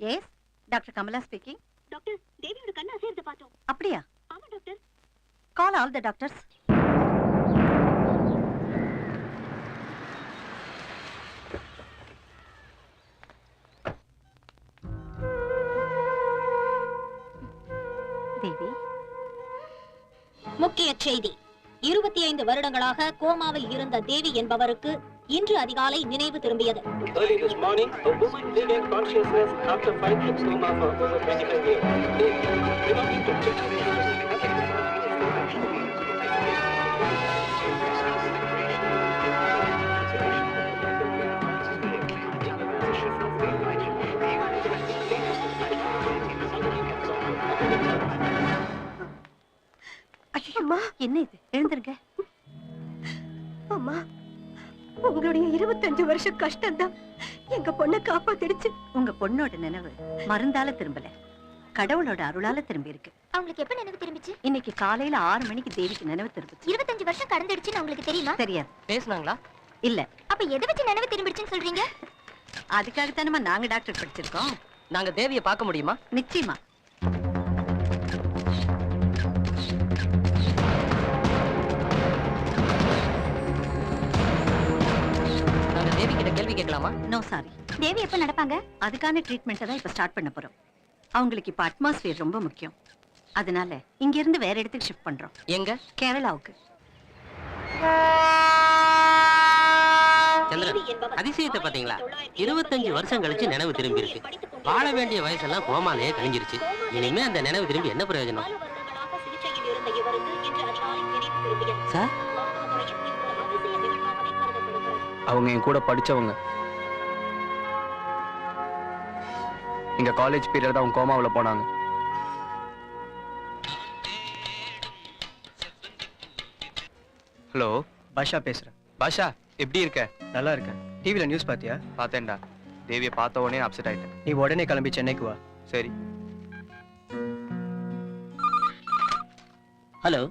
S, doctor Kamala speaking. Doctor, தேவியோட கண்ணு அசைறத பார்த்தோம். அப்படியா? ஆமா doctor. Call all the doctors. Devi, முக்கிய செய்தி. 25 வருடங்களாக கோமாவில் இருந்த தேவி என்பவருக்கு இன்று அதிகாலை நினைவு திரும்பியது. Early this morning, a woman regained consciousness after 5 trips coma for over 25 years. Belonging to அம்மா, என்ன இது? எழுந்திருங்க. அம்மா, உங்களுடைய 25 வருஷம் கஷ்டம் தான் எங்க பொண்ணை காப்பாத்திடுச்சு. உங்க பொண்ணோட நினைவு மருந்தால திரும்பல, கடவுளோட அருளால திரும்பி இருக்கு. அவங்களுக்கு எப்ப நினைவு திரும்பிச்சு? இன்னைக்கு காலையில 6 மணிக்கு தேவிக்கு நினைவு திரும்பிச்சு. 25 வருஷம் கடந்துடுச்சுன்னு உங்களுக்கு தெரியுமா? தெரியாது. பேசுனாங்களா? இல்ல. அப்ப எதை வச்சு நினைவு திரும்பிடுச்சுன்னு சொல்றீங்க? அதுக்காகத்தானே நாங்க டாக்டர் படிச்சிருக்கோம். நாங்க தேவியை பார்க்க முடியுமா? நிச்சயமா. நாங்க தேவி கிட்ட கேள்வி கேட்கலாமா? No sorry. தேவி எப்ப நடப்பாங்க? அதுக்கான ட்ரீட்மெண்ட்டை தான் இப்ப ஸ்டார்ட் பண்ண போறோம். அவங்களுக்கு இப்ப அட்மாஸ்பியர் ரொம்ப முக்கியம். அதனால இங்க இருந்து வேற இடத்துக்கு ஷிஃப்ட் பண்றோம். எங்க? கேரளாவுக்கு. சந்திரன், அதிசயத்தை பாத்தீங்களா? 25 வருஷம் கழிச்சு நினைவு திரும்பி இருக்கு. வாழ வேண்டிய வயசெல்லாம் கோமாலேயே கழிஞ்சிருச்சு. இனிமே அந்த நினைவு திரும்பி என்ன பிரயோஜனம்? சார், அவங்க என் கூட படிச்சவங்க. எங்க காலேஜ் பீரியட் தான் அவங்க கோமாவில் போனாங்க. ஹலோ, பாஷா பேசுறேன். பாஷா, எப்படி இருக்க? நல்லா இருக்கேன். டிவில நியூஸ் பாத்தியா? பார்த்தேன்டா. தேவியை பார்த்த உடனே அப்செட் ஆயிட்டேன். நீ உடனே கிளம்பி சென்னைக்கு வா. சரி. Hello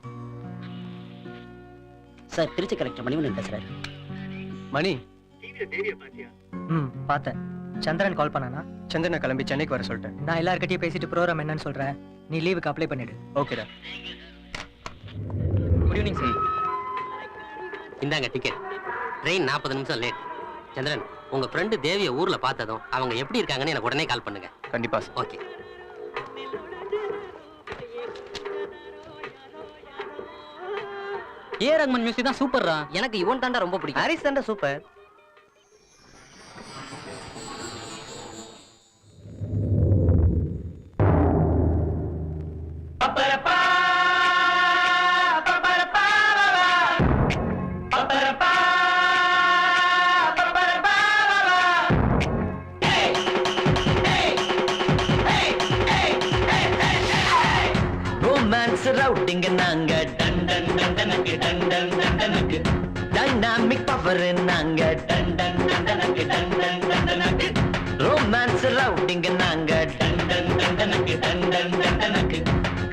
sir, Trichy collector Manivannan பேசுறாரு. மணி, பார்த்தேன். சந்திரன் கால் பண்ணானா? சந்திரனை கிளம்பி சென்னைக்கு வர சொல்லிட்டேன். நான் எல்லார்கிட்டயும் பேசிட்டு ப்ரோக்ராம் என்னன்னு சொல்றேன். நீ லீவுக்கு அப்ளை பண்ணிடு. ஓகேடா. Good evening sir. இந்தாங்க டிக்கெட். ட்ரெயின் 40 நிமிஷம் லேட். சந்திரன், உங்க ஃப்ரெண்டு தேவியை ஊர்ல பார்த்ததும் அவங்க எப்படி இருக்காங்கன்னு எனக்கு உடனே கால் பண்ணுங்க. கண்டிப்பா sir. Okay. A Rahman music தான் சூப்பர்ரா. எனக்கு இவன் தாண்டா ரொம்ப பிடிக்கும். ஹாரிஸ் தாண்டா சூப்பர். ரொமான்ஸ் ரவுட்டிங் நாங்க டன் டன் டன் டனக்கு டன் டன் டன் டனக்கு டைனாமிக் பவர் நாங்க டன் டன் டன் டனக்கு டன் டன் டன் டனக்கு ரொமான்ஸ் ரவுட்டிங் நாங்க டன் டன் டன் டனக்கு டன் டன் டன் டனக்கு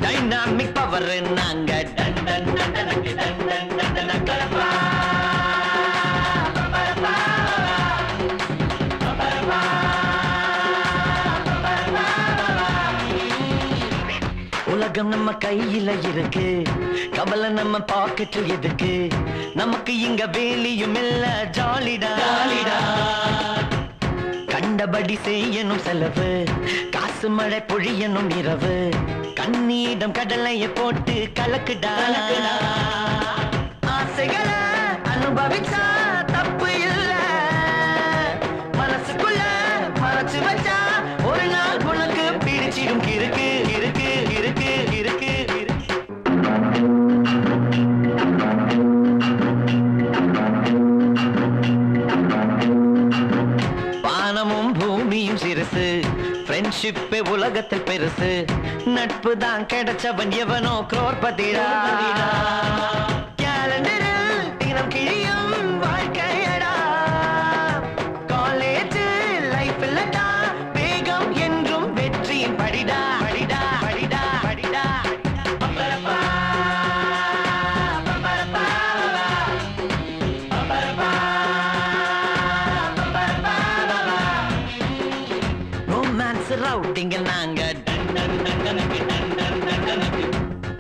டைனாமிக் பவர் நாங்க டன் டன் டன் டனக்கு டன் டன் டன் டனக்கு உலகம் நம்ம கையில இருக்கு, கவலை நம்ம பாக்கெட்ல எதுக்கு, நமக்கு இங்க வேலியும் இல்ல, ஜாலிடா ஜாலிடா. கண்டபடி செய்யணும் செலவு, காசு மழை பொழியணும் இரவு, கண்ணீடம் கடலைய போட்டு கலக்குடா. ஆசைகளை அனுபவிச்சா தப்பு இல்ல, மனசுக்குள்ள மறைச்சு வச்சா ஒரு நாள் உனக்கு பிடிச்சிடும் இருக்கு இருக்கு இருக்கு இருக்கு. வானமும் பூமியும் சிறுசு, ஃப்ரெண்ட்ஷிப்பே உலகத்தில் பெருசு, நட்பு தான் கிடைச்சவன் எவனோ குரோர்பதிடா. கேலண்டரில் தினம் கிழியும் வாழ்க்கையடா, காலேஜ் லைஃப்ல தான் வேகம் என்றும் வெற்றியின் படிடா படிடா படிடா படிடா. ரொமான்ஸ் ரவுட்டிங்க நாங்க டன் டன் டன் டனக்கு டன் டன் டன் டனக்கு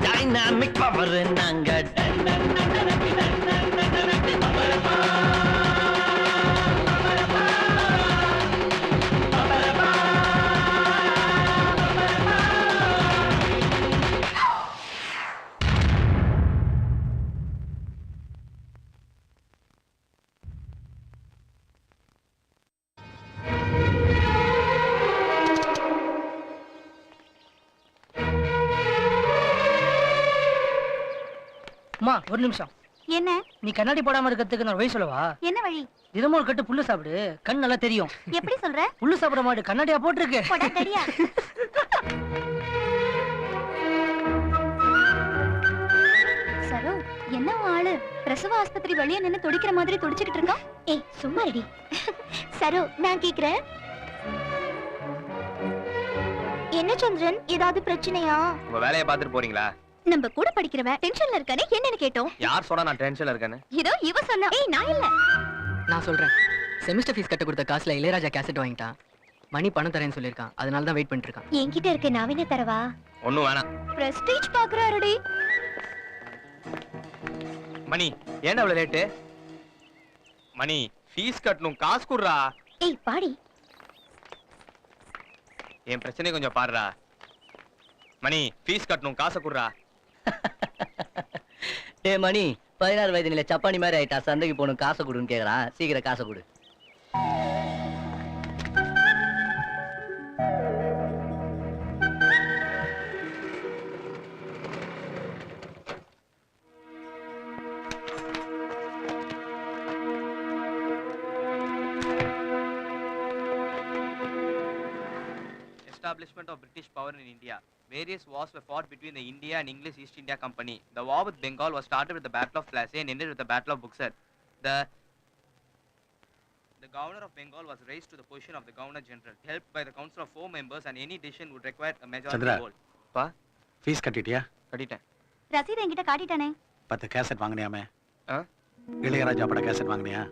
டைனாமிக் பவர் நாங்க டன் டன் டன் டனக்கு டன் டன் டன் டனக்கு பப்பரப்பா அம்மா ஒரு நிமிஷம். என்ன நீ கண்ணாடி போடாம இருக்கிறதுக்கு நான் வழி சொல்லவா? என்ன வழி? தினமும் ஒரு கட்டு புல்லு சாப்பிடு, கண் நல்லா தெரியும். எப்படி சொல்ற? புல்லு சாப்பிட மாடு கண்ணாடியா போட்டிருக்கு. போடா தெரியா. சரோ என்ன ஆளு பிரசவ ஆஸ்பத்திரி வெளியே நின்னு துடிக்கிற மாதிரி துடிச்சிட்டு இருக்கான். ஏய் சும்மா ரெடி. சரோ நான் கேக்குறேன், என்ன சந்திரன் ஏதாவது பிரச்சனையா? உங்க வேலையை பார்த்துட்டு போறீங்களா? நம்ம கூட படிக்கிறவன் டென்ஷன்ல இருக்கானே என்னன்னு கேட்டோம். யார் சொன்னா நான் டென்ஷன்ல இருக்கேன்னு? இதோ இவ சொன்னா. ஏய் நான் இல்ல. நான் சொல்றேன். செமிஸ்டர் ஃபீஸ் கட்ட கொடுத்த காசுல இளையராஜா கேசட் வாங்கிட்டான். மணி பணம் தரேன்னு சொல்லியிருக்கான். அதனால தான் வெயிட் பண்ணிட்டு இருக்கான். என்கிட்ட இருக்க நான் என்ன தரவா? ஒண்ணும் வேணாம். பிரஸ்டீஜ் பாக்குறாருடி. மணி ஏன்டா அவ்வளவு லேட்டு? மணி ஃபீஸ் கட்டணும், காசு குடுறா. ஏய் பாடி. என் பிரச்சனை கொஞ்சம் பாருடா. மணி ஃபீஸ் கட்டணும், காசை குடுறா. டே மணி 16 வயது நிலை சப்பானி மாதிரி ஆயிட்டா. சந்தைக்கு போகணும், காசை கொடுன்னு கேக்குறான். சீக்கிரம் காசை கொடு. Establishment of British power in India. Various wars were fought between the India and English East India Company. The war with Bengal was started with the Battle of Plassey and ended with the Battle of Buxar. The governor of Bengal was raised to the position of the governor general, helped by the council of 4 members, and any decision would require a majority vote. பா fees கட்டிட்டியா? கட்டிட்டேன். ரசீது என்கிட்ட காட்டிட்டானே. 10 cassette வாங்குனியாமே? ஆ? இளையராஜா பட cassette வாங்குனியா?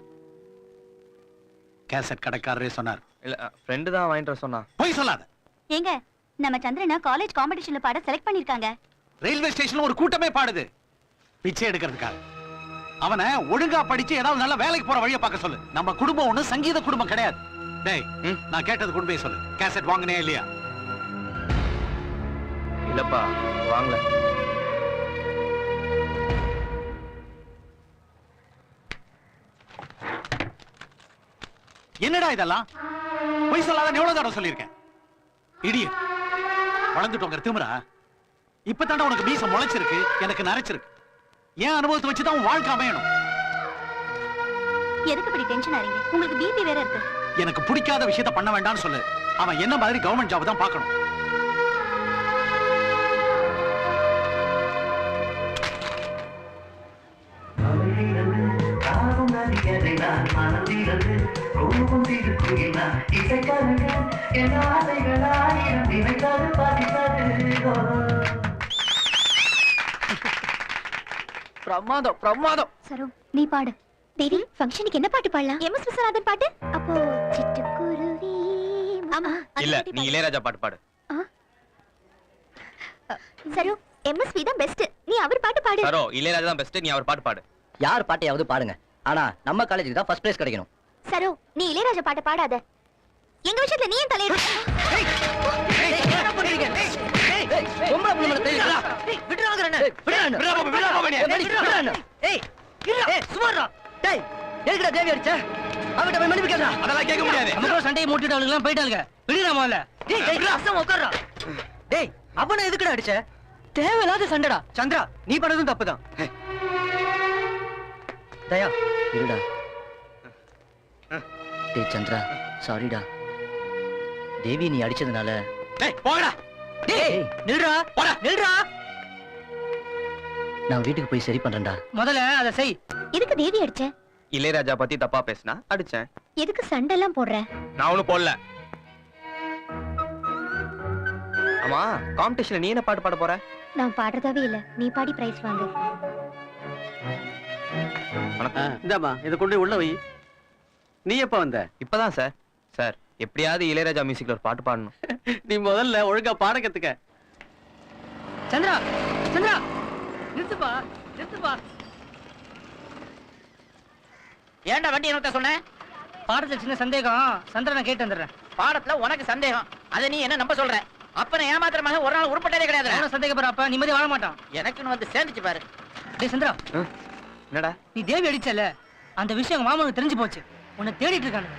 Cassette கடைக்காரரே சொன்னார். இல்ல friend தான் வாங்கிட்டு சொன்னா. போய் சொல்லாத. ஏங்க நம்ம சந்திரனா காலேஜ் காம்படிஷன்ல பாட செலக்ட் பண்ணிருக்காங்க. ரயில்வே ஸ்டேஷன்ல ஒரு கூட்டமே பாடுது பிச்சை எடுக்கிறதுக்காக. அவனை ஒழுங்கா படிச்சு ஏதாவது நல்ல வேலைக்கு போற வழியை பார்க்க சொல்லு. நம்ம குடும்பம் ஒண்ணு சங்கீத குடும்பம் கிடையாது. டேய் நான் கேட்டது கொண்டு போய் சொல்லு. கேசட் வாங்குனே இல்லையா? இல்லப்பா வாங்கல. என்னடா இதெல்லாம்? போய் சொல்லாத எவ்வளவு தடவை சொல்லியிருக்கேன். இடிய வளர்ந்துட்டோங்கிற திமிரா? இப்பதாண்டா உனக்கு மீசம் முளைச்சிருக்கு, எனக்கு நரைச்சிருக்கு. ஏன் அனுபவத்தை வச்சுதான் உன் வாழ்க்கை அமையணும். எதுக்கு இப்படி டென்ஷன் ஆறீங்க? உங்களுக்கு பிபி வேற இருக்கு. எனக்கு பிடிக்காத விஷயத்தை பண்ண வேண்டாம்னு சொல்லு. அவன் என்ன மாதிரி கவர்மெண்ட் ஜாப் தான் பார்க்கணும். பிரமாதம் பிரமாதம். சரோ நீ பாடு. தேவி ஃபங்க்ஷனுக்கு என்ன பாட்டு பாடலாம்? எம்எஸ் விஸ்வநாதன் பாட்டு. அப்போ சிட்டுக்குருவி. ஆமா இல்ல நீ இளையராஜா பாட்டு பாடு. சரோ எம்எஸ்வி தான் பெஸ்ட். நீ அவர் பாட்டு பாடு. சரோ இளையராஜா தான் பெஸ்ட், நீ அவர் பாட்டு பாடு. யார் பாட்டையாவது பாடுங்க. ஆனா நம்ம காலேஜுக்கு தான் ஃபர்ஸ்ட் பிரைஸ் கிடைக்கணும். சரோ நீ இளையராஜா பாட்டு பாடாத. எங்க விஷயத்துல நீ ஏன் தலையிட? என்ன பண்றீங்க? ரொம்ப புலமல தெரியுதா? விடுறாங்கறனே. விடுறாங்க. ஏய் சுமாரா. டேய் எதுக்குடா தேவி அடிச்ச? அவட்ட போய் மன்னிப்பு கேக்குறா. அதெல்லாம் கேட்க முடியாது. நம்ம சண்டையை மூட்டிட்டாளுங்க எல்லாம் போயிட்டாளுங்க. விடுடா முதல்ல. டேய் அசம் உட்கார்றா. டேய் அவனை எதுக்குடா அடிச்ச? தேவையில்லாத சண்டைடா. சந்திரா நீ பண்ணதும் தப்புதான். தயா இருடா. டேய் சந்திரா சாரிடா. தேவி நீ அடிச்சதுனால. டேய் போடா. டேய் நில்றா. போடா நில்றா. நான் வீட்டுக்கு போய் சரி பண்றேன்டா. முதல்ல அத செய். எதுக்கு தேவி அடிச்ச? இளையராஜா பத்தி தப்பா பேசினா அடிச்சேன். எதுக்கு சண்டை எல்லாம் போடுற? நான் ஒண்ணும் போடல. ஆமா காம்படிஷன்ல நீ என்ன பாட்டு பாட போற? நான் பாடுறதாவே இல்ல. நீ பாடி பிரைஸ் வாங்கு. இந்தாமா இத கொண்டு உள்ள வை. நீ எப்ப வந்த? இப்பதான் சார். சார் எப்படியாவது இளையராஜா மியூசிக்ல ஒரு பாட்டு பாடணும். நீ முதல்ல ஒழுங்கா பாட கத்துக்க. சந்திரா சந்திரா நிறுத்துப்பா நிறுத்துப்பா. ஏன்டா வண்டி என்ன சொன்ன? பாடத்துல சின்ன சந்தேகம், சந்திரனை கேட்டு வந்துடுறேன். பாடத்துல உனக்கு சந்தேகம், அதை நீ என்ன நம்ப சொல்ற? அப்ப நான் ஏமாத்திரமாக ஒரு நாள் உருப்பட்டதே கிடையாது. அவனை சந்தேகப்படுறப்ப நிம்மதி வாழ மாட்டான். எனக்குன்னு வந்து சேர்ந்துச்சு பாரு. டேய் சந்திரா, என்னடா நீ தேவி அடிச்சல, அந்த விஷயம் எங்க மாமனுக்கு தெரிஞ்சு போச்சு. உன்னை தேடிட்டு இருக்கானு.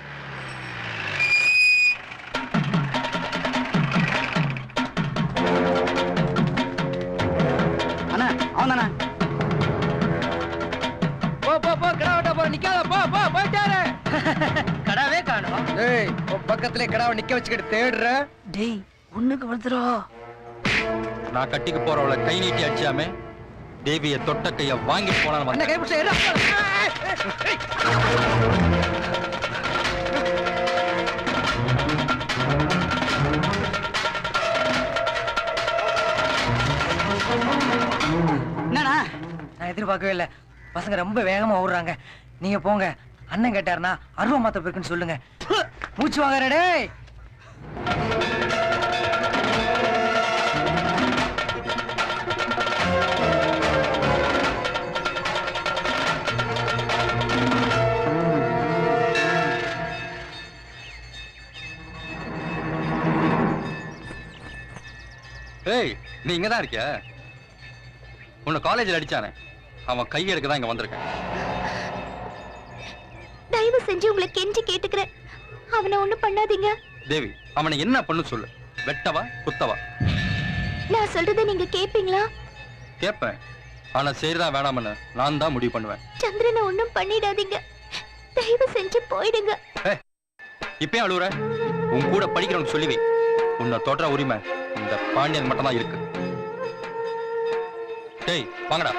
அண்ணா அவன் தானே. போ போ போ கிடாவட்ட போ நிக்காத போ போ போயிட்டாரு. கடாவே காணோம். டேய் பக்கத்துல கிடாவை நிக்க வச்சுக்கிட்டு தேடுற. டேய் ஒண்ணுக்கு வந்துரோ. நான் கட்டிக்கு போறவளை கை நீட்டி அடிச்சாமே தேவிய தொட்ட கைய வாங்கி போனான். என்ன கை பிடிச்ச என்னண்ணா? நான் எதிர்பார்க்கவே இல்லை. பசங்க ரொம்ப வேகமா ஓடுறாங்க. நீங்க போங்க. அண்ணன் கேட்டாருன்னா அருவா மாத்த போயிருக்குன்னு சொல்லுங்க. மூச்சு வாங்க டேய். ஏய் நீ இங்க தான் இருக்கியா? உன்னை காலேஜில் அடிச்சானே, அவன் கை எடுக்க தான் இங்க வந்திருக்கேன். தயவு செஞ்சு உங்களை கெஞ்சி கேட்டுக்கிறேன், அவனை ஒண்ணும் பண்ணாதீங்க. தேவி அவனை என்ன பண்ணு சொல்லு. வெட்டவா குத்தவா? நான் சொல்றதை நீங்க கேப்பீங்களா? கேட்பேன், ஆனா சரிதான் வேணாமன்னு நான் தான் முடிவு பண்ணுவேன். சந்திரனை ஒண்ணும் பண்ணிடாதீங்க, தயவு செஞ்சு போயிடுங்க. இப்பயே அழுவுற? உன் கூட படிக்கிறவனுக்கு சொல்லி வை, உன்னை தொடர உரிமை இந்த பாண்டியன் மட்டும் தான் இருக்கு. டேய் வாங்கடா.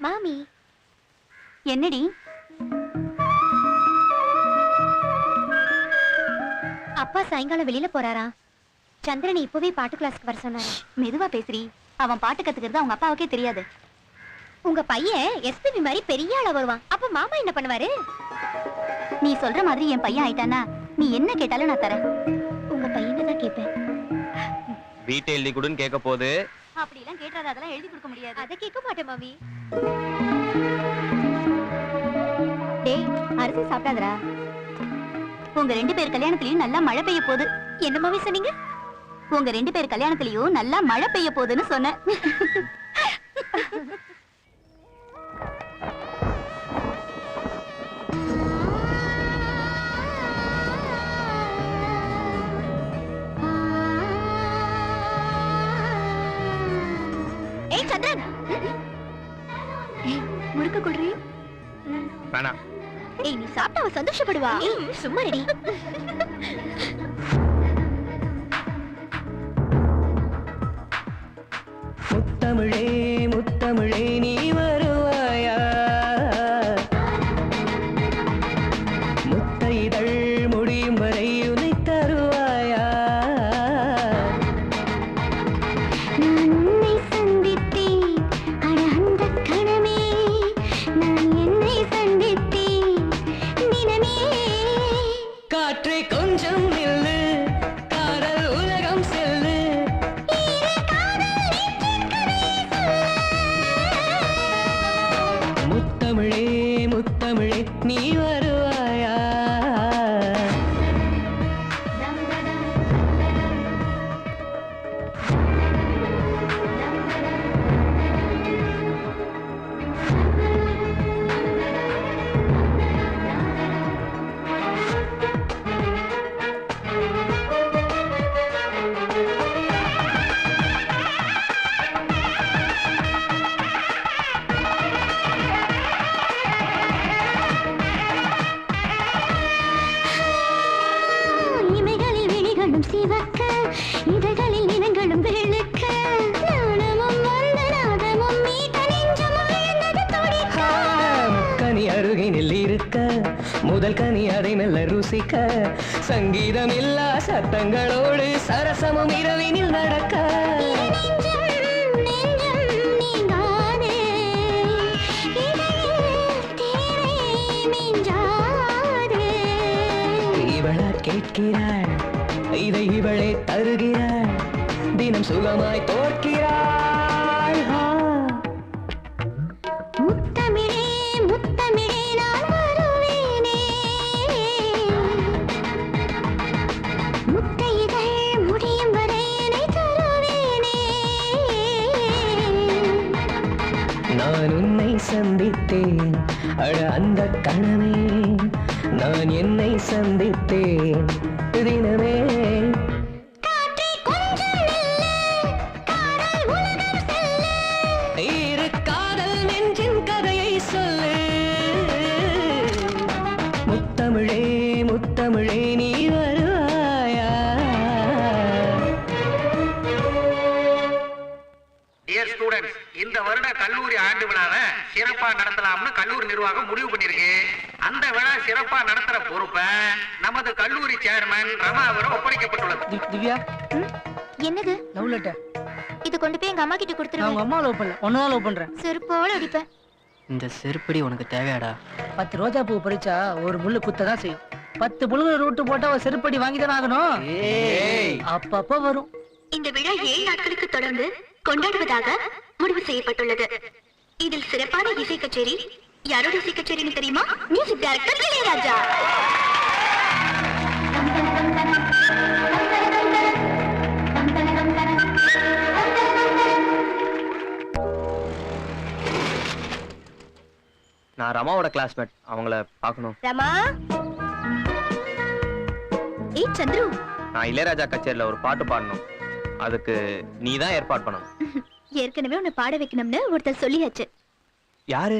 மாமி என்னடி? அப்பா சாயங்காலம் வெளியில போறாரா? சந்திரனை இப்பவே பாட்டு கிளாஸ்க்கு வர சொன்னாரு. மெதுவா பேசுறி, அவன் பாட்டு கத்துக்கிறது அவங்க அப்பாவுக்கே தெரியாது. உங்க பையன் எஸ்பிபி மாதிரி பெரிய ஆளா வருவான், அப்ப மாமா என்ன பண்ணுவாரு? நீ சொல்ற மாதிரி என் பையன் ஆயிட்டானா நீ என்ன கேட்டாலும் நான் தரேன். உங்க பையனை தான் கேட்பேன். வீட்டை எழுதி கொடுன்னு கேட்க போது. அப்படி எல்லாம் கேட்டாத, அதெல்லாம் எழுதி கொடுக்க முடியாது. அதை கேட்க மாட்டேன் மாமி. டேய் அரிசி சாப்பிட்டாதடா. உங்க 2 பேர் கல்யாணத்திலயும் நல்லா மழை பெய்ய போகுது. என்ன மாமி சொன்னீங்க? உங்க 2 பேர் கல்யாணத்திலயும் நல்லா மழை பெய்ய போகுதுன்னு சொன்னேன். ஏய் சந்திரன், முழுக்க குடுறீ? வேணாம். ஏய் நீ சாப்பிட்டு அவ சந்தோஷப்படுவா. சும்மா ரெடி. முத்தமிழே முத்தமிழே நீ வருவாயா? முத்த இதழ் முடியும் வரை உனை தருவாயா? நான் உன்னை சந்தித்தேன், அட அந்த கணமே நான் என்னை சந்தித்தேன் தினமே. காற்றே கொஞ்சம் நில்லு, காதல் உலகம் செல்லு. முத்தமிழே முத்தமிழே நீ வருவாயா? இமைகளில் விழிகளும் சிவக்க, இதழ்களில் நிறங்களும் வெளுக்க, நாணமும் வந்த நாதமும் மீட்ட நெஞ்சம் ஆழ்ந்தது துடிக்க. கனி அருகினில் இருக்க, முதல் கனி அதை மெல்ல ருசிக்க, சங்கீதம் இல்லா சத்தங்களோடு சரசமும் இரவினில் நடக்க. நெஞ்சம் நெஞ்சம் நீங்காதே, இதயம் தேவை கேட்கிறாள், இதை இவளே தருகிறாள், தினம் சுகமாய் தோற்கிறாள். முத்தமிழே முத்தமிழே நான் வருவேனே, முத்தைகள் முடியும் வரை என்னை தருவேனே. நான் உன்னை சந்தித்தேன், அட அந்த கணமே, நான் என்னை சந்தித்தேன் தினமே. காற்றே கொஞ்சம் நில்லு, காதல் உலகம் செல்லு. இரு காதல் நெஞ்சின் கதையை சொல்லு. முத்தமிழே முத்தமிழே நீ வருவாயா? டியர் ஸ்டூடெண்ட்ஸ், இந்த வருட கல்லூரி ஆண்டு விழாவை சிறப்பா நடத்தலாம்னு கல்லூரி நிர்வாகம் முடிவு பண்ணிருக்கு. அந்த விழா சிறப்பா நடத்துற பொறுப்பை நமது கல்லூரி சேர்மன் ரமா அவரும் ஒப்படைக்கப்பட்டுள்ளது. திவ்யா, என்னது லவ் லெட்டர். இது கொண்டு போய் எங்க அம்மா கிட்ட நான் உங்க கொடுத்துருவேன். அம்மா லவ் பண்ணல, ஒன்னதான் லவ் பண்றேன். செருப்போட அடிப்பேன். இந்த செருப்படி உனக்கு தேவையாடா? 10 ரோஜா பூ பறிச்சா ஒரு முள்ளு குத்ததான் செய்யும். 10 புழுகு ரூட்டு போட்டா ஒரு செருப்படி வாங்கி தானே ஆகணும். அப்பப்ப வரும். இந்த விழா 7 நாட்களுக்கு தொடர்ந்து கொண்டாடுவதாக முடிவு செய்யப்பட்டுள்ளது. இதில் சிறப்பான இசை கச்சேரி, யாரோட இசை கச்சேரின்னு தெரியுமா? Music director Ilaiyaraaja. நான் ரமாவோட கிளாஸ்மேட், அவங்கள பார்க்கணும். ரமா, ஏய் சந்துரு, நான் இளையராஜா கச்சேரியில ஒரு பாட்டு பாடணும். அதுக்கு நீ தான் ஏற்பாடு பண்ணணும். ஏற்கனவே உன்னை பாட வைக்கணும்னு ஒருத்தர் சொல்லியாச்சு. யாரு?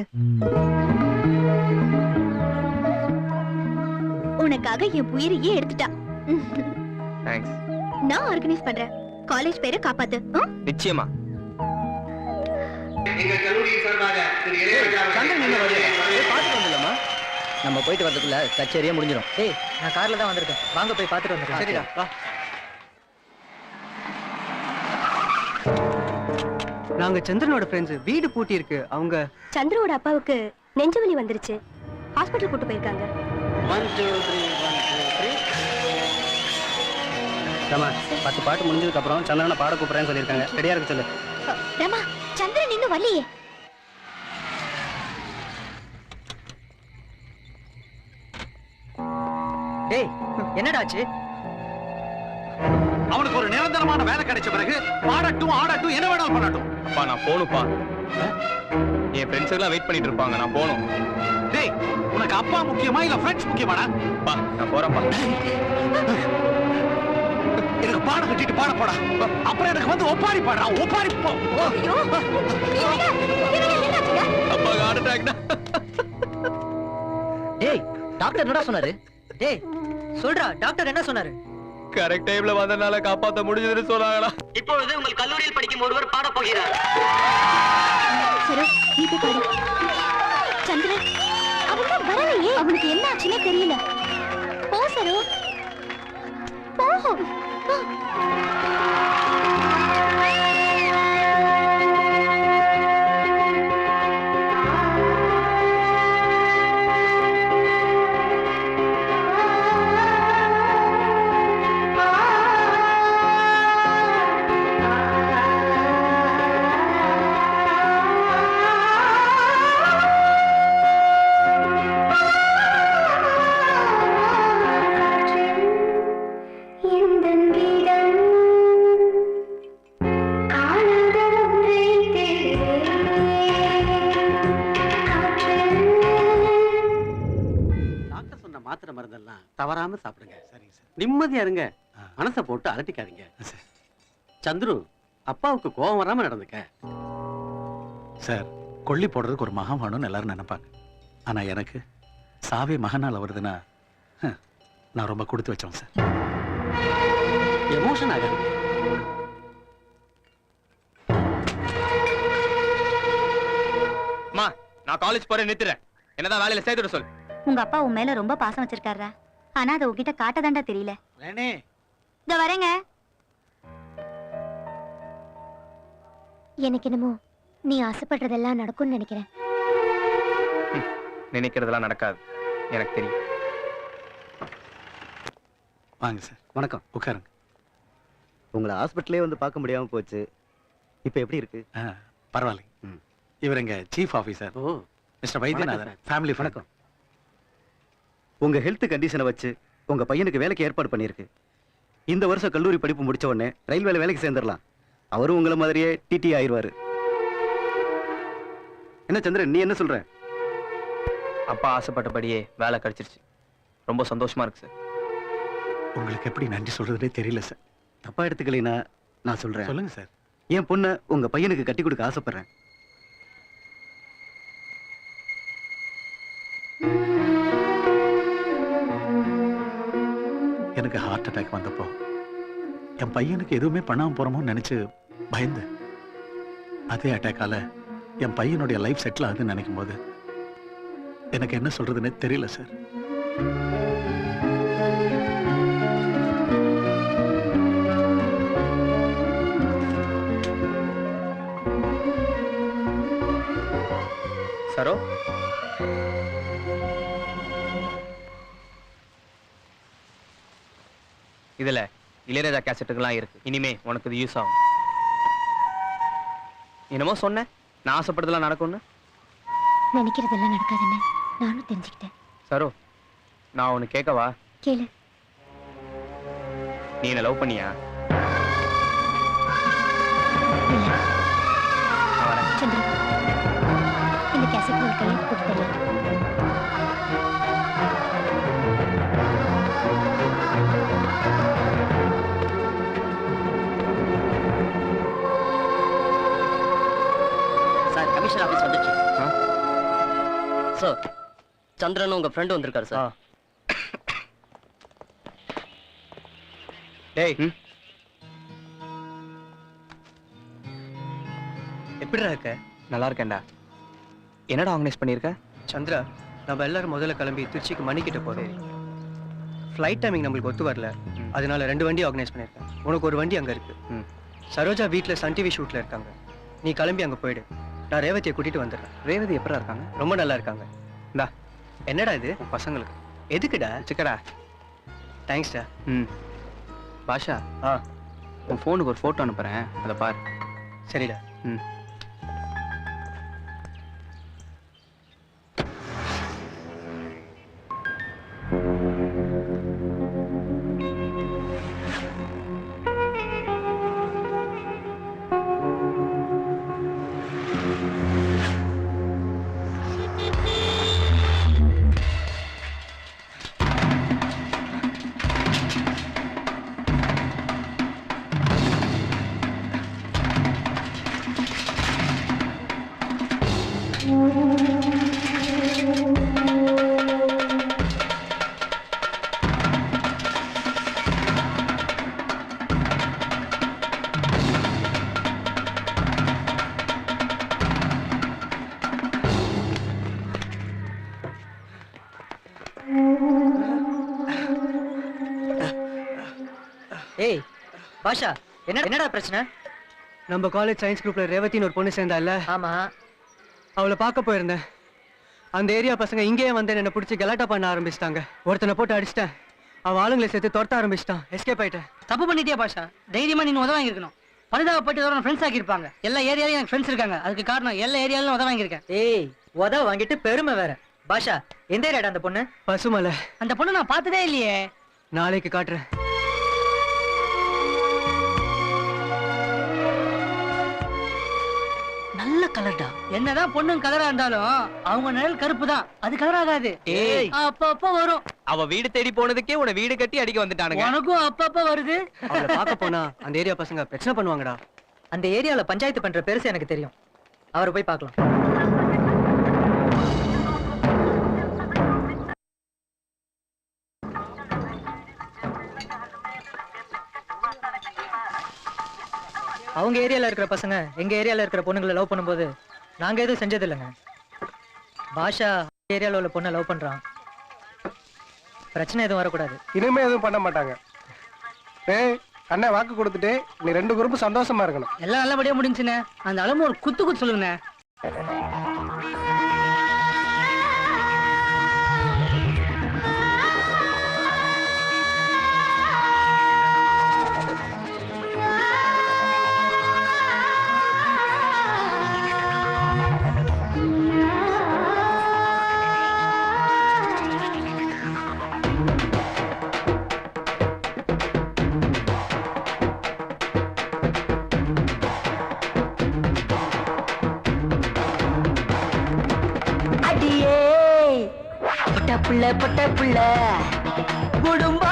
உனக்காக என் உயிரையே எடுத்துட்டா. தேங்க்ஸ். நான் ஆர்கனைஸ் பண்றேன். காலேஜ் பேரை காப்பாத்து. நிச்சயமா. எங்க கல்லூரி சார்பாக திரு இளையராஜா நம்ம போயிட்டு வரதுக்குள்ள கச்சேரியே முடிஞ்சிடும். ஏய், நான் கார்ல தான் வந்திருக்கேன், வாங்க போய் பார்த்துட்டு வந்துடுறேன். சரிடா, வா. நாங்க சந்திரனோட ஃப்ரெண்ட்ஸ், வீடு பூட்டி இருக்கு. அவங்க சந்துருவோட அப்பாவுக்கு நெஞ்சுவலி வந்துருச்சு, ஹாஸ்பிட்டல் கூட்டு போயிருக்காங்க. 1 2 3 1 2 3. ரமா, 10 பாட்டு முடிஞ்சதுக்கு அப்புறம் சந்திரனை பாட கூப்பிடுறேன்னு சொல்லியிருக்காங்க. ரெடியா இருக்கு சொல்லு. ரமா, சந்திரன் இன்னும் வரலையே. டேய், என்னடா ஆச்சு? அவனுக்கு ஒரு நிரந்தரமான வேலை கிடைச்ச பிறகு பாடட்டும் ஆடட்டும் என்ன வேணாலும் பண்ணட்டும். அப்பா நான் போகணும்ப்பா. என் ஃப்ரெண்ட்ஸ் எல்லாம் வெயிட் பண்ணிட்டு இருப்பாங்க, நான் போகணும். டேய், உனக்கு அப்பா முக்கியமா இல்ல ஃப்ரெண்ட்ஸ் முக்கியமாடா? பா, நான் போறேன்ப்பா. எனக்கு பாடம் கட்டிட்டு பாட போடா. அப்புறம் எனக்கு வந்து ஒப்பாரி பாடுறா. ஒப்பாரி போ. ஐயோ, என்னாச்சுங்க? அப்பா ஹார்ட் அட்டாக்டா. டேய், டாக்டர் என்னடா சொன்னாரு? டேய், சொல்றா, டாக்டர் என்ன சொன்னாரு? கரெக்ட் டைம்ல வந்தனால காப்பாத்த முடிஞ்சதுன்னு சொன்னாங்களா? இப்பொழுது உங்கள் கல்லூரியில் படிக்கும் ஒருவர் பாட போகிறார். சரி, நீ போய் பாடு. சந்திரன், அவன் வரலையே. அவனுக்கு என்ன ஆச்சுன்னே தெரியல. போ சரு, போ. மாத்திரை மருந்தெல்லாம் தவறாம சாப்பிடுங்க. சரிங்க சார். நிம்மதியா இருங்க, மனசை போட்டு அலட்டிக்காதீங்க. சந்துரு, அப்பாவுக்கு கோபம் வராம நடந்துக்க. சார், கொல்லி போடுறதுக்கு ஒரு மகன் வேணும்னு எல்லாரும் நினைப்பாங்க. ஆனா எனக்கு சாவே மகனால வருதுன்னா நான் ரொம்ப கொடுத்து வச்சோம் சார். எமோஷன் ஆகாது. அம்மா, நான் காலேஜ் போறேன், நிறுத்துறேன். என்னதான் வேலையில சேர்த்துட சொல். உங்க அப்பா உன் மேல ரொம்ப பாசம் வச்சிருக்காரா, ஆனா அதை உங்ககிட்ட காட்டதாண்டா தெரியல. இதோ வரேங்க. எனக்கு என்னமோ நீ ஆசைப்படுறதெல்லாம் நடக்கும்னு நினைக்கிறேன். நினைக்கிறதெல்லாம் நடக்காது, எனக்கு தெரியும். வாங்க சார். வணக்கம். உட்காருங்க. உங்களை ஹாஸ்பிட்டலே வந்து பார்க்க முடியாம போச்சு. இப்போ எப்படி இருக்கு? பரவாயில்ல. இவர் எங்க chief officer mister Vaidyanathan. Family. வணக்கம். உங்க ஹெல்த் கண்டிஷனை வச்சு உங்க பையனுக்கு வேலைக்கு ஏற்பாடு பண்ணியிருக்கு. இந்த வருஷம் கல்லூரி படிப்பு முடிச்ச உடனே ரயில்வேல வேலைக்கு சேர்ந்துடலாம். அவரும் உங்களை மாதிரியே டிடி ஆயிடுவாரு. என்ன சந்திரன், நீ என்ன சொல்ற? அப்பா ஆசைப்பட்டபடியே வேலை கிடைச்சிருச்சு. ரொம்ப சந்தோஷமா இருக்கு சார். உங்களுக்கு எப்படி நன்றி சொல்றதுனே தெரியல சார். தப்பா எடுத்துக்கலைன்னா நான் சொல்றேன். சொல்லுங்க சார். என் பொண்ணை உங்க பையனுக்கு கட்டி கொடுக்க ஆசைப்படுறேன். எனக்கு ஹார்ட் அட்டாக் வந்தப்போ என் பையனுக்கு எதுவுமே பண்ணாம போறோமோன்னு நினைச்சு பயந்து, அதே அட்டாக்கால என் பையனுடைய லைஃப் செட்டில் ஆகுதுன்னு நினைக்கும் போது எனக்கு என்ன சொல்றதுன்னே தெரியல சார். சரோ, இதுல இளையராஜா கேசட்டுகள்லாம் இருக்கு. இனிமே உனக்கு இது யூஸ் ஆகும். என்னமோ சொன்ன, நான் ஆசைப்படுறதெல்லாம் நடக்கும்னு. நினைக்கிறதெல்லாம் நடக்காதுன்னு நானும் தெரிஞ்சுக்கிட்டேன். சரோ, நான் உனக்கு கேட்கவா? கேளு. நீ என்ன லவ் பண்ணியா? சந்திரா, இந்த கேசட் ஒரு கையெழுத்து போட்டு தரேன். சார், கமிஷனர் ஆபீஸ் வந்துச்சு. சார், சந்திரன் உங்க ஃப்ரெண்ட் வந்திருக்காரு சார். டேய், எப்படிடா இருக்க? நல்லா இருக்கேன்டா. என்னடா ஆர்கனைஸ் பண்ணியிருக்க? சந்திரா, நம்ம எல்லாரும் முதல்ல கிளம்பி திருச்சிக்கு மணிக்கிட்ட போறோம். ஃப்ளைட் டைமிங் நம்மளுக்கு ஒத்து வரல, அதனால 2 வண்டி ஆர்கனைஸ் பண்ணியிருக்கேன். உனக்கு ஒரு வண்டி அங்க இருக்கு. சரோஜா வீட்டில் சன் டிவி ஷூட்ல இருக்காங்க. நீ கிளம்பி அங்க போயிடு. நான் ரேவதியை கூட்டிட்டு வந்துடுறேன். ரேவதி எப்படா இருக்காங்க? ரொம்ப நல்லா இருக்காங்க. இந்தா, என்னடா இது? பசங்களுக்கு. எதுக்குடா? சிக்கடா. தேங்க்ஸ்டா. பாஷா, உன் ஃபோனுக்கு ஒரு ஃபோட்டோ அனுப்புறேன், அதை பாரு. சரிடா. ஏய் பாஷா, என்னடா பிரச்சனை? நம்ம காலேஜ் சயின்ஸ் குரூப்ல ரேவதின்னு ஒரு பொண்ணு சேர்ந்தால? ஆமா. அவளை பார்க்க போயிருந்தேன். அந்த ஏரியா பசங்க இங்கேயே வந்து என்ன பிடிச்சி கலாட்டா பண்ண ஆரம்பிச்சிட்டாங்க. ஒருத்தனை போட்டு அடிச்சிட்டேன். அவன் ஆளுங்களை சேர்த்து துரத்த ஆரம்பிச்சிட்டான். எஸ்கேப் ஆயிட்டேன். தப்பு பண்ணிட்டியா பாஷா? தைரியமா நீ உதவ வாங்கிருக்கணும். பரிதாப பட்டு வர ஃப்ரெண்ட்ஸ் ஆக்கியிருப்பாங்க. எல்லா ஏரியாலையும் எனக்கு ஃப்ரெண்ட்ஸ் இருக்காங்க. அதுக்கு காரணம் எல்லா ஏரியாலும் உதவ வாங்கியிருக்கேன். ஏய், உதவ வாங்கிட்டு பெருமை வேற. பாஷா, எந்த ஏரியாடா அந்த பொண்ணு? பசுமலை. அந்த பொண்ணு நான் பார்த்ததே இல்லையே. நாளைக்கு காட்டுறேன். நல்ல கலர்டா. என்னதான் பொண்ணு கலரா இருந்தாலும் அவங்க நிழல் கருப்பு தான். அது கலர் ஆகாது. ஏய், அப்பப்ப வரும். அவ வீடு தேடி போனதுக்கே உன வீடு கட்டி அடிக்க வந்துட்டானுங்க. உனக்கும் அப்பப்ப வருது. அவளை பார்க்க போனா அந்த ஏரியா பசங்க பிரச்சனை பண்ணுவாங்கடா. அந்த ஏரியால பஞ்சாயத்து பண்ற பெருசு எனக்கு தெரியும். அவரை போய் பார்க்கலாம். அவங்க ஏரியால இருக்கிற பசங்க எங்க ஏரியால இருக்கிற பொண்ணுங்களை லவ் பண்ணும்போது நாங்க எதுவும் செஞ்சது இல்லைங்க. பாஷா ஏரியால உள்ள பொண்ணை லவ் பண்றான். பிரச்சனை எதுவும் வரக்கூடாது. இனிமே எதுவும் பண்ண மாட்டாங்க. ஏய், அண்ணன் வாக்கு கொடுத்துட்டு நீ 2 குரூப் சந்தோஷமா இருக்கணும். எல்லாம் நல்லபடியா முடிஞ்சுண்ணே. அந்த அளவு ஒரு குத்து சொல்லுங்கண்ணே. பொட்ட புள்ள குடும்பம்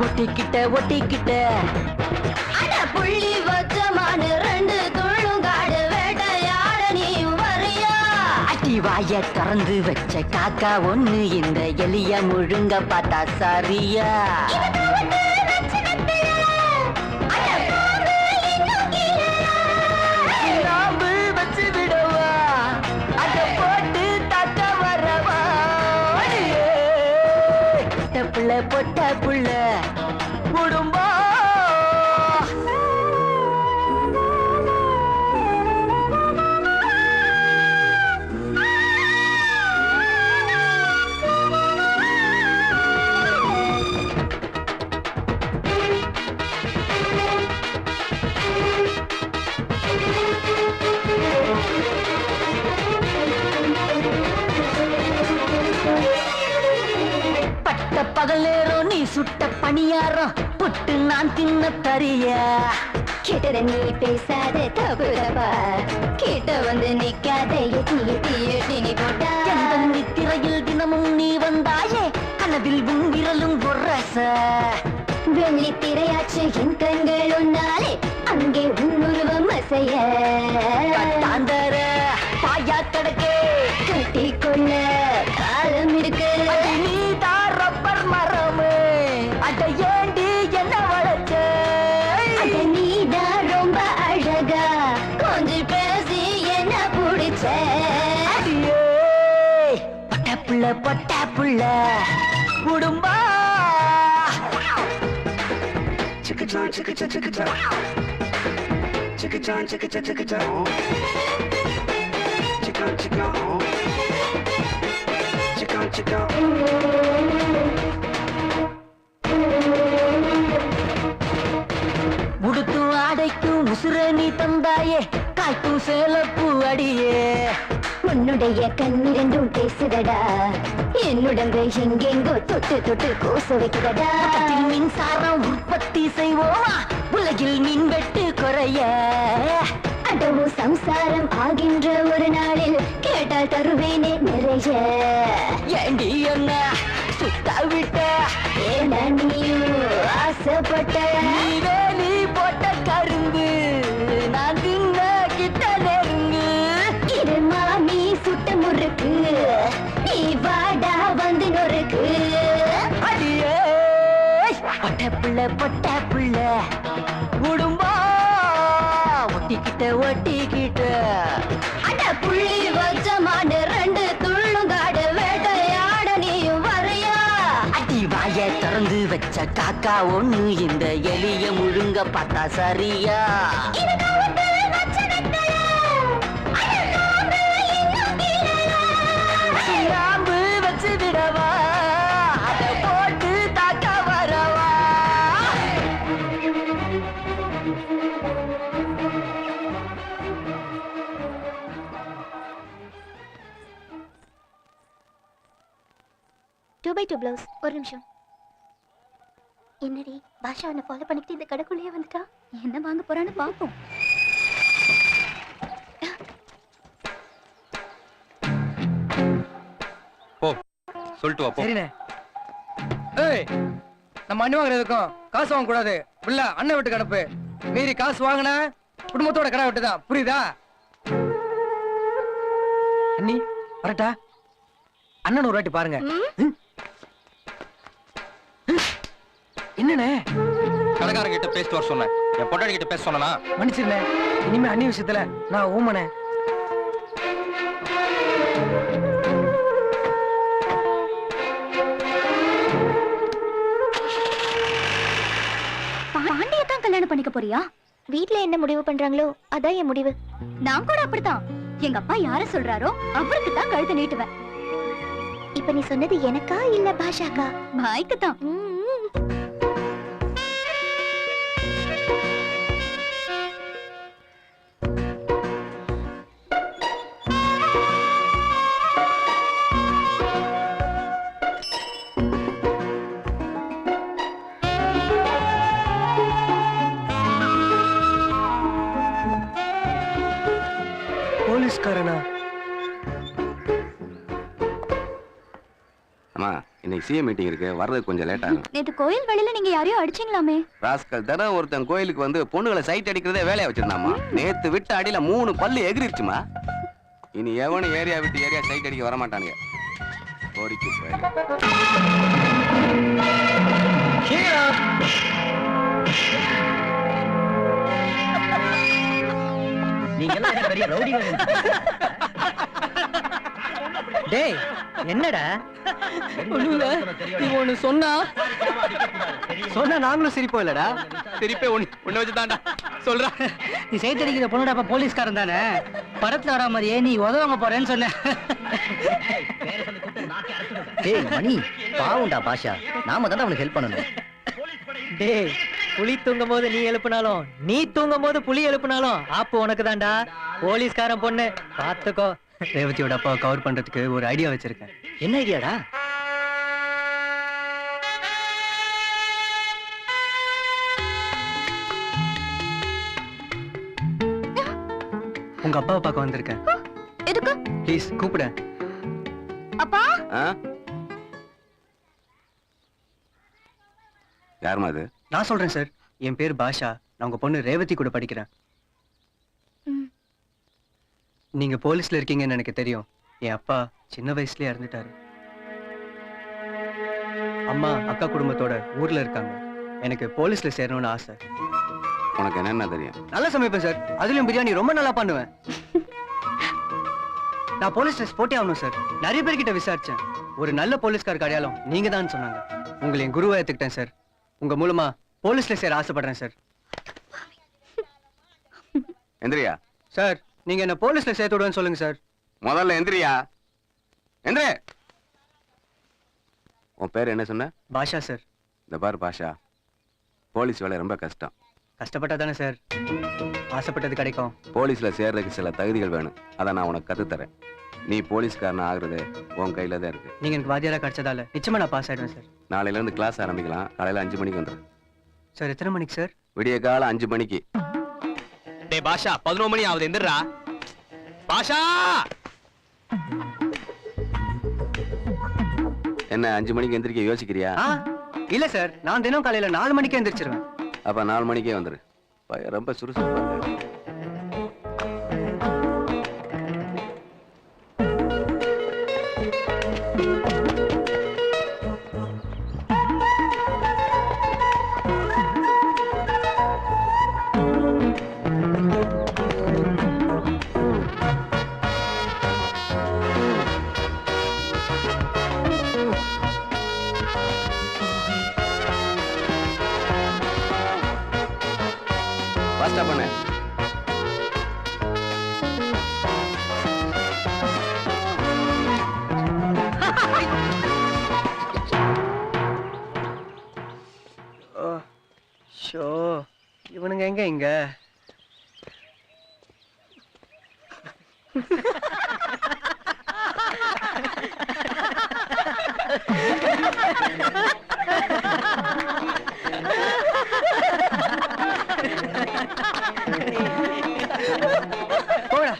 ஒட்டிக்கிட்ட அட புள்ளி வச்சமான ரெண்டு துள்ளுங்காடு வேட்டையாட நீயும் வரியா? அடி வாய திறந்து வச்ச காக்கா ஒண்ணு இந்த எலிய முழுங்க பார்த்தா சரியா? நாம்பு வச்சு விடவா அத போட்டு தாக்க வரவா? பொட்ட புள்ள குடும்பம் பட்ட பகல் நேரம் நீ சுட்ட பணியாரம் புட்டு நான் தின்ன தரியா? கிட்ட நீ பேசாத தப்பு தப்பா, கிட்ட வந்து நிக்காத எட்டி எட்டி எட்டி நீ போட்டா. எந்த நித்திரையில் தினமும் நீ வந்தாயே கனவில் உன் விரலும் பொறச. வெள்ளி திரையாச்சு என் கண்கள் உன்னாலே அங்கே உன்னுருவம் அசைய. தாந்தர பாயா கடக்கே கட்டி கொள்ள காலம் இருக்கு. நீ தான் ரப்பர் மரமே அட ஏண்டி என்ன வளர்ச்ச? அட நீதான் ரொம்ப அழகா கொஞ்சம் பேசி என்ன பிடிச்ச. பொட்ட புள்ள குடும்பம் உடுத்தும் ஆடைக்கும் உசுர நீ தந்தாயே காய்க்கும் சேலப்பூ அடியே. உன்னுடைய கண்ணிரண்டும் பேசுதடா, என்னுடம்பு எங்கெங்கோ தொட்டு தொட்டு கோச வைக்கிறடா. மின்சாரம் உற்பத்தி செய்வோமா உலகில் மின்வெட்டு குறைய? அடவும் சம்சாரம் ஆகின்ற ஒரு நாளில் கேட்டால் தருவேனே நிறைய. ஏண்டி என்ன சுத்த விட்ட? ஏன்னா நீயும் ஆசைப்பட்ட. நீ வேலி போட்ட கரும்பு நான் தின்ன கிட்ட நெருங்கு. இது மாமி சுட்ட முறுக்கு, நீ வாடா வந்து நொறுக்கு. அடியே பொட்ட புள்ள குடும்பம் ஒட்டிக்கிட்ட. அட புள்ளி வச்சமான ரெண்டு துள்ளுங்காடு வேட்டையாட நீயும் வரையா? அடி வாய திறந்து வச்ச காக்கா ஒண்ணு இந்த எலிய முழுங்க பார்த்தா சரியா? நாம்பு வச்சு விடவா அத போட்டு தாக்க வரவா? Two by two blouse. ஒரு நிமிஷம். என்னடி பாஷா அவனை ஃபாலோ பண்ணிக்கிட்டு இந்த கடைக்குள்ளேயே வந்துட்டா? என்ன வாங்க போறான்னு பாப்போம். போ சொல்லிட்டு வா போ. சரிண்ணே. ஏய், நம்ம அண்ணி வாங்குறதுக்கும் காசு வாங்க கூடாது. உள்ள அண்ணன் வீட்டுக்கு அனுப்பு. மீறி காசு வாங்கினா குடும்பத்தோட கடை விட்டுதான். புரியுதா? அண்ணி வரட்டா? அண்ணன் ஒரு வாட்டி பாருங்க. என்னண்ணே? கடைக்காரங்க கிட்ட பேசிட்டு வர சொன்னேன். என் பொண்டாடி கிட்ட பேச சொன்னா மன்னிச்சிருந்தேன். இனிமே அண்ணி விஷயத்துல நான் ஊமனே. பாண்டியத்தான் கல்யாணம் பண்ணிக்க போறியா? வீட்ல என்ன முடிவு பண்றாங்களோ அதான் என் முடிவு. நான் கூட அப்படித்தான். எங்க அப்பா யார சொல்றாரோ அவருக்கு தான் கழுத்து நீட்டுவேன். இப்ப நீ சொன்னது எனக்கா இல்ல பாஷாக்கா? பாய்க்கு தான். போலீஸ்காரனா? அம்மா இன்னைக்கு சிஎம் மீட்டிங் இருக்கு, வர்றது கொஞ்சம் லேட் ஆகும். நேத்து கோயில் வழியில நீங்க யாரையோ அடிச்சீங்களாமே? ராஸ்கல் தர ஒருத்தன் கோயிலுக்கு வந்து பொண்ணுகளை சைட் அடிக்கிறதே வேலையா வச்சிருந்தாமா. நேத்து விட்டு அடியில 3 பல்லு எகிரிச்சுமா. இனி எவனும் ஏரியா விட்டு ஏரியா சைட் அடிக்க வர மாட்டானுங்க. கோரிக்கை நீங்க எல்லாம் என்ன பெரிய ரவுடிகள்? டேய் என்னடா ஒண்ணு சொன்னா நாங்களும் சிரிப்போம் இல்லடா. சிரிப்பே ஒண்ணு வச்சுதான்டா சொல்றா. நீ சைட் அடிக்கிற பொண்ணுடா அப்ப போலீஸ்காரன் தானே? படத்துல வர மாதிரியே நீ உதவங்க போறேன்னு சொன்ன. டேய் மணி பாவுண்டா பாஷா, நாம தான் அவனுக்கு ஹெல்ப் பண்ணணும். டேய் புலி தூங்கும் போது நீ எழுப்பினாலும், நீ தூங்கும் போது புலி எழுப்பினாலும் ஆப்பு உனக்கு தான்டா. போலீஸ்காரன் பொண்ணு பாத்துக்கோ. ரேவதியோட அப்பாவை கவர் பண்றதுக்கு ஒரு ஐடியா வச்சிருக்கேன். என்ன ஐடியாடா? உங்க அப்பாவை பார்க்க வந்திருக்கேன். எதுக்கு? ப்ளீஸ் கூப்பிட. அப்பா யாருமா அது? நான் சொல்றேன் சார். என் பேர் பாஷா. நான் உங்க பொண்ணு ரேவதி கூட படிக்கிறேன். நீங்க போலீஸ்ல இருக்கீங்கன்னு எனக்கு தெரியும். என் அப்பா சின்ன வயசுலயே இறந்துட்டாரு. அம்மா அக்கா குடும்பத்தோட ஊர்ல இருக்காங்க. எனக்கு போலீஸ்ல சேரணும்னு ஆசை. உனக்கு என்னென்ன தெரியும்? நல்லா சமைப்பேன் சார். அதுலயும் பிரியாணி ரொம்ப நல்லா பண்ணுவேன். நான் போலீஸ் ட்ரெஸ் போட்டே ஆகணும் சார். நிறைய பேர்கிட்ட விசாரிச்சேன். ஒரு நல்ல போலீஸ்காருக்கு அடையாளம் நீங்க தான் சொன்னாங்க. உங்களை என் குருவா ஏத்துக்கிட்டேன் சார். உங்க மூலமா போலீஸ்ல சேர ஆசைப்படுறேன் சார். எந்திரியா சார். நீங்க என்ன போலீஸ்ல சேர்த்து விடுவேன்னு சொல்லுங்க சார். முதல்ல எந்திரியா. எந்திரே. உன் பேர் என்ன சொன்ன? பாஷா சார். இந்த பாரு பாஷா, போலீஸ் வேலை ரொம்ப கஷ்டம். கஷ்டப்பட்டா தானே சார் ஆசைப்பட்டது கிடைக்கும். போலீஸ்ல சேர்றதுக்கு சில தகுதிகள் வேணும். அதை நான் உனக்கு கத்துத்தரேன். நீ போலீஸ்காரன் ஆகுறது உன் கையில தான் இருக்கு. நீங்க எனக்கு வாத்தியாரா கிடைச்சதால நிச்சயமா நான் பாஸ் ஆயிடுவேன் சார். நாளையில இருந்து கிளாஸ் ஆரம்பிக்கலாம். காலையில 5 மணிக்கு வந்துடும். சார் எத்தனை மணிக்கு சார்? விடிய காலம் 5 மணிக்கு. டேய் பாஷா 11 மணி ஆகுது, எந்திரா பாஷா. என்ன 5 மணிக்கு எந்திரிக்க யோசிக்கிறியா? இல்ல சார், நான் தினம் காலையில 4 மணிக்கு எந்திரிச்சிருவேன். அப்ப 4 மணிக்கே வந்துரு. ரொம்ப சுறுசுறுப்பா இருக்கு. ஃபாஸ்டா பண்ணு. ஷோ இவனுங்க எங்க இங்க? போடா.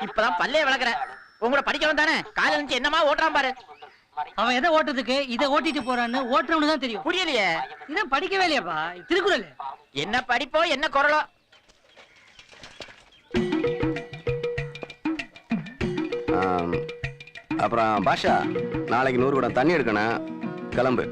இப்பதான் பல்லே வளர்க்குறேன். உங்களோட படிக்கவன் தானே? காலையில இருந்து என்னமா ஓட்டுறான் பாரு. அவன் எதை ஓட்டுறதுக்கு இதை ஓட்டிட்டு போறான்னு ஓட்டுறவனு தான் தெரியும். புரியலையே. இதான் படிக்கவே இல்லையாப்பா. திருக்குறள் என்ன படிப்போ என்ன குரலோ. அப்புறம் பாஷா, நாளைக்கு 100 குடம் தண்ணி எடுக்கணும். கிளம்பு.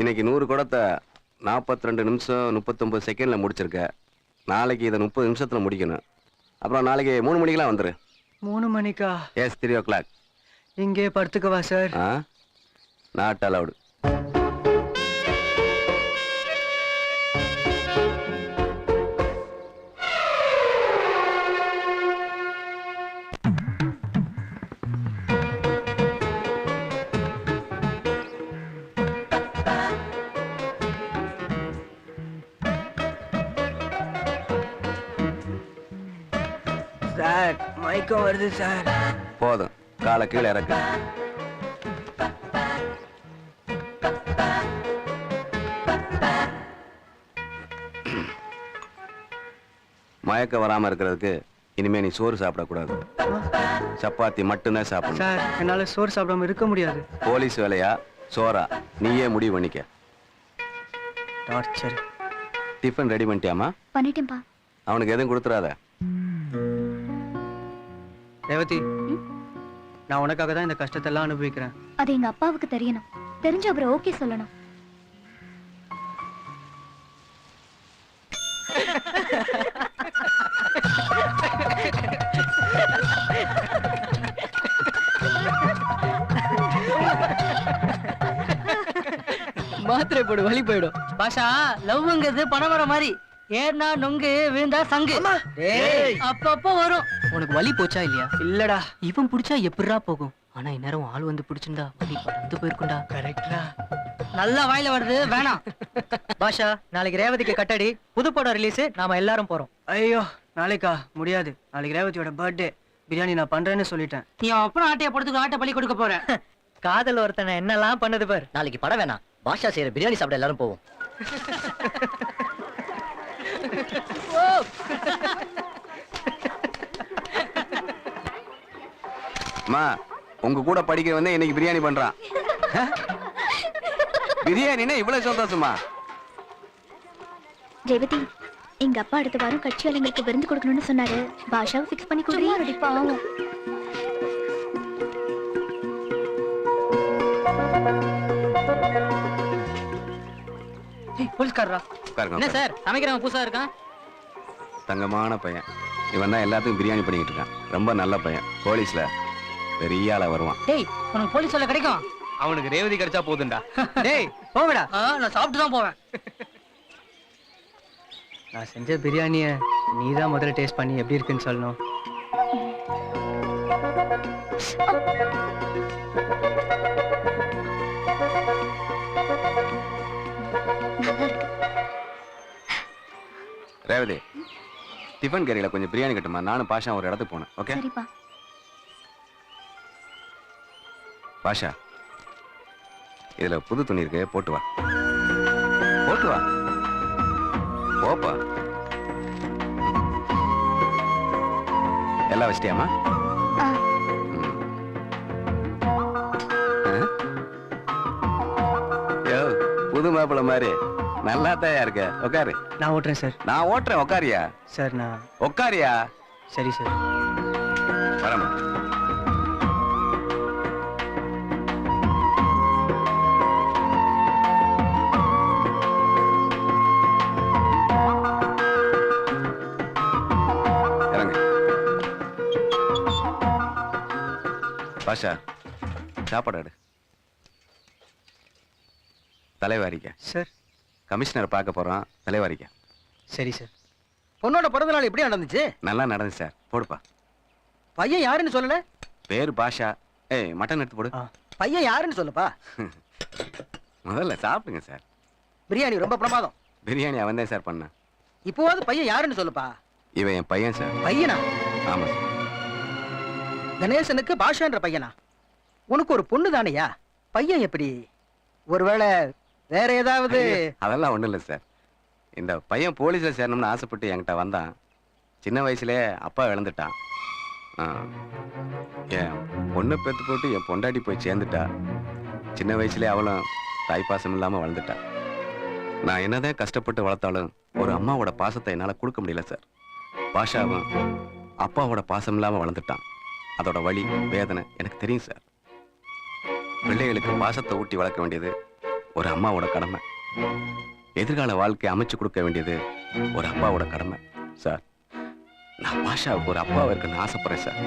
இன்னைக்கு 100 குடத்தை 42 நிமிஷம் 39 செகண்ட்ல முடிச்சிருக்க. நாளைக்கு இதை 30 நிமிஷத்துல முடிக்கணும். அப்புறம் நாளைக்கு 3 மணிக்கெல்லாம் வந்துரு. 3 மணிக்கா? S, 3 o'clock. இங்கே படுத்துக்கவா சார்? Not allowed. சார் மயக்கம் வருது சார். போதும், காலை கீழே இறக்கு. மயக்கம் வராம இருக்கிறதுக்கு இனிமே நீ சோறு சாப்பிடக்கூடாது, சப்பாத்தி மட்டும்தான் சாப்பிடணும். சார் என்னால சோறு சாப்பிடாம இருக்க முடியாது. போலீஸ் வேலையா சோறா நீயே முடிவு பண்ணிக்க. டார்ச்சர். டிஃபன் ரெடி பண்ணிட்டியாமா? பண்ணிட்டேன்பா. அவனுக்கு எதுவும் கொடுத்துறாத. ரேவதி, நான் உனக்காக தான் இந்த கஷ்டத்தை எல்லாம் அனுபவிக்கிறேன். அது எங்க அப்பாவுக்கு தெரியணும். தெரிஞ்சு அவரை ஓகே சொல்லணும். மாத்திரை போடு, வலி போயிடும். பாஷா, லவ்ங்கிறது பணம் வர மாதிரி. ஏன்னா நொங்கு விழுந்தா சங்கு அப்பப்போ வரும். உனக்கு வலி போச்சா இல்லையா? இல்லடா. இவன் பிடிச்சா எப்படிடா போகும்? ஆனா இந்நேரம் ஆள் வந்து பிடிச்சிருந்தா வலி பறந்து போயிருக்கும்டா. கரெக்டா. நல்லா வாயில வருது, வேணாம். பாஷா, நாளைக்கு ரேவதிக்கு கட்டடி, புது படம் ரிலீஸ், நாம எல்லாரும் போறோம். ஐயோ, நாளைக்கா முடியாது. நாளைக்கு ரேவதியோட பர்த்டே. பிரியாணி நான் பண்றேன்னு சொல்லிட்டேன். நீ அப்புறம் ஆட்டைய படுத்துக்கு ஆட்டை பள்ளி கொடுக்க போற. காதல் ஒருத்தனை என்னெல்லாம் பண்ணது பார். நாளைக்கு படம் வேணாம், பாஷா செய்யற பிரியாணி சாப்பிட எல்லாரும் போவோம். அம்மா, உங்க கூட படிக்கிற வந்து இன்னைக்கு பிரியாணி பண்றான். பிரியாணினா இவ்வளவு சந்தோஷமா? ரேவதி, எங்க அப்பா அடுத்த வாரம் கட்சியாளங்களுக்கு விருந்து கொடுக்கணும்னு சொன்னாரு. பாஷாவை ஃபிக்ஸ் பண்ணி கொடுறீ? பாவம். போலீஸ்காரரா? என்ன சார் சமைக்கிறவன் புதுசா இருக்கான்? தங்கமான பையன் இவன் தான், எல்லாத்துக்கும் பிரியாணி பண்ணிட்டு இருக்கான். ரொம்ப நல்ல பையன், போலீஸ்ல பெரிய ஆளா வருவான். டேய், உனக்கு போலீஸ் வேலை கிடைக்கும். அவனுக்கு ரேவதி கிடைச்சா போதும்டா. டேய் போங்கடா. நான் சாப்பிட்டு தான் போவேன். நான் செஞ்ச பிரியாணிய நீதான் முதல்ல டேஸ்ட் பண்ணி எப்படி இருக்குன்னு சொல்லணும். ரேவதி, டிஃபன் கறியில கொஞ்சம் பிரியாணி கட்டுமா? நானும் பாஷா ஒரு இடத்துக்கு போனேன். ஓகே சரிப்பா. பாஷா, இதுல புது துணி இருக்கு, போட்டு வா. போட்டு வா, போப்பா. எல்லாம் வச்சிட்டியாமா? புது மாப்பிள்ள மாதிரி நல்லா தான் இருக்க. உட்காரு. நான் ஓட்டுறேன் சார். நான் ஓட்டுறேன், உட்காரியா? சார் நான் உட்காரியா? சரி சார். வரமா. பாஷா, சாப்பாடு எடு. தலைவாரிக்க. சார். கமிஷனர் பார்க்க போறோம், தலைவாரிக்க. சரி சார். பொண்ணோட பிறந்த நாள் எப்படி நடந்துச்சு? நல்லா நடந்துச்சு சார். போடுப்பா. பையன் யாருன்னு சொல்லல? பேரு பாஷா. ஏய், மட்டன் எடுத்து போடு. பையன் யாருன்னு சொல்லுப்பா. முதல்ல சாப்பிடுங்க சார். பிரியாணி ரொம்ப பிரமாதம். பிரியாணி அவன் தான் சார் பண்ண. இப்போவாது பையன் யாருன்னு சொல்லுப்பா. இவன் என் பையன் சார். பையனா? ஆமா சார். கணேசனுக்கு பாஷான்ற பையனா? உனக்கு ஒரு பொண்ணு தானையா? பையன் எப்படி? ஒருவேளை வேற ஏதாவது? அதெல்லாம் ஒண்ணும் இல்லை சார். இந்த பையன் போலீஸ்ல சேரணும்னு ஆசைப்பட்டு என்கிட்ட வந்தான். சின்ன வயசுலே அப்பா இழந்துட்டான். என் பொண்ணை பெற்று போட்டு என் பொண்டாட்டி போய் சேர்ந்துட்டா. சின்ன வயசுலேயே அவளும் தாய்ப்பாசம் இல்லாம வளர்ந்துட்டா. நான் என்னதான் கஷ்டப்பட்டு வளர்த்தாலும் ஒரு அம்மாவோட பாசத்தை என்னால கொடுக்க முடியல சார். பாஷாவும் அப்பாவோட பாசம் இல்லாம வளர்ந்துட்டான். அதோட வலி வேதனை எனக்கு தெரியும் சார். பிள்ளைகளுக்கு பாசத்தை ஊட்டி வளர்க்க வேண்டியது ஒரு அம்மாவோட கடமை. எதிர்கால வாழ்க்கையை அமைச்சு கொடுக்க வேண்டியது ஒரு அப்பாவோட கடமை சார். நான் பாஷாவுக்கு ஒரு அப்பாவை இருக்குன்னு ஆசைப்படுறேன் சார்.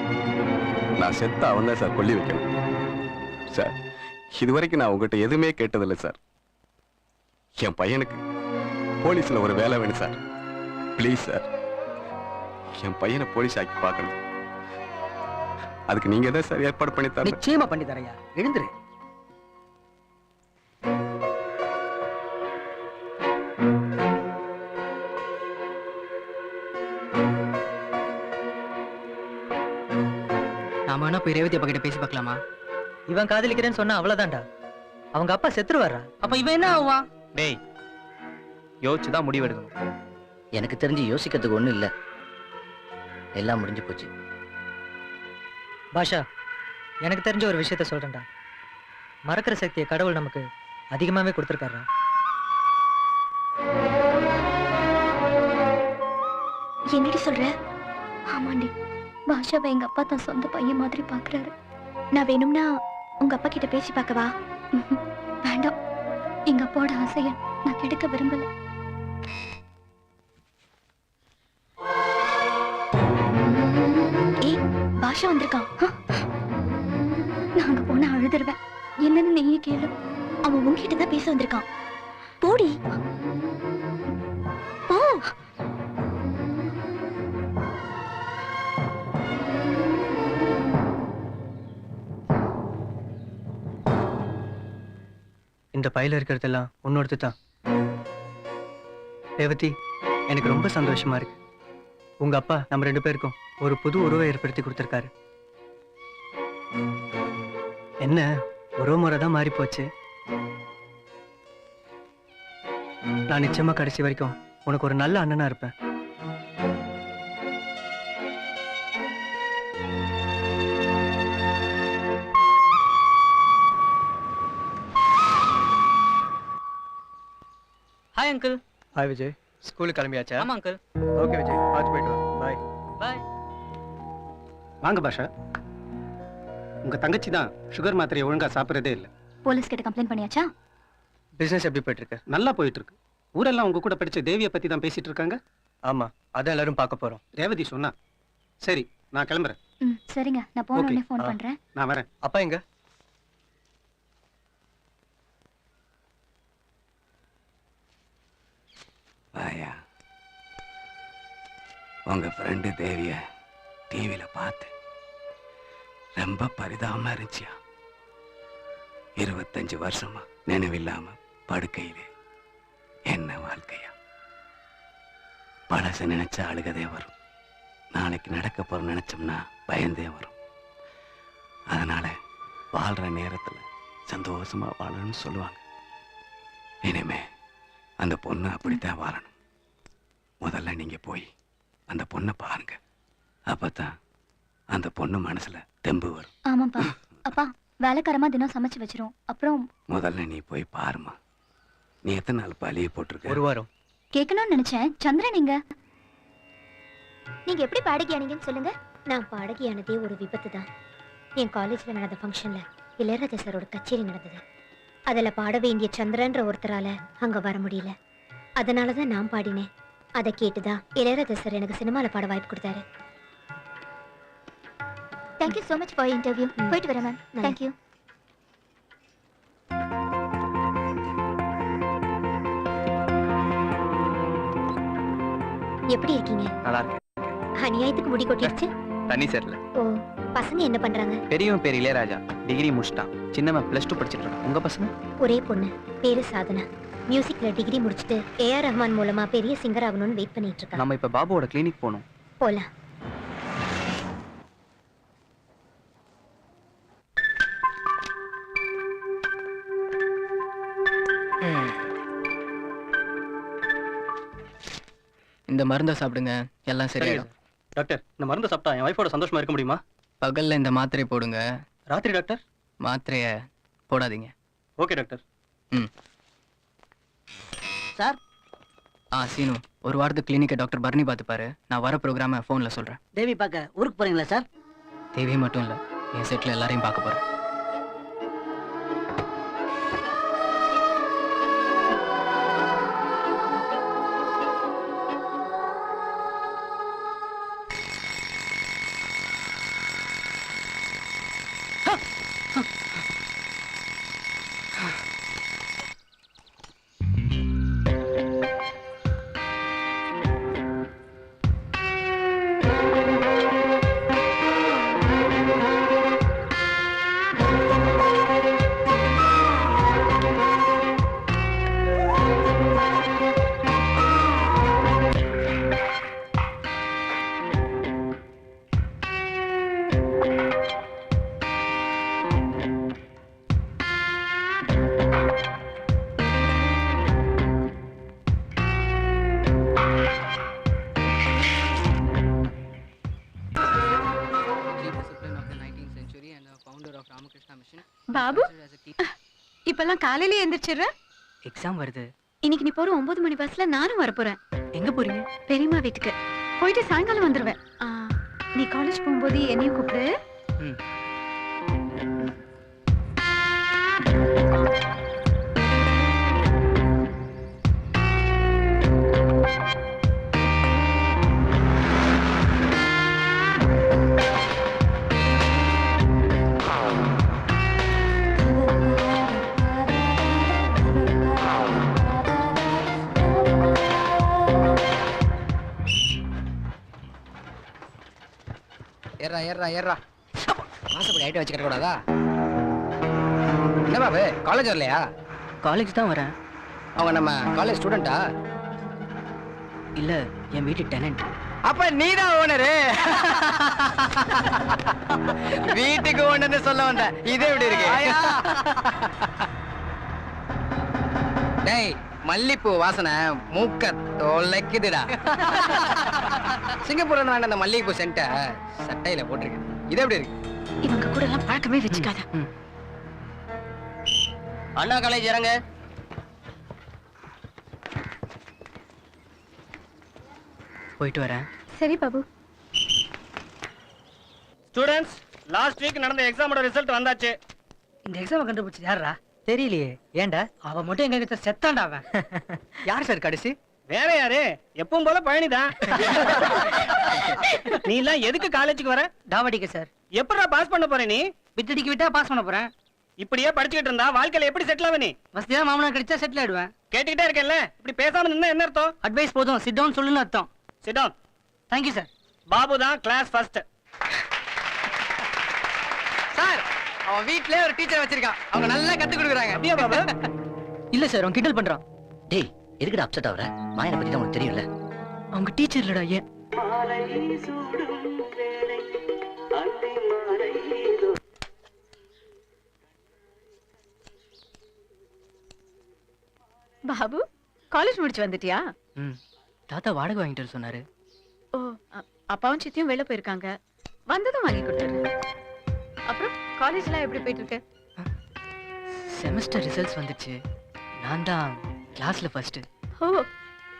நான் செத்த அவன் தான் சார் கொல்லி வைக்கணும் சார். இதுவரைக்கும் நான் உங்ககிட்ட எதுவுமே கேட்டதில்லை சார். என் பையனுக்கு போலீஸ்ல ஒரு வேலை வேணும் சார். ப்ளீஸ் சார், என் பையனை போலீஸ் ஆக்கி பார்க்கணும். அதுக்கு நீங்க தான் சார் ஏற்பாடு பண்ணி தரணும். நிச்சயமா பண்ணி தரையா. எழுந்துரு. வேணா போய் ரேவதி அப்பா கிட்ட பேசி பார்க்கலாமா? இவன் காதலிக்கிறேன்னு சொன்னா அவ்வளவுதான்டா. அவங்க அப்பா செத்துருவாரா? அப்ப இவன் என்ன ஆவான்? டேய் யோசிச்சுதான் முடிவெடுக்கணும். எனக்கு தெரிஞ்சு யோசிக்கிறதுக்கு ஒண்ணும் இல்ல, எல்லாம் முடிஞ்சு போச்சு. பாஷா, எனக்கு தெரிஞ்ச ஒரு விஷயத்த சொல்றேன்டா. மறக்கிற சக்தியை கடவுள் நமக்கு அதிகமாவே கொடுத்துருக்காரா. என்னடி சொல்ற? ஆமாண்டி, பாஷாவை எங்க அப்பா தான் சொந்த பையன் மாதிரி பாக்குறாரு. நான் வேணும்னா உங்க அப்பா கிட்ட பேசி பார்க்கவா? வேண்டாம், எங்க அப்பாவோட ஆசைய நான் கெடுக்க விரும்பல. ஏய், பாஷா வந்திருக்கான். நாங்க போனா அழுதுருவேன். என்னன்னு நீயே கேளு. அவன் உங்ககிட்ட தான் பேச வந்திருக்கான். போடி போ. இந்த பையில இருக்கிறதெல்லாம் உன்னோடது தான். ரேவதி, எனக்கு ரொம்ப சந்தோஷமா இருக்கு. உங்க அப்பா நம்ம 2 பேருக்கும் ஒரு புது உறவை ஏற்படுத்தி கொடுத்திருக்காரு. என்ன உறவு முறை தான் மாறி போச்சு. நான் நிச்சயமா கடைசி வரைக்கும் உனக்கு ஒரு நல்ல அண்ணனா இருப்பேன். Hi uncle. ஹாய் விஜய், ஸ்கூலுக்கு கிளம்பியாச்சா? ஆமா அங்கிள். ஓகே விஜய், பார்த்து போயிட்டு வா. பாய். பாய். வாங்க பாஷா. உங்க தங்கச்சி தான் சுகர் மாத்திரையை ஒழுங்கா சாப்பிட்றதே இல்லை. போலீஸ் கிட்ட கம்ப்ளைண்ட் பண்ணியாச்சா? பிசினஸ் எப்படி போயிட்டு இருக்கு? நல்லா போயிட்டு இருக்கு. ஊரெல்லாம் உங்க கூட படிச்ச தேவியை பத்தி தான் பேசிட்டு இருக்காங்க. ஆமா, அதான் எல்லாரும் பார்க்க போறோம். ரேவதி சொன்னா. சரி, நான் கிளம்புறேன். சரிங்க, நான் போன உடனே ஃபோன் பண்றேன். நான் வரேன். அப்பா எங்க? வாயா, உங்க ஃப்ரெண்டு தேவிய டிவியில பார்த்து ரொம்ப பரிதாபமா இருந்துச்சியா. 25 வருஷமா நினைவில்லாம படுக்கையிலே என்ன வாழ்க்கையா. பழச நினைச்சா அழுகதே வரும். நாளைக்கு நடக்க போற நினைச்சோம்னா பயந்தே வரும். அதனால வாழ்ற நேரத்துல சந்தோஷமா வாழணும்னு சொல்லுவாங்க. இனிமே அந்த பொண்ணு அப்படித்தான் வாழணும். முதல்ல நீங்க போய் அந்த பொண்ணை பாருங்க. அப்பதான் அந்த பொண்ணு மனசுல தெம்பு வரும். ஆமாப்பா. அப்பா, வேலைக்காரமா தினம் சமைச்சு வச்சிரும். அப்புறம் முதல்ல நீ போய் பாருமா. நீ எத்தனை நாள் பழிய போட்டிருக்க? 1 வாரம். கேட்கணும்னு நினைச்சேன். சந்திரன் நீங்க எப்படி பாடகியானீங்கன்னு சொல்லுங்க. நான் பாடகியானதே ஒரு விபத்து தான். என் காலேஜ்ல நடந்த ஃபங்க்ஷன்ல இளையராஜா சாரோட கச்சேரி நடந்தது. அதுல பாட வேண்டிய சந்திரன்ற ஒருத்தரால அங்க வர முடியல. அதனாலதான் நான் பாடினேன். அதை கேட்டுதான் இளையராஜா சார் எனக்கு சினிமால பாட வாய்ப்பு கொடுத்தாரு. Thank you so much for your interview. போயிட்டு வரேன் மேம். தேங்க்யூ. எப்படி இருக்கீங்க? நல்லா இருக்கேன். அநியாயத்துக்கு முடி கொட்டிடுச்சு. தண்ணி சேரல. ஓ, பசங்க என்ன பண்றாங்க? பெரியவன் பேர் இளையராஜா, டிகிரி முடிச்சிட்டான். சின்னவன் +2 படிச்சிட்டு இருக்கான். உங்க பசங்க? ஒரே பொண்ணு, பேரு சாதனா. மியூசிக்ல டிகிரி முடிச்சிட்டு ஏஆர் ரஹ்மான் மூலமா பெரிய சிங்கர் ஆகணும்னு வெயிட் பண்ணிட்டு இருக்கா. நம்ம இப்ப பாபுவோட கிளினிக் போகணும். போலாம். இந்த மருந்தை சாப்பிடுங்க, எல்லாம் சரியாயிடும். டாக்டர், இந்த மருந்து சாப்பிட்டா என் வைஃபோட சந்தோஷமா இருக்க முடியுமா? பகல்ல இந்த மாத்திரை போடுங்க. ராத்திரி டாக்டர்? மாத்திரைய போடாதீங்க. Okay doctor. சார். சீனு, ஒரு வாரத்துக்கு கிளினிக்கை டாக்டர் பர்னி பார்த்துப்பாரு. நான் வர ப்ரோக்ராமை ஃபோனில் சொல்கிறேன். தேவி பார்க்க ஊருக்கு போறீங்களா சார்? தேவி மட்டும் இல்லை, என் செட்டில் எல்லாரையும் பார்க்க போகிறேன். பாபு இப்பெல்லாம் காலையில எந்திரிச்சிடுற. எக்ஸாம் வருது. இன்னைக்கு நீ போற 9 மணி பஸ்ல நானும் வரப்போறேன். எங்க போறீங்க? பெரியம்மா வீட்டுக்கு போயிட்டு சாயங்காலம் வந்துருவேன். நீ காலேஜ் போகும்போது என்னையும் கூப்பிடு. ம். ஏறா ஏறா ஏறா மாசப்படி ஐட்டம் வச்சு கட்டக்கூடாதா? என்ன பாபு காலேஜ் வரலையா? காலேஜ் தான் வரேன். அவங்க நம்ம காலேஜ் ஸ்டூடெண்டா? இல்ல, என் வீட்டு டெனன்ட். அப்ப நீதான் ஓனரு. வீட்டுக்கு ஓனர்னு சொல்ல வந்த. இது எப்படி இருக்கு? டேய், மல்லிப்பூ வாசனை மூக்க தொலைக்குதுடா. சிங்கப்பூர்ல இருந்து அந்த மல்லிகைப்பூ சென்ட்ட சட்டையில போட்டிருக்கேன். இது எப்படி இருக்கு? இவங்க கூட எல்லாம் பழக்கமே வச்சுக்காத. அண்ணா காலேஜ் இறங்க. போயிட்டு வரேன். சரி பாபு. ஸ்டூடண்ட்ஸ், லாஸ்ட் வீக் நடந்த எக்ஸாமோட ரிசல்ட் வந்தாச்சு. இந்த எக்ஸாம் கண்டுபிடிச்சு யாரா? தெரியலையே. ஏன்டா? அவன் மட்டும் எங்க கிட்ட செத்தான்டா அவன். யார் சார் கடைசி? வேற யாரு? எப்பவும் போல பழனிதான். நீ எல்லாம் எதுக்கு காலேஜுக்கு வர? டாவடிக்க சார். எப்படா பாஸ் பண்ண போற நீ? விட்டடிக்கு விட்டா பாஸ் பண்ண போறேன். இப்படியே படிச்சுக்கிட்டு இருந்தா வாழ்க்கையில எப்படி செட்டில் ஆவ நீ? வசதியா மாமனா கிடைச்சா செட்டில் ஆயிடுவேன். கேட்டுக்கிட்டே இருக்கேன்ல, இப்படி பேசாம நின்னா என்ன அர்த்தம்? அட்வைஸ் போதும், சிட் டவுன் சொல்லுன்னு அர்த்தம். Sit down. Thank you sir. Babu தான் கிளாஸ் ஃபர்ஸ்ட். சார், அவன் வீட்லயே ஒரு டீச்சர் வச்சிருக்கான். அவங்க நல்லா கத்து கொடுக்குறாங்க. அப்படியே பாபு? இல்ல சார், அவன் கிண்டல் பண்றான். டேய், எதுக்குடா அப்செட் ஆவற? மாயனை பத்தி தான் உனக்கு தெரியும்ல. அவங்க டீச்சர் இல்லடா. ஏன்? பாபு, காலேஜ் முடிச்சு வந்துட்டியா? தாத்தா வாடகை வாங்கிட்டு வர சொன்னாரு. ஓ, அப்பாவும் சித்தியும் வெளில போயிருக்காங்க. வந்ததும் வாங்கி கொடுத்துரு. அப்புறம் காலேஜ்லாம் எப்படி போயிட்டு இருக்கு? செமஸ்டர் ரிசல்ட்ஸ் வந்துச்சு. நான் தான் கிளாஸ்ல ஃபர்ஸ்ட். ஓ,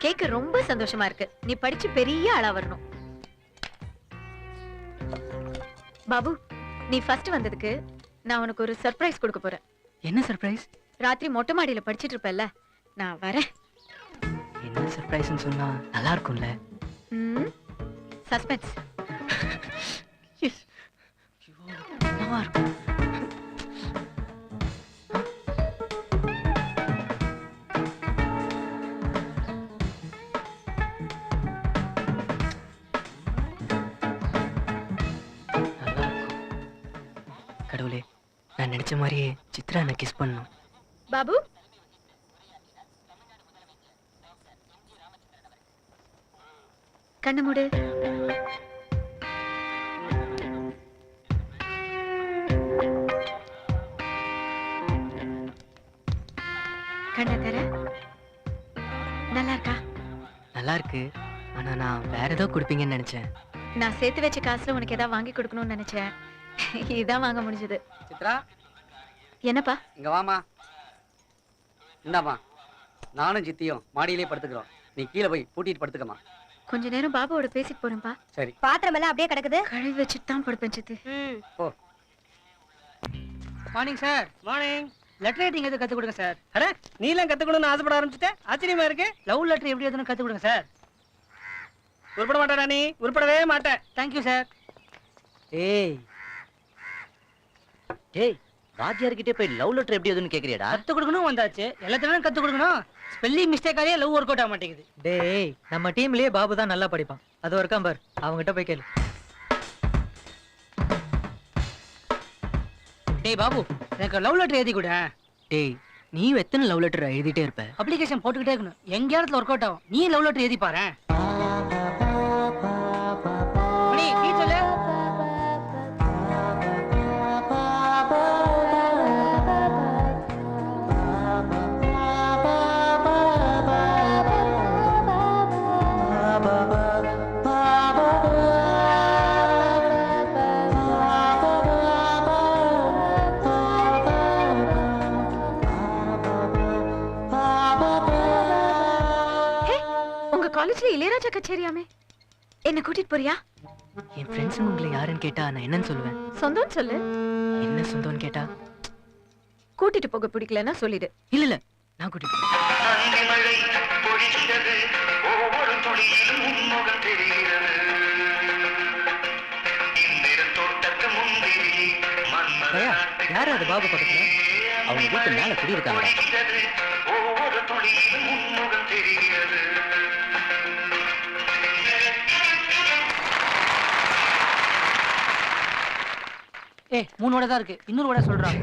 கேக்க ரொம்ப சந்தோஷமா இருக்கு. நீ படிச்சு பெரிய ஆளா வரணும். பாபு, நீ ஃபர்ஸ்ட் வந்ததுக்கு நான் உனக்கு ஒரு சர்ப்ரைஸ் கொடுக்க போறேன். என்ன சர்ப்ரைஸ்? ராத்திரி மொட்டை மாடியில படிச்சிட்டு இருப்பல்ல, நான் வரேன். என்ன சர்ப்ரைஸ்னு சொன்னா நல்லா இருக்கும்ல? சஸ்பென்ஸ். நல்லா இருக்கும். கடவுளே, நான் நினைச்ச மாதிரியே சித்ரா என்ன கிஸ் பண்ணணும். பாபு, கண்ணு மூடு. கண்ண தர. நல்லா இருக்கா? நல்லா இருக்கு. ஆனா நான் வேற ஏதோ கொடுப்பீங்கன்னு நினைச்சேன். நான் சேர்த்து வச்ச காசுல உனக்கு ஏதாவது வாங்கி கொடுக்கணும்னு நினைச்சேன். இதான் வாங்க முடிஞ்சது. சித்ரா, என்னப்பா? இங்க வாமா. இந்தாமா, நானும் சித்தியும் மாடியிலே படுத்துக்கிறோம். நீ கீழே போய் பூட்டிட்டு படுத்துக்கமா. கொஞ்ச நேரம் பாபாவோட பேசிட்டு போறேன்ப்பா. சரி. பாத்திரம் எல்லாம் அப்படியே கிடக்குது. கழுவி வச்சுட்டு தான் படுப்பேன் சித்தி. ஓ. Morning sir. Morning. Letter writing எது கத்து கொடுங்க சார். அட, நீ எல்லாம் கத்துக்கணும்னு ஆசைப்பட ஆரம்பிச்சிட்ட? ஆச்சரியமா இருக்கு. லவ் லெட்டர் எப்படி எதுன்னு கத்து கொடுங்க சார். உருப்பட மாட்டடா நீ, உருப்படவே மாட்ட. Thank you sir. ஏய் ஏய், வாத்தியார்கிட்ட போய் லவ் லெட்டர் எப்படி எதுன்னு கேக்குறியடா? கத்து கொடுக்கணும் வந்தாச்சு, எல்லாத்தையும் கத்து கொடுக்கணும். ஸ்பெல்லிங் மிஸ்டேக்காலே லவ் ஒர்க் அவுட் ஆக மாட்டேங்குது. டேய், நம்ம டீம்லயே பாபு தான் நல்லா படிப்பான். அது வரைக்கும் பார், அவங்ககிட்ட போய் கேளு. டேய் பாபு, எனக்கு லவ் லெட்டர் எழுதி கொடு. டேய், நீ எத்தனை லவ் லெட்டர் எழுதிட்டே இருப்ப? அப்ளிகேஷன் போட்டுக்கிட்டே இருக்கணும். எங்க இடத்துல ஒர்க் அவுட் ஆகும். நீ லவ் லெட்டர் எழுதி பாரு. நீ சொல்லு. இளையராஜா கச்சேரியாமே, என்ன கூட்டிட்டு போறியா? என் ஃப்ரெண்ட்ஸ் உங்களை யாருன்னு கேட்டா நான் என்னன்னு சொல்லுவேன்? சொந்தம் சொல்லு. என்ன சொந்தம்னு கேட்டா கூட்டிட்டு போக பிடிக்கலன்னா சொல்லிடு. இல்ல இல்ல, நான் கூட்டிட்டு போறேன். யாரு அது பாபு பக்கத்துல? அவங்க வீட்டு மேல குடியிருக்காங்க. ஏய் 3 வடை தான் இருக்கு, இன்னொரு வடை சொல்றான்.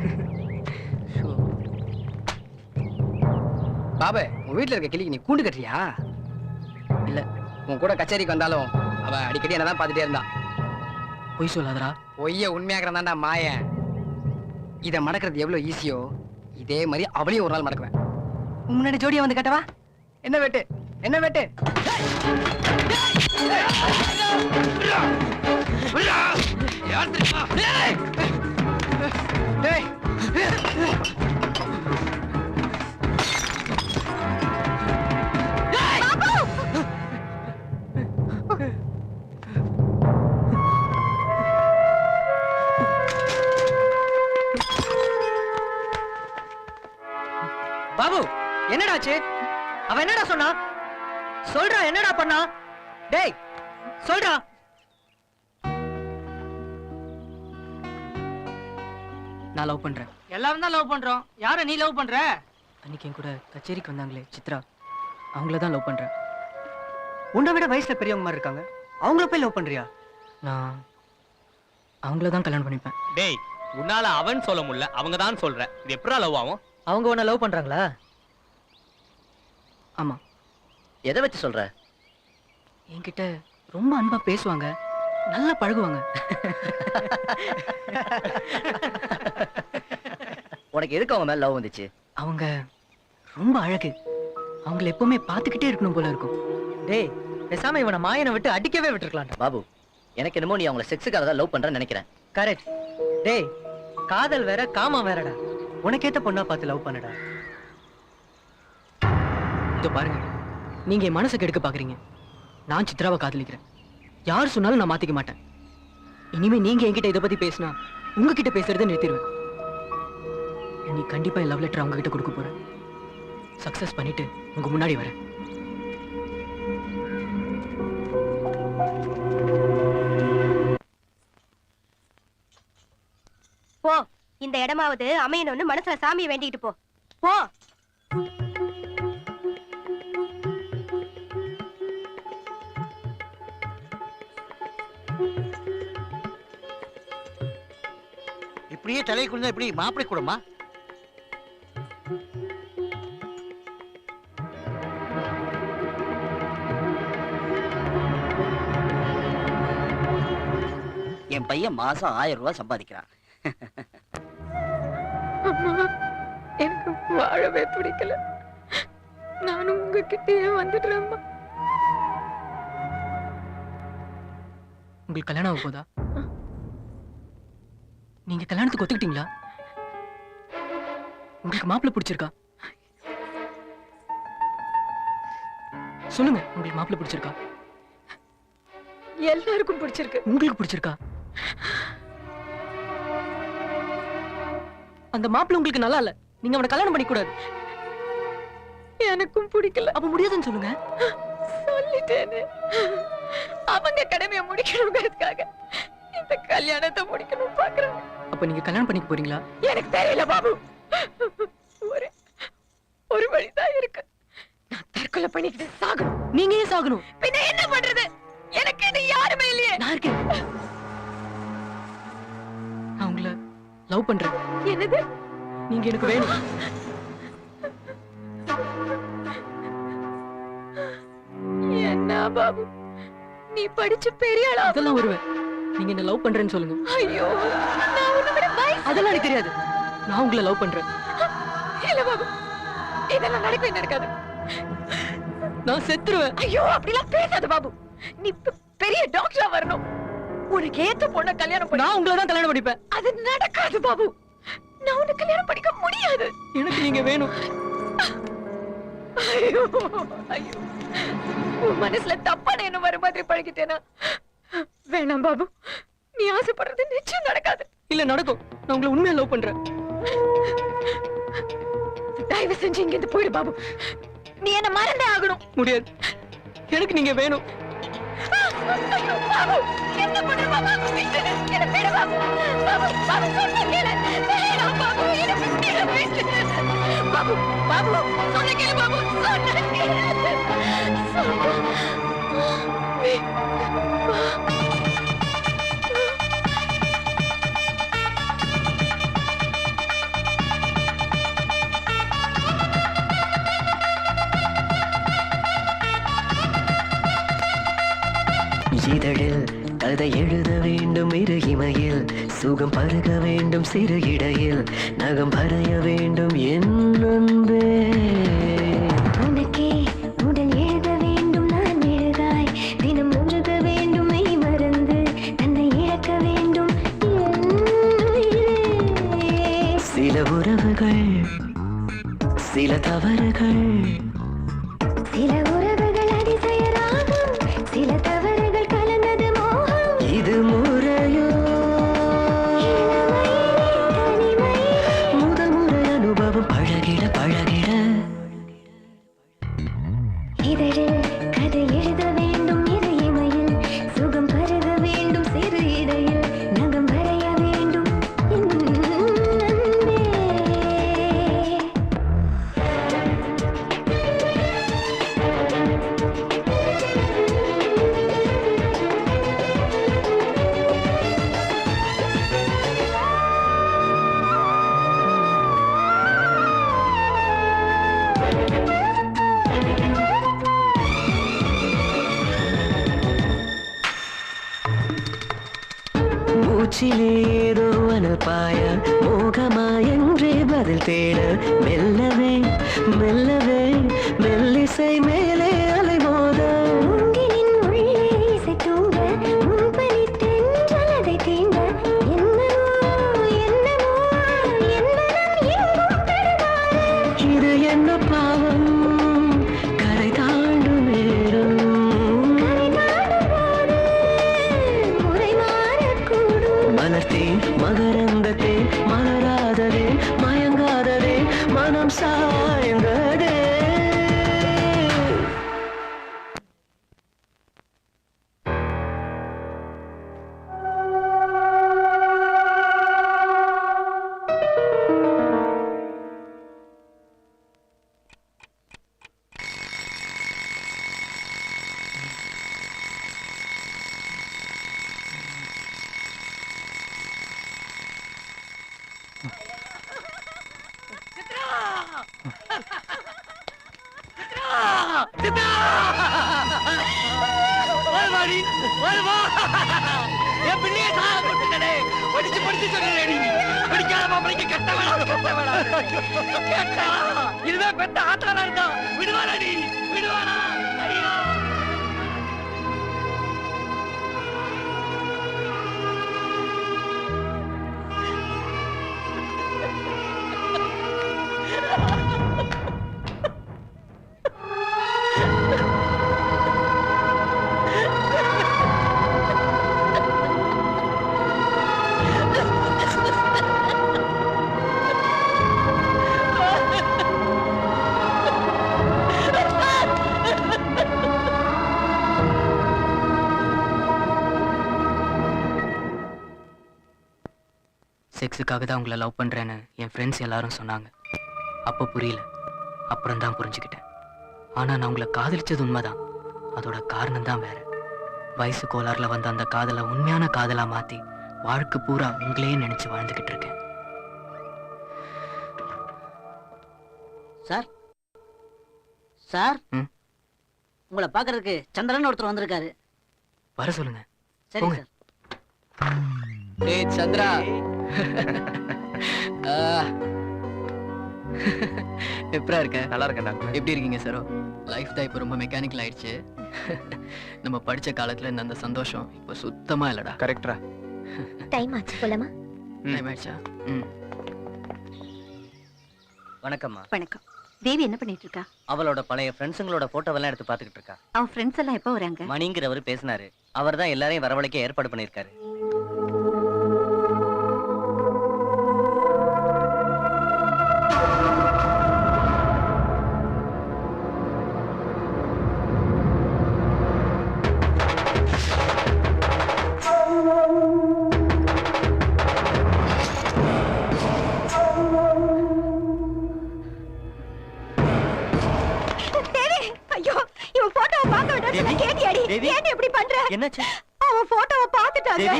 பாபு, உன் வீட்டுல இருக்க கிளிக்கு நீ கூண்டு கட்டுறியா? இல்ல, உன் கூட கச்சேரிக்கு வந்தாலும் அவ அடிக்கடி என்னதான் பாத்துட்டே இருந்தா. பொய் சொல்லாதடா. பொய்ய உண்மையாகிறதாண்டா மாயன். இத மடக்கிறது எவ்வளவு ஈஸியோ இதே மாதிரி அவளையும் ஒரு நாள் மடக்குவேன். உன் முன்னாடி ஜோடியா வந்து கட்டவா? என்ன வெட்டு, என்ன வெட்டு. பாபு, என்னடாச்சு? அவ என்னடா சொன்னா? சொல்றா, என்னடா பண்ணா? டேய் சொல்றா. நான் லவ் பண்றேன். எல்லாரும் தான் லவ் பண்றோம். யாரை நீ லவ் பண்ற? அன்னைக்கு என் கூட கச்சேரிக்கு வந்தாங்களே சித்ரா, அவங்கள தான் லவ் பண்றேன். உன்னை விட வயசுல பெரியவங்க மாதிரி இருக்காங்க, அவங்கள போய் லவ் பண்றியா? நான் அவங்கள தான் கல்யாணம் பண்ணிப்பேன். டேய், உன்னால அவன் சொல்ல முடியல, அவங்க தான் சொல்ற. இது எப்படா லவ் ஆகும்? அவங்க உன்னை லவ் பண்றாங்களா? ஆமா. எதை வச்சு சொல்ற? என்கிட்ட ரொம்ப அன்பா பேசுவாங்க, நல்லா பழகுவாங்க. உனக்கு எதுக்கு அவங்க மேல லவ் வந்துச்சு? அவங்க ரொம்ப அழகு, அவங்கள எப்பவுமே பார்த்துக்கிட்டே இருக்கணும் போல இருக்கும். டேய், பேசாம இவனை மாயனை விட்டு அடிக்கவே விட்டுருக்கலாம். பாபு, எனக்கு என்னமோ நீ அவங்கள செக்ஸுக்காக தான் லவ் பண்றேன்னு நினைக்கிறேன். கரெக்ட். டேய், காதல் வேற காமம் வேறடா. உனக்கேத்த பொண்ணா பார்த்து லவ் பண்ணடா. இதோ பாருங்க, நீங்க என் மனசை கெடுக்க பாக்குறீங்க. நான் சித்ராவை காதலிக்கிறேன். யார் சொன்னாலும் நான் மாத்திக்க மாட்டேன். இனிமே நீங்க என்கிட்ட இதை பத்தி பேசினா உங்ககிட்ட பேசுறதை நிறுத்திடுவேன். நீ கண்டிப்பா என் லவ் லெட்டர் அவங்க கிட்ட கொடுக்க போறேன். சக்சஸ் பண்ணிட்டு உங்க முன்னாடி வரேன். போ, இந்த இடமாவது அமையணும்னு மனசுல சாமியை வேண்டிக்கிட்டு போ. போ. இப்படியே தலை குளிந்தா இப்படி மாப்பிளை கூடமா? என் பையன் மாசம் 1000 ரூபாய் சம்பாதிக்கிறான். அம்மா, எனக்கு வாழவே பிடிக்கல. நானும் உங்ககிட்டயே வந்துடுறேன். உங்களுக்கு கல்யாணம் ஆக போதா? நீங்க கல்யாணத்துக்கு ஒத்துக்கிட்டீங்களா? உங்களுக்கு மாப்பிள்ளை பிடிச்சிருக்கா? சொல்லுங்க, உங்களுக்கு மாப்பிள்ளை பிடிச்சிருக்கா? எல்லாருக்கும் பிடிச்சிருக்கு. உங்களுக்கு பிடிச்சிருக்கா? அந்த மாப்பிள்ளை உங்களுக்கு நல்லா இல்ல, நீங்க அவனை கல்யாணம் பண்ணிக்க கூடாது. எனக்கும் பிடிக்கல. அப்ப முடியாதுன்னு சொல்லுங்க. சொல்லிட்டேனே, அவங்க கடமையை முடிக்கணுங்கிறதுக்காக இந்த கல்யாணத்தை முடிக்கணும் பாக்குறாங்க. அப்ப நீங்க கல்யாணம் பண்ணிக்க போறீங்களா? எனக்கு தெரியல பாபு. ஒரு வழிதான் இருக்கு. நான் தற்கொலை பண்ணிக்கிட்டு சாகணும். நீங்க ஏன் சாகணும்? பின்ன என்ன பண்றது? எனக்கு இது யாருமே இல்லையே. நான் இருக்கேன். நான் உங்களை லவ் பண்றேன். என்னது? நீங்க எனக்கு வேணும். என்ன பாபு, நீ படிச்சு பெரிய ஆளா? அதெல்லாம் வருவேன். நீங்க என்ன லவ் பண்றேன்னு சொல்லுங்க. ஐயோ, நான் உன்னை விட வயசு. அதெல்லாம் எனக்கு தெரியாது. நான் உங்களை லவ் பண்றேன். இல்ல பாபு, இதெல்லாம் நடக்கவே நடக்காது. நான் செத்துருவேன். ஐயோ, அப்படிலாம் பேசாத பாபு. நீ பெரிய டாக்டரா வரணும். உனக்கு ஏத்த பொண்ண கல்யாணம் பண்ண. நான் உங்களை தான் கல்யாணம் பண்ணிப்பேன். அது நடக்காது பாபு. நான் உன்னை கல்யாணம் பண்ணிக்க முடியாது. எனக்கு நீங்க வேணும். ஐயோ ஐயோ உன் மனசுல தப்பான என்ன வர மாதிரி பழகிட்டேனா? வேணாம் பாபு, நீ ஆசைப்படுறது நிச்சயம் நடக்காது. இல்ல நடக்கும். நான் உங்களை உண்மையா லவ் பண்றேன். தயவு செஞ்சு இங்க இருந்து போயிடு பாபு. நீ என்ன மறந்தே ஆகணும். முடியாது, எனக்கு நீங்க வேணும். ஐயோ பாபு, என்ன பண்ணு பாபு? என்ன விடு பாபு. பாபு பாபு சொன்ன கேளு. வேணாம் பாபு, என்ன விட்டு பாபு. பாபு சொன்ன கேளு பாபு, சொன்ன கேளு. இதழில் கதை எழுத வேண்டும் இறுகிமையில், சுகம் பருக வேண்டும் சிறு இடையில், நகம் பறைய வேண்டும் என் அன்பே. உனக்கே உடல் எழுத வேண்டும் நான் எழுதாய், தினம் முழுக வேண்டும் மெய் மறந்து தன்னை இழக்க வேண்டும் சில உறவுகள் சில தவறுகள், சில உறவுகள் அதிசயராகும், சில தவறுகள் கலந்தது மோகம். இது முறையோ முதல் முறை அனுபவம் பழகிட பழகிட. இதழில் கதை எழுத வேண்டும் இரு இமையில், சுகம் பருக வேண்டும் சிறு இடையில், நகம் வரைய வேண்டும் என் அன்பே. மூச்சிலே ஏதோ அனல் பாய, மோகமா என்றே பதில் தேட, மெல்லவே மெல்லவே மெல்லிசை மேலே அலைமோத. மூங்கிலின் உள்ளே இசை தூங்க, முன்பனி தென்றல் அதை தீண்ட, என்னமோ என்னமோ என் மனம் எங்கும் தடுமாற. இது என்ன பாவம் கரை தாண்டும் நேரம், முறை மாறக்கூடும். மலர்த்தேன் மகரந்தத்தே மலராததே மயங்காததே மனம் சாய்ந்ததே. இதுவே பெத்த ஆத்தாரா இருக்கா? விடுவாரா நீ? விடுவாரா? ஐயோ! செக்ஸுக்காக தான் உங்களை லவ் பண்றேன்னு என் ஃப்ரெண்ட்ஸ் எல்லாரும் சொன்னாங்க. அப்போ புரியல, அப்புறம் தான் புரிஞ்சுக்கிட்டேன். ஆனா நான் உங்களை காதலிச்சது உண்மைதான். அதோட காரணம் தான் வேற. வயசு கோளாறுல வந்த அந்த காதலை உண்மையான காதலா மாத்தி வாழ்க்கை பூரா உங்களையே நினைச்சு வாழ்ந்துகிட்டு இருக்கேன். சார் சார், உங்களை பாக்குறதுக்கு சந்திரன் ஒருத்தர் வந்திருக்காரு. வர சொல்லுங்க. சரி போங்க. சார். ஏய் சந்திரா, எப்பரா இருக்க? நல்லா இருக்கேன்டா. எப்படி இருக்கீங்க சரோ? லைஃப் தான் இப்போ ரொம்ப மெக்கானிக்கல் ஆயிடுச்சு. நம்ம படிச்ச காலத்துல இருந்த அந்த சந்தோஷம் இப்போ சுத்தமா இல்லடா. கரெக்டா? டைம் ஆச்சு, போலாமா? டைம் ஆயிடுச்சா? வணக்கம்மா. வணக்கம். தேவி என்ன பண்ணிட்டு இருக்கா? அவளோட பழைய ஃப்ரெண்ட்ஸுங்களோட போட்டோவெல்லாம் எடுத்து பார்த்துக்கிட்டு இருக்கா. அவ ஃப்ரெண்ட்ஸ் எல்லாம் எப்போ வராங்க? மணிங்கிறவர் பேசினாரு. அவர் தான் எல்லாரையும் வரவழைக்க ஏற்பாடு பண்ணியிருக்காரு. தேவி, ஐயோ, இவன் போட்டோவை பார்க்க வேண்டாம் சொன்னா கேட்டியாடி? ஏன் இப்படி பண்ற? என்னாச்சு? அவன் போட்டோவை பார்த்துட்டாங்க.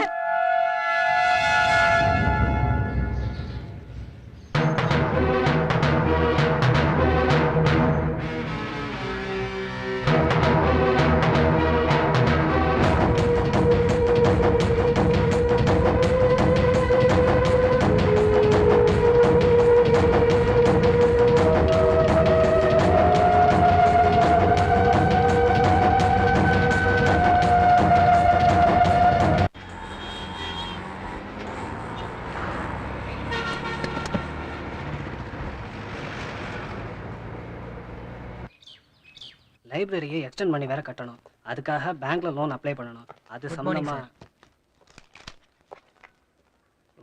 லைப்ரரியை எக்ஸ்டெண்ட் பண்ணி வேற கட்டணும். அதுக்காக பேங்க்ல லோன் அப்ளை பண்ணணும். அது சம்பந்தமா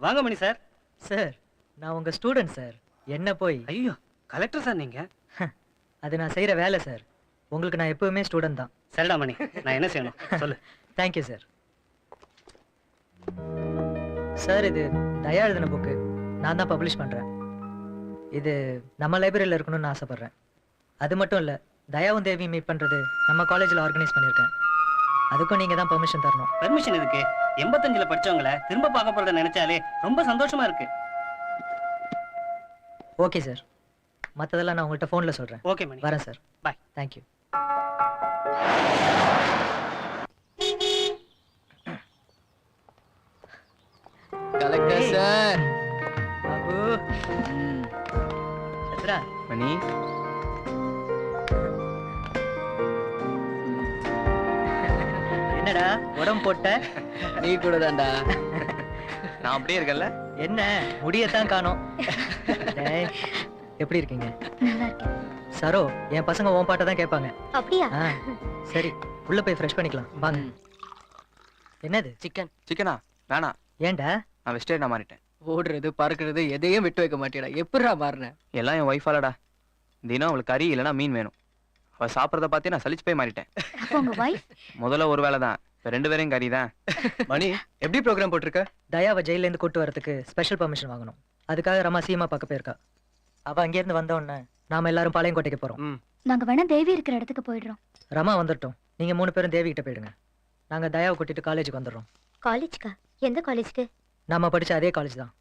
வாங்க மணி சார். சார், நான் உங்க ஸ்டூடெண்ட் சார். என்ன போய்? ஐயோ, கலெக்டர் சார் நீங்க? அது நான் செய்யற வேலை சார். உங்களுக்கு நான் எப்பவுமே ஸ்டூடெண்ட் தான். சரிடா மணி, நான் என்ன செய்யணும் சொல்லு. Thank you sir. சார், இது தயா எழுதின புக்கு. நான் தான் பப்ளிஷ் பண்றேன். இது நம்ம லைப்ரரியில் இருக்கணும்னு ஆசைப்படுறேன். அது மட்டும் இல்லை, தயாவும் தேவி மீட் பண்றது நம்ம காலேஜில் ஆர்கனைஸ் பண்ணியிருக்கேன். அதுக்கும் நீங்க தான் பெர்மிஷன் தரணும். பெர்மிஷன் எதுக்கு? 85ல படிச்சவங்கள திரும்ப பார்க்க போறத நினைச்சாலே ரொம்ப சந்தோஷமா இருக்கு. ஓகே சார், மற்றதெல்லாம் நான் உங்கள்கிட்ட ஃபோனில் சொல்கிறேன். ஓகே மணி, வரேன் sir. Bye. Thank you. Collector sir. Babu. சத்ரா. மணி, என்னடா உடம்பு போட்ட? நீ கூட தான்டா. நான் அப்படியே இருக்கேன்ல? என்ன முடியத்தான் காணோம். டேய், எப்படி இருக்கீங்க? நல்லா இருக்கேன். சரோ, என் பசங்க உன் பாட்டை தான் கேட்பாங்க. அப்படியா? சரி, உள்ள போய் ஃப்ரெஷ் பண்ணிக்கலாம் வாங்க. என்னது? சிக்கன். சிக்கனா? வேணா. ஏன்டா? நான் வெஸ்டர்னா மாறிட்டேன். ஓடுறது பறக்கிறது எதையும் விட்டு வைக்க மாட்டேடா. எப்படிடா மாறின? எல்லாம் என் ஒய்ஃபாலடா. தினம் அவளுக்கு கறி இல்லைன்னா மீன் வேணும். அவள் சாப்பிட்றத பார்த்து நான் சலிச்சு போய் மாறிட்டேன். அப்போ உங்க வைஃப்? முதல்ல ஒரு வேலை தான், இப்போ 2 பேரையும் கறி தான். மணி, எப்படி ப்ரோக்ராம் போட்டிருக்க? தயாவை ஜெயிலேருந்து கூட்டு வரதுக்கு ஸ்பெஷல் பர்மிஷன் வாங்கணும். அதுக்காக ரமா சீமா பார்க்க போயிருக்கா. அவ அங்கேருந்து வந்த உடனே நாம எல்லாரும் பாளையங்கோட்டைக்கு போறோம். நாங்க வேணா தேவி இருக்கிற இடத்துக்கு போயிடுறோம். ரமா வந்துட்டோம். நீங்க 3 பேரும் தேவி கிட்ட போயிடுங்க. நாங்க தயாவை கூட்டிட்டு காலேஜுக்கு வந்துடுறோம். காலேஜ்க்கா? எந்த காலேஜ்க்கு? நாம படிச்ச அதே காலேஜ் தான்.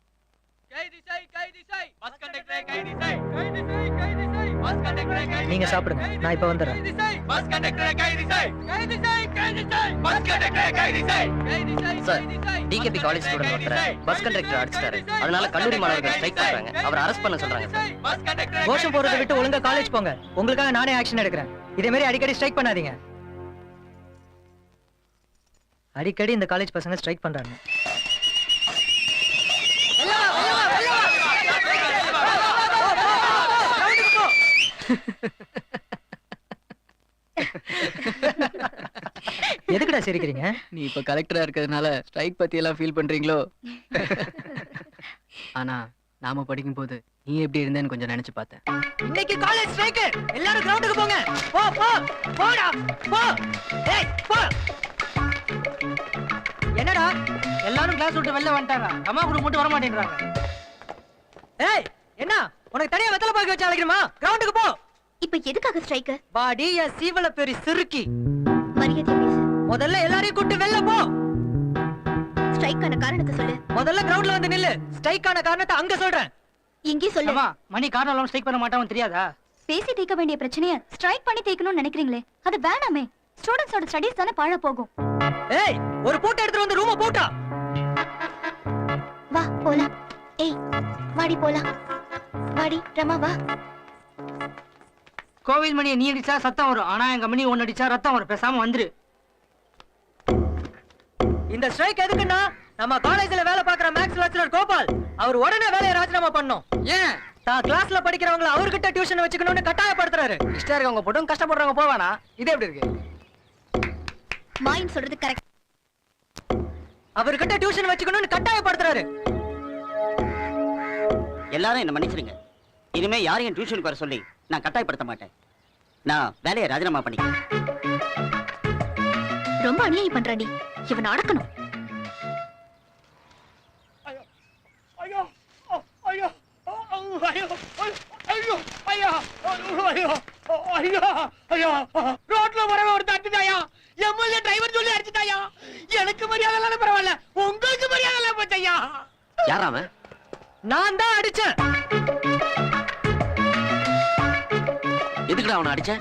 நீங்க சாப்பிடுங்க, நான் இப்ப வந்துடுறேன். சார், டிகேபி காலேஜ் ஸ்டூடெண்ட் ஒருத்தர் பஸ் கண்டக்டர் அடிச்சிட்டாரு. அதனால கல்லூரி மாணவர்கள் ஸ்ட்ரைக் பண்றாங்க. அவரை அரெஸ்ட் பண்ண சொல்றாங்க சார். கோஷம் போறதை விட்டு ஒழுங்கா காலேஜ் போங்க. உங்களுக்காக நானே ஆக்ஷன் எடுக்கிறேன். இதே மாதிரி அடிக்கடி ஸ்ட்ரைக் பண்ணாதீங்க. அடிக்கடி இந்த காலேஜ் பசங்க ஸ்ட்ரைக் பண்றாங்க. எதுக்குடா சிரிக்கிறீங்க? நீ இப்ப கலெக்டரா இருக்கிறதுனால ஸ்ட்ரைக் பத்தி எல்லாம் ஃபீல் பண்றீங்களோ? ஆனா நாம படிக்கும் போது நீ எப்படி இருந்தேன்னு கொஞ்சம் நினைச்சு பார்த்தேன். இன்னைக்கு காலேஜ் ஸ்ட்ரைக். எல்லாரும் கிரவுண்டுக்கு போங்க. போ போ போடா போ. ஏய் போ. என்னடா எல்லாரும் கிளாஸ் விட்டு வெளில வந்துட்டாங்க. அம்மா குரூப் மட்டும் வர மாட்டேன்றாங்க. ஏய், என்ன உனக்கு தனியா வெத்தலை பாக்க வச்சு அழைக்கணுமா? கிரவுண்டுக்கு போ. இப்ப எதுக்காக ஸ்ட்ரைக்? பாடி ய சீவல பெரி சிறுக்கி. மரியாதை பேசு. முதல்ல எல்லாரையும் கூட்டி வெளில போ. ஸ்ட்ரைக்கான காரணத்தை சொல்லு. முதல்ல கிரவுண்ட்ல வந்து நில்லு. ஸ்ட்ரைக்கான காரணத்தை அங்க சொல்றேன். இங்கே சொல்லு. அம்மா, மணி காரணம் ஸ்ட்ரைக் பண்ண மாட்டான்னு தெரியாதா? பேசி தீர்க்க வேண்டிய பிரச்சனையை ஸ்ட்ரைக் பண்ணி தீர்க்கணும்னு நினைக்கிறீங்களே, அது வேணாமே. ஸ்டூடண்ட்ஸோட ஸ்டடீஸ் தானே பாழ போகும். ஏய், ஒரு பூட்டை எடுத்து வந்து ரூம பூட்டா. வா போலாம். ஏய், வாடி போலாம். வாடி ரமா வா. கோவில் மணியை நீ அடிச்சா சத்தம் வரும். ஆனா எங்க மணி ஒன்னு அடிச்சா ரத்தம் வரும். பேசாம வந்துரு. இந்த ஸ்ட்ரைக் எதுக்குன்னா நம்ம காலேஜ்ல வேலை பார்க்குற மேக்ஸ் லெக்சரர் கோபால் அவர் உடனே வேலையை ராஜினாமா பண்ணோம். ஏன் தான் கிளாஸ்ல படிக்கிறவங்கள அவர்கிட்ட டியூஷன் வச்சுக்கணும்னு கட்டாயப்படுத்துறாரு. இஷ்டம் இருக்கவங்க போட்டும் கஷ்டப்படுறவங்க போவானா? இது எப்படி இருக்கு? மாயின் சொல்றது கரெக்ட். அவர்கிட்ட டியூஷன் வச்சுக்கணும்னு கட்டாயப்படுத்துறாரு. எல்லாரும் என்ன மன்னிச்சிருங்க. இனிமே யாரையும் டியூஷனுக்கு வர சொல்லி நான் கட்டாயப்படுத்த மாட்டேன். நான் வேலையை ராஜினாமா பண்ணிக்கிறேன். ரொம்ப அநியாயம் பண்றாடி. இவன் அடக்கணும். ரோட்ல வரவே ஒரு தட்டுதாயா, எம்எல்ஏ டிரைவர் சொல்லி அடிச்சுட்டாயா. எனக்கு மரியாதை இல்ல, பரவாயில்ல, உங்களுக்கு மரியாதை இல்ல போச்சையா. யாராம? நான் தான் அடிச்சேன். எதுக்குடா அவனை அடிச்ச?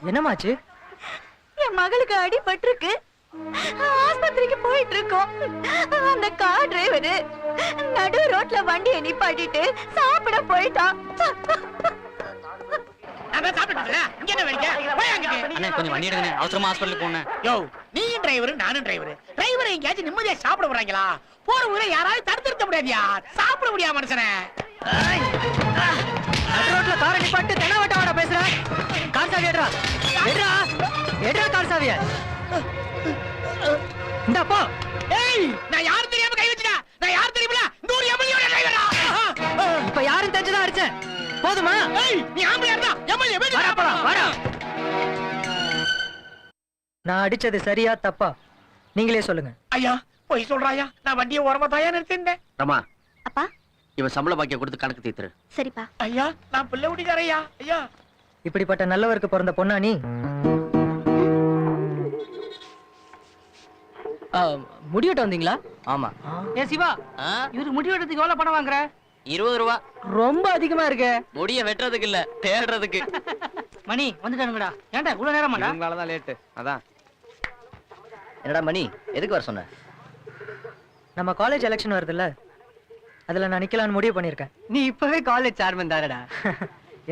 என்னமாச்சு? என் மகளுக்கு அடிபட்டிருக்கு. ஆஸ்பத்திரிக்கு போயிட்டு இருக்கோம். அந்த கார் டிரைவர் நடு ரோட்ல வண்டியை நிப்பாட்டிட்டு சாப்பிட போயிட்டான். கொஞ்சம் வண்டி எடுங்க, அவசரமா ஹாஸ்பிடல் போனேன். யோ, நீயும் டிரைவர் நானும் டிரைவர். டிரைவர் எங்கேயாச்சும் நிம்மதியா சாப்பிட போறாங்களா? போற ஊரை யாராவது தடுத்து நிறுத்த முடியாதியா? சாப்பிட முடியாது மனுஷனே. ரோட்ல காரை நிப்பாட்டு தெனவட்ட வாடா பேசுற. கார் சாவி எடுறா. எடுறா. எடுறா கார் சாவிய. இந்தா போ. ஏய், நான் யாரும் தெரியாம கை வச்சுடா. நான் யாரும் தெரியுமா? இந்த ஊர் எம்எல்ஏ டிரைவரா. இப்ப யாரும் தெரிஞ்சுதான் அடிச்சேன். போதுமா? ஏய், நீ ஆம்பளையா இருந்தா எம்எல்ஏ வெடி வாடா போடா, வாடா. நான் அடிச்சது சரியா தப்பா நீங்களே சொல்லுங்க. ஐயா, போய் சொல்றாயா. நான் வண்டியை ஓரமா தாயா நிறுத்திருந்தேன். ரமா, அப்பா இவன் சம்பள பாக்கிய கொடுத்து கணக்கு தீத்துரு. சரிப்பா. ஐயா, நான் பிள்ளை குடிக்காரையா. ஐயா, இப்படிப்பட்ட நல்லவருக்கு பிறந்த பொண்ணா நீ? முடிவெட்ட வந்தீங்களா? ஆமா. ஏ சிவா, இவருக்கு முடி வெட்டதுக்கு எவ்வளவு பணம் வாங்குற? 20 ரூபா. ரொம்ப அதிகமா இருக்கு. முடிய வெட்டுறதுக்கு இல்ல, தேடுறதுக்கு. மணி வந்துட்டானுங்கடா. ஏன்டா இவ்வளவு நேரமாடா? உங்களாலதான் லேட்டு. அதான். என்னடா மணி, எதுக்கு வர சொன்ன? நம்ம காலேஜ் எலெக்ஷன் வருதுல்ல, அதுல நான் நிக்கலாம்னு முடிவு பண்ணிருக்கேன். நீ இப்பவே காலேஜ் சேர்மன் தானடா.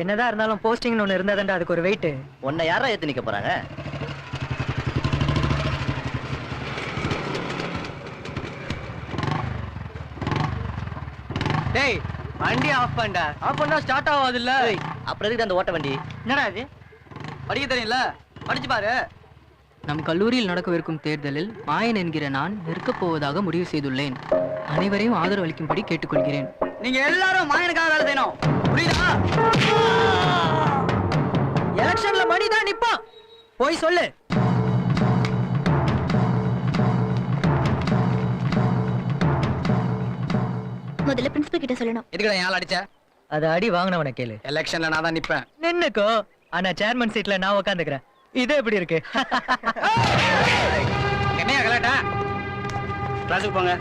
என்னதான் இருந்தாலும் போஸ்டிங்னு ஒண்ணு இருந்தாதான்டா அதுக்கு ஒரு வெயிட். உன்னை யாரா ஏத்து நிக்க போறாங்க? டேய், வண்டி ஆஃப் பண்ணடா. ஆஃப் பண்ணா ஸ்டார்ட் ஆகாது இல்ல. அப்புறம் எதுக்கு அந்த ஓட்ட வண்டி? என்னடா இது? படிக்க தெரியல, படிச்சு பாரு. நம் கல்லூரியில் நடக்கவிருக்கும் தேர்தலில் மாயன் என்கிற நான் நிற்கப் போவதாக முடிவு செய்துள்ளேன். அனைவரையும் ஆதரவு அளிக்கும்படி கேட்டுக்கொள்கிறேன். நீங்க எல்லாரும் மாயனுக்காக வேலை செய்யணும், புரியுதா? எலெக்ஷன்ல மணி தான் நிப்பான். போய் சொல்லு. முதல்ல பிரின்சிபல் கிட்ட சொல்லணும். எதுக்குடா யாழ் அடிச்ச? அது அடி வாங்கினவனை கேளு. எலெக்ஷன்ல நான் தான் நிப்பேன். நின்னுக்கோ, ஆனா சேர்மன் சீட்ல நான் உட்காந்துக்கிறேன். இது எப்படி இருக்கு? என்னையா கலாட்டா? கிளாஸுக்கு போங்க,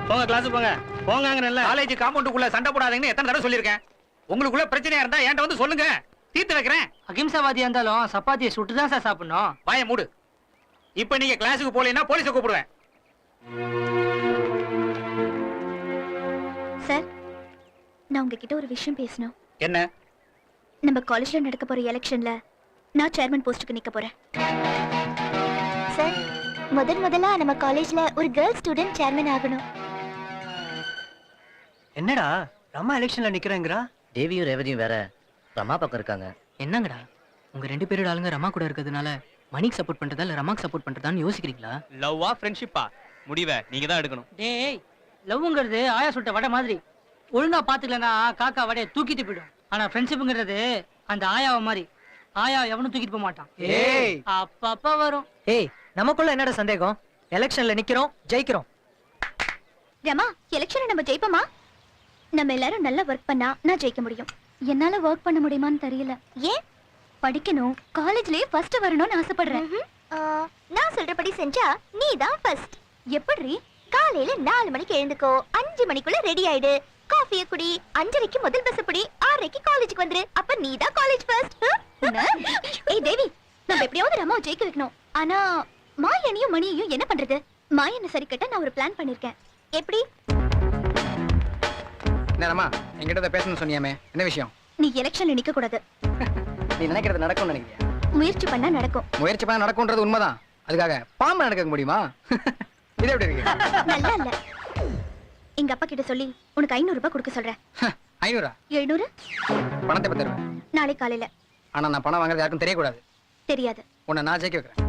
போங்க கிளாஸுக்கு போங்க. போங்கங்கறல்ல. காலேஜ் காம்பவுண்டுக்குள்ள சண்டை போடாதீங்கன்னு எத்தனை தடவை சொல்லிருக்கேன். உங்களுக்குள்ள பிரச்சனையா இருந்தா என்கிட்ட வந்து சொல்லுங்க, தீர்த்து வைக்கிறேன். அகிம்சாவாதியா இருந்தாலும் சப்பாத்தியை சுட்டு தான் சார் சாப்பிடணும். வாயை மூடு. இப்ப நீங்க கிளாஸுக்கு போலீன்னா போலீஸை கூப்பிடுவேன். சார், நான் உங்ககிட்ட ஒரு விஷயம் பேசணும். என்ன? நம்ம காலேஜ்ல நடக்க போற எலெக்ஷன்ல நான் சேர்மன் போஸ்டுக்கு நிக்க போறேன். சார், முதல்ல நம்ம காலேஜ்ல ஒரு கேர்ள் ஸ்டூடெண்ட் சேர்மன் ஆகணும். என்னடா ரமா எலெக்ஷன்ல நிக்கிறேங்கறா? தேவியும் ரேவதியும் வேற ரமா பக்கம் இருக்காங்க. என்னங்கடா, உங்க 2 பேரோட ஆளுங்க ரமா கூட இருக்கிறதுனால மணிக்கு சப்போர்ட் பண்றதா இல்ல ரமாக்கு சப்போர்ட் பண்றதான்னு யோசிக்கிறீங்களா? லவ்வா ஃப்ரெண்ட்ஷிப்பா? முடிவை நீங்க தான் எடுக்கணும். டேய், லவ்ங்கிறது ஆயா சுட்ட வடை மாதிரி. ஒழுங்கா பாத்துக்கலனா காக்கா வடையை தூக்கிட்டு போயிடும். ஆனா ஃப்ரெண்ட்ஷிப்ங்கிறது அந்த ஆயாவை மாதிரி. ஆயா எவனும் தூக்கிட்டு போக மாட்டான். ஏய், அப்பப்ப வரும். ஏய், நமக்குள்ள என்னடா சந்தேகம்? எலெக்ஷன்ல நிக்கிறோம், ஜெயிக்கிறோம். ரமா, எலெக்ஷன்ல நம்ம ஜெயிப்போமா? நம்ம எல்லாரும் நல்லா ஒர்க் பண்ணா நான் ஜெயிக்க முடியும். என்னால ஒர்க் பண்ண முடியுமான்னு தெரியல. ஏன்? படிக்கணும், காலேஜ்லயே ஃபர்ஸ்ட் வரணும்னு ஆசைப்படுறேன். நான் சொல்றபடி செஞ்சா நீ தான் ஃபர்ஸ்ட். எப்படி? காலையில 4 மணிக்கு எழுந்துக்கோ, 5 மணிக்குள்ள ரெடி ஆயிடு, காஃபியை குடி, 5:30க்கு முதல் பஸ் பிடி, 6:30க்கு காலேஜுக்கு வந்துரு. அப்ப நீ தான் காலேஜ் ஃபர்ஸ்ட். ஏய் தேவி, நம்ம எப்படியாவது ரமாவை ஜெயிக்க வைக்கணும். ஆனா மாயனையும் மணியையும் என்ன பண்றது? மாயனை சரி கட்ட நான் ஒரு பிளான் பண்ணிருக்கேன். எப்படி? என்னம்மா என்கிட்ட பேசணும்னு சொன்னியாமே, என்ன விஷயம்? நீ எலெக்ஷன்ல நிக்க கூடாது. நீ நினைக்கிறது நடக்கும்னு நினைக்கிறியா? முயற்சி பண்ணா நடக்கும். முயற்சி பண்ண நடக்கும்ன்றது உண்மைதான். அதுக்காக பாம்பு நடக்க முடியுமா? இது எப்படி இருக்கு? நல்லா இல்ல. எங்க அப்பா கிட்ட சொல்லி உனக்கு 500 ரூபாய் கொடுக்க சொல்றேன். 500? 700? பணத்தை எப்ப தருவேன்? நாளை காலையில. ஆனா நான் பணம் வாங்குறது யாருக்கும் தெரியக்கூடாது. தெரியாது. உன்னை நான் ஜெயிக்க வைக்கிறேன்.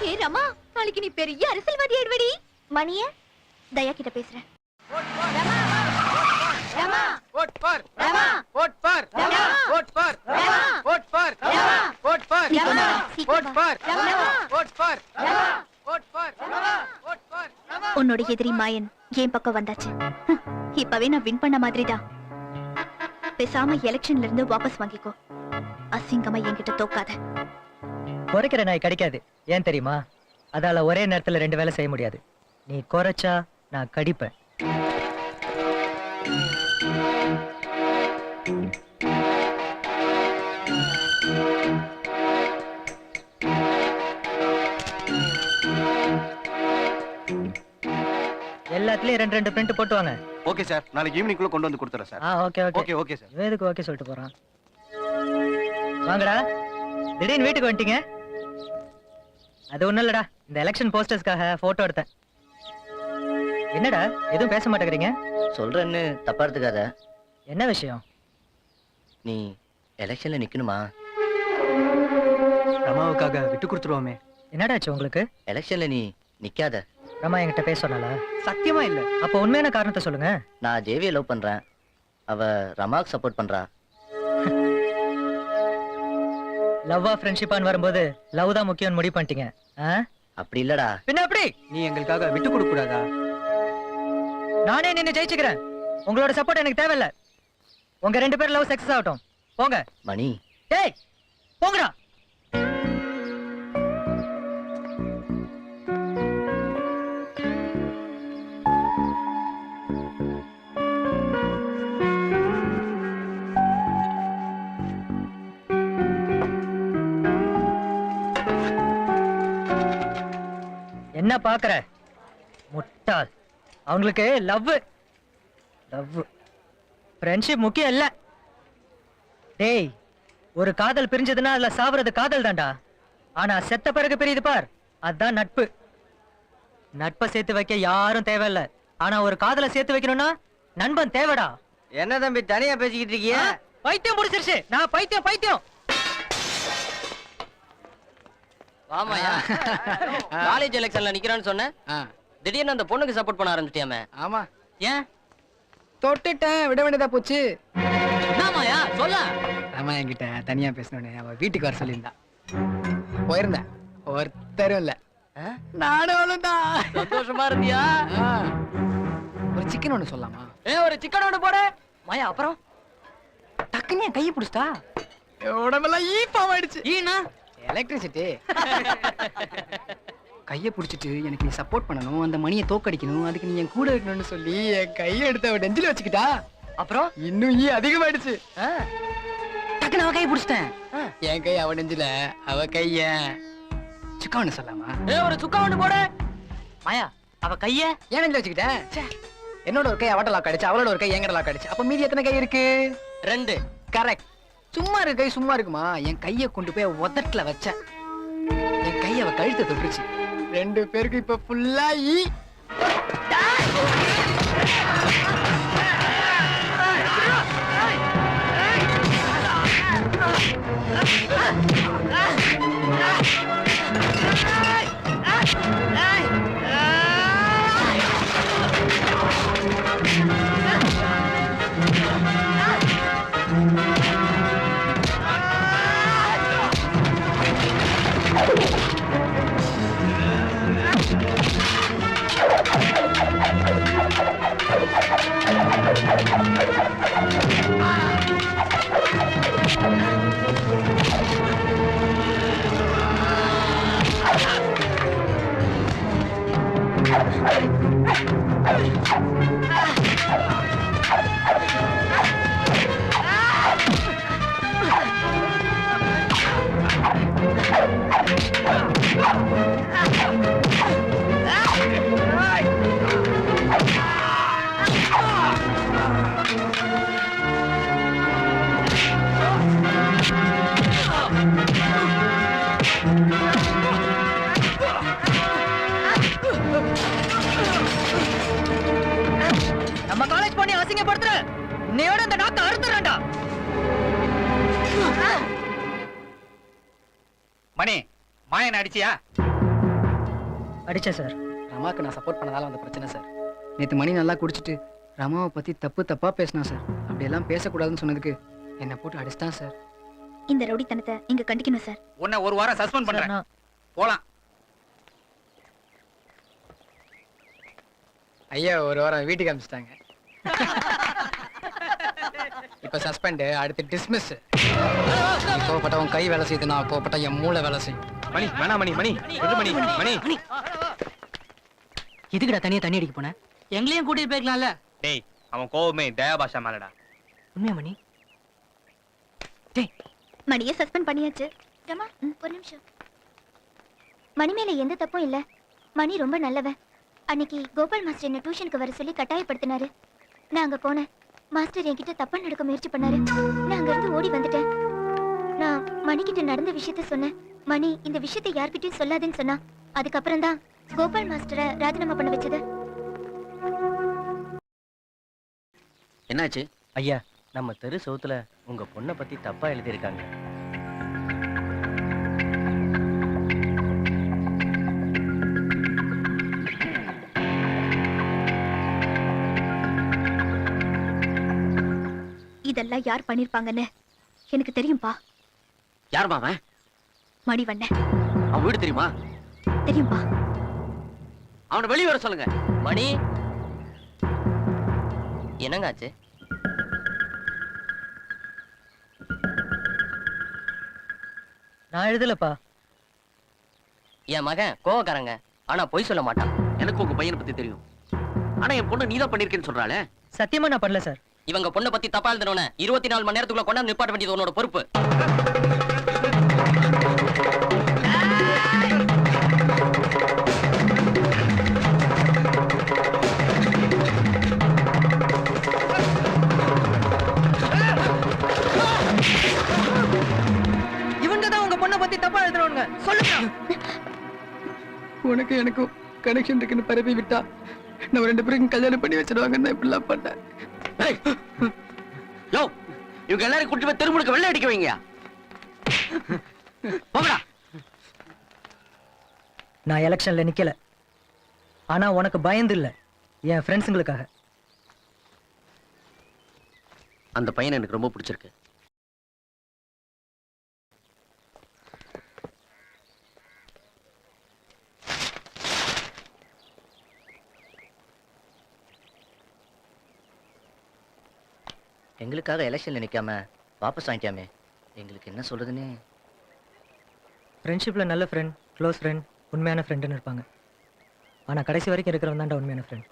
ஏ ரமா, நாளைக்கு நீ பெரிய அரசியல்வாதி ஆயிடுவடி. மணிய தயா கிட்ட பேசுறேன். Rama vote for Rama vote for Rama vote for Rama vote for Rama vote for Rama vote for Rama vote for Rama vote for vote for உன்னோட எதிரி மாயன் என் பக்கம் வந்தாச்சு. இப்பவே நான் வின் பண்ண மாதிரிதான். பேசாம எலெக்ஷன்ல இருந்து வாபஸ் வாங்கிக்கோ. அசிங்கமா என்கிட்ட தோக்காத. குறைக்கிற நாய் கிடைக்காது. ஏன் தெரியுமா? அதால ஒரே நேரத்துல 2 வேலை செய்ய முடியாது. நீ குறைச்சா நான் கடிப்பேன். எல்லாத்துலயும் 2 பிரிண்ட் போட்டு வாங்க. ஓகே சார், நாளைக்கு ஈவினிங் குள்ள கொண்டு வந்து கொடுத்துறேன் sir. Okay okay okay okay sir. இவன் எதுக்கு ஓகே சொல்லிட்டு போறான்? வாங்கடா, திடீர்னு வீட்டுக்கு வந்துட்டீங்க. அது ஒண்ணும் இல்லடா, இந்த எலெக்ஷன் போஸ்டர்ஸ்க்காக போட்டோ எடுத்தேன். என்னடா எதுவும் பேச மாட்டேங்கிறீங்க? சொல்றேன்னு தப்பா எடுத்துக்காத. என்ன விஷயம்? நீ எலெக்ஷன்ல நிக்கணுமா? ரமாவுக்காக விட்டு கொடுத்துருவோமே. என்னடாச்சு உங்களுக்கு? எலெக்ஷன்ல நீ நிக்காத. ரமா என்கிட்ட பேச சொன்னால? சத்தியமா இல்ல. அப்ப உண்மையான காரணத்தை சொல்லுங்க. நான் தேவியை லவ் பண்றேன். அவ ரமாக்கு சப்போர்ட் பண்றா. லவ்வா ஃப்ரெண்ட்ஷிப்பான்னு வரும்போது லவ் தான் முக்கியம் முடிவு பண்ணிட்டீங்க. அப்படி இல்லடா. பின்ன அப்படி? நீ எங்களுக்காக விட்டு கொடுக்க கூடாதா? நானே நின்னு ஜெயிச்சுக்கிறேன். உங்களோட சப்போர்ட் எனக்கு தேவையில்ல. உங்க 2 பேர் லவ் சக்சஸ் ஆகட்டும். போங்க. மணி. டேய் போங்கடா. என்ன பாக்குற முட்டாள்? அவங்களுக்கு லவ் ஃப்ரெண்ட்ஷிப் முக்கியம் இல்ல. டேய், ஒரு காதல் பிரிஞ்சதுன்னா அதுல சாவறது காதல் தான்டா. ஆனா செத்த பிறகு பிரியுது பார், அதுதான் நட்பு. நட்பை சேர்த்து வைக்க யாரும் தேவையில்ல. ஆனா ஒரு காதலை சேர்த்து வைக்கணும்னா நண்பன் தேவைடா. என்ன தம்பி தனியா பேசிக்கிட்டு இருக்கிய? பைத்தியம் முடிச்சிருச்சு. நான் பைத்தியம். ஆமாயா, காலேஜ் எலெக்ஷன்ல நிக்கிறான்னு சொன்ன. திடீர்னு அந்த பொண்ணுக்கு சப்போர்ட் பண்ண ஆரம்பிச்சிட்டியாமே. ஆமா. ஏன்? தொட்டுட்டேன், விட வேண்டியதா போச்சு. ஆமாயா சொல்ல. ஆமா, என்கிட்ட தனியா பேசணும்னு அவ வீட்டுக்கு வர சொல்லியிருந்தா. போயிருந்தேன், ஒருத்தரும் இல்ல. நானும் தான். சந்தோஷமா இருந்தியா? ஒரு சிக்கன் ஒண்ணு சொல்லலாமா? ஒரு சிக்கன் ஒண்ணு போடு. மாயா அப்புறம் டக்குன்னு கையை பிடிச்சிட்டா. உடம்பெல்லாம் ஈப்பாயிடுச்சு. ஈனா எலக்ட்ரிசிட்டி. கையை பிடிச்சிட்டு எனக்கு நீ சப்போர்ட் பண்ணணும், அந்த மணியை தோக்கடிக்கணும், அதுக்கு நீ என் கூட இருக்கணும்னு சொல்லி என் கையை எடுத்து அவ நெஞ்சில வச்சுக்கிட்டா. அப்புறம் இன்னும் ஈ அதிகமாயிடுச்சு. டக்குன்னு அவ கையை பிடிச்சிட்டேன். என் கை அவ நெஞ்சில, அவ கைய சுக்கா ஒண்ணு சொல்லலாமா? ஒரு சுக்கா ஒண்ணு போடு. மாயா, அவ கைய ஏன் நெஞ்சில வச்சுக்கிட்டேன்? என்னோட ஒரு கை அவட்ட லாக் அடிச்சு, அவளோட ஒரு கை எங்கட லாக் அடிச்சு. அப்ப மீதி எத்தனை கை இருக்கு? 2. கரெக்ட். சும்மா இருக்கு கை சும்மா இருக்குமா? என் கையை கொண்டு போய் உதட்டுல வச்ச. என் கையை அவ கழுத்தை தொட்டுருச்சு. 2 பேருக்கு இப்ப ஃபுல்லா ஈ. நம்ம காலேஜ் பண்ணி அசிங்கப்படுத்துற இன்னையோட இந்த நாட்டை அறுத்துறேன்டா. மணி மாயன் அடிச்சியா? அடிச்சேன் சார். ரமாக்கு நான் சப்போர்ட் பண்ணதால வந்த பிரச்சனை சார். நேத்து மணி நல்லா குடிச்சிட்டு ரமாவை பத்தி தப்பா பேசினா சார். அப்படியெல்லாம் பேசக்கூடாதுன்னு சொன்னதுக்கு என்னை போட்டு அடிச்சிட்டான் சார். இந்த ரவுடித்தனத்தை இங்க கண்டிக்கணும் சார். உன்னை ஒரு வாரம் சஸ்பெண்ட் பண்றேன். போலாம். ஐயா ஒரு வாரம் வீட்டுக்கு அனுப்பிச்சிட்டாங்க. இப்ப சஸ்பெண்ட், அடுத்து டிஸ்மிஸ். கோபப்பட்டவன் கை வேலை செய்யுது, நான் கோபப்பட்ட என் மூளை வேலை செய்யும். மணி வேணா மணி மணி மணி மணி எதுக்குடா தனியா தண்ணி அடிக்க போன? எங்களையும் கூட்டிட்டு போய்க்கலாம்ல. டேய் அவன் கோவமே தயாபாஷா மேலடா. உண்மையா மணி? மணியை சஸ்பெண்ட் பண்ணியாச்சு. ரமா ஒரு நிமிஷம். மணி மேல எந்த தப்பும் இல்ல. மணி ரொம்ப நல்லவன். அன்னைக்கு கோபால் மாஸ்டர் என்ன டியூஷனுக்கு வர சொல்லி கட்டாயப்படுத்தினாரு. நான் அங்க போனேன். மாஸ்டர் என்கிட்ட தப்பா நடக்க முயற்சி பண்ணாரு. நான் அங்க இருந்து ஓடி வந்துட்டேன். நான் மணிக்கிட்ட நடந்த விஷயத்த சொன்னேன். மணி இந்த விஷயத்தை யார்கிட்டயும் சொல்லாதுன்னு சொன்னா. அதுக்கப்புறம் தான் கோபால் மாஸ்டரை ராஜினாமா பண்ண வச்சது. என்னாச்சு ஐயா? நம்ம தெரு சவுத்துல உங்க பொண்ணை பத்தி தப்பா எழுதியிருக்காங்க. இதெல்லாம் யார் பண்ணிருப்பாங்கன்னு எனக்கு தெரியும்பா. யார் மாவன்? மணிவண்ணன். அவன் வீடு தெரியுமா? தெரியும்பா. அவனை வெளியே வர சொல்லுங்க. மணி என்னங்க ஆச்சு? நான் எழுதலப்பா. என் மகன் கோவக்காரங்க, ஆனா பொய் சொல்ல மாட்டான். எனக்கு உங்க பையனை பத்தி தெரியும். ஆனா என் பொண்ணு நீதான் பண்ணிருக்கேன்னு சொல்றாளே. சத்தியமா நான் பண்ணல சார். இவங்க பொண்ணை பத்தி தப்பா எழுதுனவன 24 மணி நேரத்துக்குள்ள கொண்டாந்து நிப்பாட்ட வேண்டியது உன்னோட பொறுப்பு. இவங்க தான் உங்க பொண்ணை பத்தி தப்பா எழுதுறவங்க. சொல்லுங்க. உனக்கு எனக்கும் கனெக்ஷன் இருக்குன்னு பரப்பி விட்டா நம்ம ரெண்டு பேரும் கல்யாணம் பண்ணி வச்சிருவாங்கன்னு இப்படிலாம் பண்ணேன். யோ, இவங்க எல்லாரும் கூட்டி போய் தெருமுழுக்க வெள்ளை அடிக்க வைங்க. போங்கடா. நான் எலெக்ஷன்ல நிக்கல. ஆனா உனக்கு பயந்து இல்ல, என் ஃப்ரெண்ட்ஸுங்களுக்காக. அந்த பையனை எனக்கு ரொம்ப பிடிச்சிருக்கு. எங்களுக்காக எலெக்ஷன்ல நிக்காம வாபஸ் வாங்கிக்காமே. எங்களுக்கு என்ன சொல்றதுன்னு. ஃப்ரெண்ட்ஷிப்ல நல்ல ஃப்ரெண்ட், க்ளோஸ் ஃப்ரெண்ட், உண்மையான ஃப்ரெண்டுன்னு இருப்பாங்க. ஆனா கடைசி வரைக்கும் இருக்கிறவன் தான்டா உண்மையான ஃப்ரெண்ட்.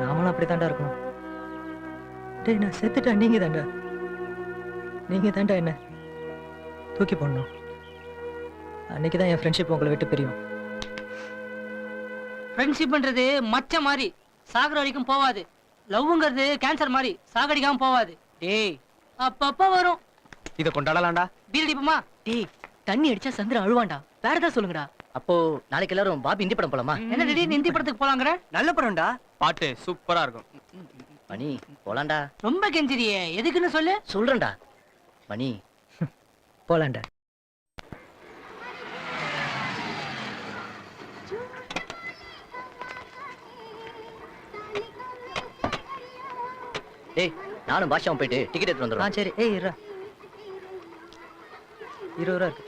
நாமளும் அப்படி தாண்டா இருக்கணும். டேய் நான் செத்துட்டா நீங்க தாண்டா என்ன தூக்கி போடணும். அன்னைக்கு தான் என் ஃப்ரெண்ட்ஷிப் உங்களை விட்டு பிரியும். ஃப்ரெண்ட்ஷிப்ன்றது மச்ச மாதிரி சாகர வரைக்கும் போவாது. லவ்ங்கிறது கேன்சர் மாதிரி சாகடிக்காம போவாது. டேய் அப்பப்ப வரும். இத கொண்டாடலாம்டா. பீர் அடிப்போமா? டேய் தண்ணி அடிச்சா சந்திரன் அழுவான்டா. வேற ஏதாவது சொல்லுங்கடா. அப்போ நாளைக்கு எல்லாரும் பாபி இந்தி படம் போலாமா? என்ன திடீர்னு இந்தி படத்துக்கு போலாங்கற? நல்ல படம்டா. பாட்டு சூப்பரா இருக்கும். மணி போலாண்டா. ரொம்ப கெஞ்சிரியே, எதுக்குன்னு சொல்லு. சொல்றேன்டா மணி. போலாண்டா. டேய் நானும் பாஷாவும் போயிட்டு டிக்கெட் எடுத்து வந்துடுறோம். சரி. ஏய் இருடா. 20 ரூபா இருக்கு.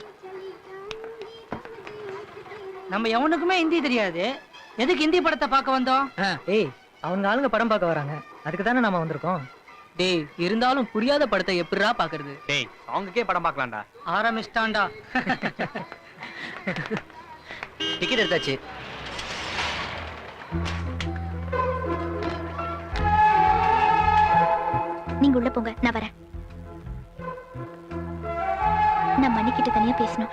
நம்ம எவனுக்குமே ஹிந்தி தெரியாது. எதுக்கு ஹிந்தி படத்தை பார்க்க வந்தோம்? ஏய் அவங்க ஆளுங்க படம் பார்க்க வராங்க. அதுக்கு தானே நாம வந்திருக்கோம். டேய் இருந்தாலும் புரியாத படத்தை எப்படிடா பாக்குறது? டேய் சாங்குக்கே படம் பார்க்கலாம்டா. ஆரம்பிச்சிட்டான்டா. டிக்கெட் எடுத்தாச்சு. நீங்க உள்ள போங்க, நான் வரேன். நான் மணிக்கிட்ட தனியா பேசணும்.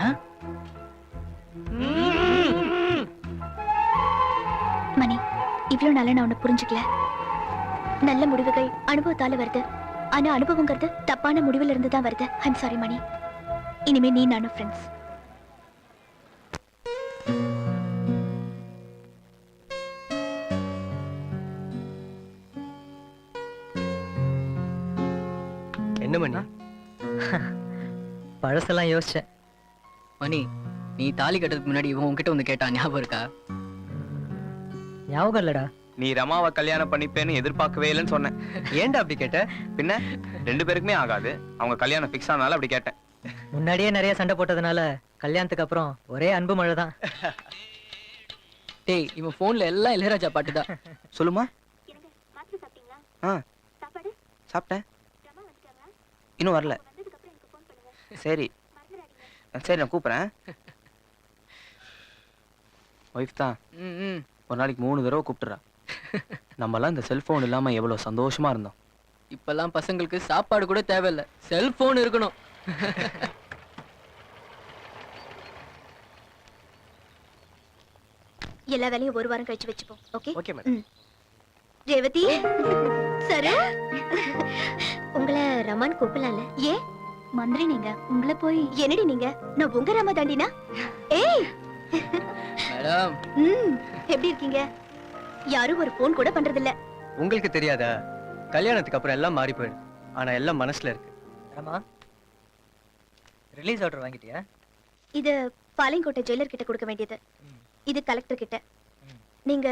மணி, இவ்வளவு நாளா நான் உன்னை புரிஞ்சுக்கல. நல்ல முடிவுகள் அனுபவத்தால வருது. ஆனா அனுபவங்கிறது தப்பான முடிவுல இருந்து தான் வருது. ஐம் சாரி மணி. இனிமே நீ நானும் ஃப்ரெண்ட்ஸ். என்ன மணி? பழசெல்லாம் யோசிச்சேன். மணி, நீ தாலி கட்டுறதுக்கு முன்னாடி இவன் உன்கிட்ட வந்து கேட்டா ஞாபகம் இருக்கா? ஞாபகம் இல்லடா. நீ ரமாவை கல்யாணம் பண்ணிப்பேன்னு எதிர்பார்க்கவே இல்லைன்னு சொன்னேன். ஏன்டா அப்படி கேட்ட? பின்ன 2 பேருக்குமே ஆகாது. அவங்க கல்யாணம் ஃபிக்ஸ் ஆனால அப்படி கேட்டேன். முன்னாடியே நிறைய சண்டை போட்டதுனால கல்யாணத்துக்கு அப்புறம் ஒரே அன்பு மழை தான். டேய், இவன் போன்ல எல்லாம் இளையராஜா பாட்டு தான். சொல்லுமா? சாப்பிட்டேன். இன்னும் வரல. சரி சரி, நான் கூப்பிடுறேன். ஒய்ஃப் தான். ஒரு நாளைக்கு 3 தடவை கூப்பிட்டுறா. நம்மலாம் இந்த செல்போன் இல்லாம எவ்வளவு சந்தோஷமா இருந்தோம். இப்பெல்லாம் பசங்களுக்கு சாப்பாடு கூட தேவையில்லை, செல்போன் இருக்கணும். எல்லா வேலையும் ஒரு வாரம் கழிச்சு வச்சுப்போம். Okay okay madam. ரேவதி சரி, உங்களை ரமான் கூப்பிடலாம்ல? ஏன் மந்திரி நீங்க உங்களை போய் என்னடி நீங்க? நான் உங்க ரமா தாண்டினா? ஏய் மேடம், எப்படி இருக்கீங்க? யாரும் ஒரு போன் கூட பண்றது இல்ல. உங்களுக்கு தெரியாதா? கல்யாணத்துக்கு அப்புறம் எல்லாம் மாறி போயிடும். ஆனா எல்லாம் மனசுல இருக்கு. ரமா, ரிலீஸ் ஆர்டர் வாங்கிட்டியா? இது பாளையங்கோட்டை ஜெயிலர் கிட்ட கொடுக்க வேண்டியது. இது கலெக்டர் கிட்ட. நீங்க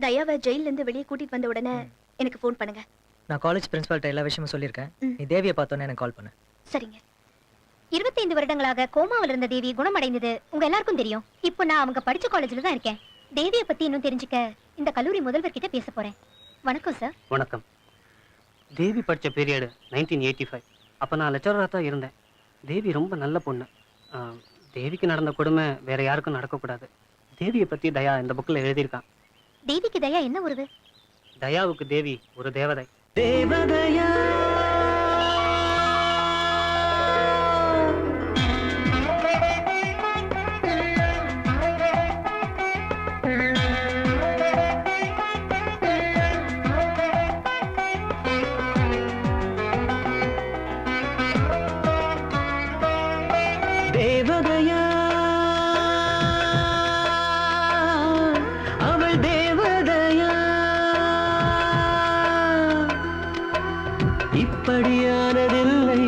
தயாவை ஜெயில இருந்து வெளியே கூட்டிட்டு வந்த உடனே எனக்கு போன் பண்ணுங்க. நான் காலேஜ் பிரின்சிபால்ட்ட எல்லா விஷயமும் சொல்லியிருக்கேன். நீ தேவியை பார்த்தோன்னே எனக்கு கால் பண்ணு. சரிங்க. 25 வருடங்களாக கோமாவில் இருந்த தேவி குணமடைந்தது உங்க எல்லாருக்கும் தெரியும். இப்போ நான் அவங்க படிச்ச காலேஜ்ல தான் இருக்கேன். தேவியை பத்தி இன்னும் தெரிஞ்சுக்க இந்த கல்லூரி முதல்வர் கிட்ட பேச போறேன். வணக்கம் சார். வணக்கம். தேவி படித்த பீரியடு 1985. அப்போ நான் லெக்சராக தான் இருந்தேன். தேவி ரொம்ப நல்ல பொண்ணு. தேவிக்கு நடந்த கொடுமை வேற யாருக்கும் நடக்கக்கூடாது. தேவியை பற்றி தயா இந்த புக்கில் எழுதியிருக்கான். தேவிக்கு தயா என்ன உறவு? தயாவுக்கு தேவி ஒரு தேவதை. தேவதையா தேவதையா அவள் தேவதையா இப்படியானதில்லை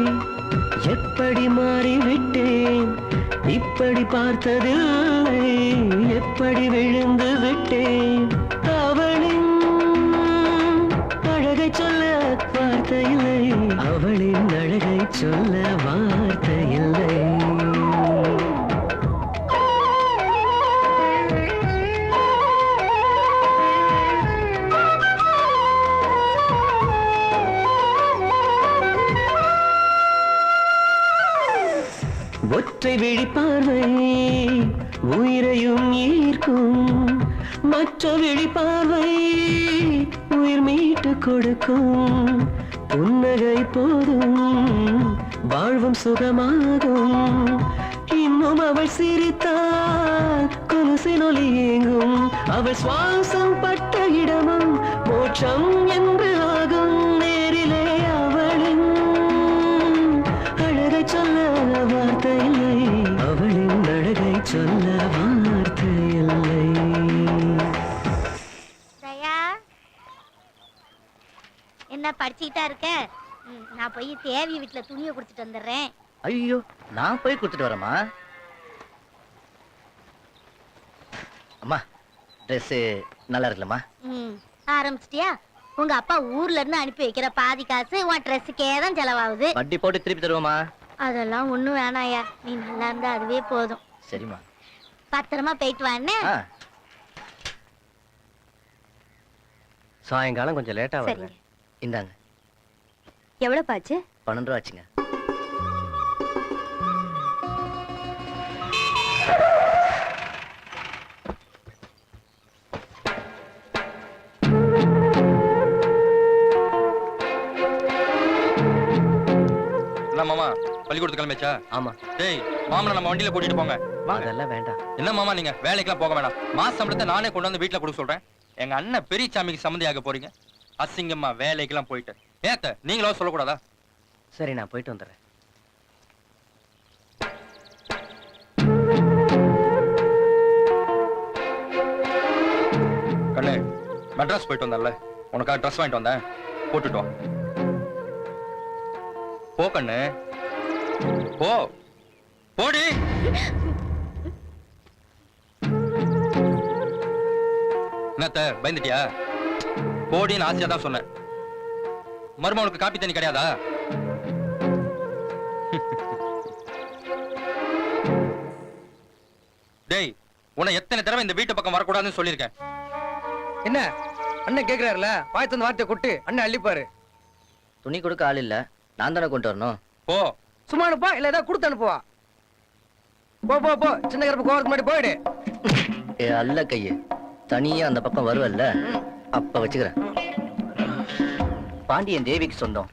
எப்படி மாறிவிட்டேன் இப்படி பார்த்ததில்லை எப்படி விழுந்து விட்டேன் அவளின் அழகை சொல்ல வார்த்தை இல்லை அவளின் அழகை சொல்ல வார்த்தை இல்லை ஒற்றை விழிப்பார்வை உயிரையும் ஈர்க்கும் மற்ற விழிப்பார்வை உயிர் மீட்டு கொடுக்கும் புன்னகை போதும் வாழ்வும் சுகமாகும் இன்னும் அவள் சிரித்தால் கொலுசின் ஒலி ஏங்கும் அவள் சுவாசம் பட்ட இடமும் மோட்சம் என்று ஆகும் நேரிலே அவளின் அழகை சொல்ல வார்த்தை இல்லை அவளின் அழகை சொல்ல வார்த்தை இல்லை. தயா என்ன படிச்சுக்கிட்டா இருக்க? நான் போய் தேவி வீட்டுல துணியை கொடுத்துட்டு வந்துடுறேன். ஐயோ, நான் போய் கொடுத்துட்டு வரேம்மா. அம்மா, ட்ரெஸ் நல்லா இருக்குல்லம்மா? ஆரம்பிச்சிட்டியா? உங்க அப்பா ஊர்ல இருந்து அனுப்பி வைக்கிற பாதி காசு உன் ட்ரெஸ்ஸுக்கே தான் செலவாகுது. வட்டி போட்டு திருப்பி தருவோமா? அதெல்லாம் ஒண்ணும் வேணாயா, நீ நல்லா இருந்தா அதுவே போதும். சரிம்மா. பத்திரமா போயிட்டு வான்னு. சாயங்காலம் கொஞ்சம் லேட்டா சரிங்க. வரேன். இந்தாங்க. எவ்வளவு பாச்சு? 12 ரூபா ஆச்சுங்க. மாமா பள்ளிக்கூடத்து கிளம்பியாச்சா? ஆமா. டேய், மாமனை நம்ம வண்டியில கூட்டிட்டு போங்க. அதெல்லாம் வேண்டாம். என்ன மாமா நீங்க வேலைக்கெல்லாம் போக வேண்டாம். மாச சம்பளத்தை நானே கொண்டு வந்து வீட்டுல கொடுக்க சொல்றேன். எங்க அண்ணன் பெரிய சாமிக்கு சம்மந்தியாக போறீங்க. அசிங்கம்மா வேலைக்கெல்லாம் போயிட்டு. ஏத்த நீங்களா சொல்லக்கூடாதா? சரி, நான் போயிட்டு வந்துடுறேன். கண்ணு, மெட்ராஸ் போயிட்டு வந்தல, உனக்காக ட்ரெஸ் வாங்கிட்டு வந்தேன், போட்டுட்டு வா. போ கண்ணு போ போடி. என்னத்த பயந்துட்டியா? போடின்னு ஆசையா தான் சொன்னேன். மருமகளுக்கு காப்பி தண்ணி கிடையாதா? டேய், உன்னை எத்தனை தடவை இந்த வீட்டு பக்கம் வரக்கூடாதுன்னு சொல்லியிருக்கேன். என்ன அண்ணன் கேக்குறாருல, வாய் தந்த வார்த்தையை கொட்டு அண்ணன் அள்ளிப்பாரு. துணி கொடுக்க ஆள் இல்ல, நான் தானே கொண்டு வரணும். போ. சும்மா அனுப்பா, இல்ல ஏதாவது கொடுத்து அனுப்புவா. போ போ போ, சின்ன கருப்பு கோவத்துக்கு முன்னாடி போயிடு. ஏ அல்ல கையே, தனியா அந்த பக்கம் வருவல்ல, அப்ப வச்சுக்கிறேன். பாண்டியன் தேவிக்கு சொந்தம்.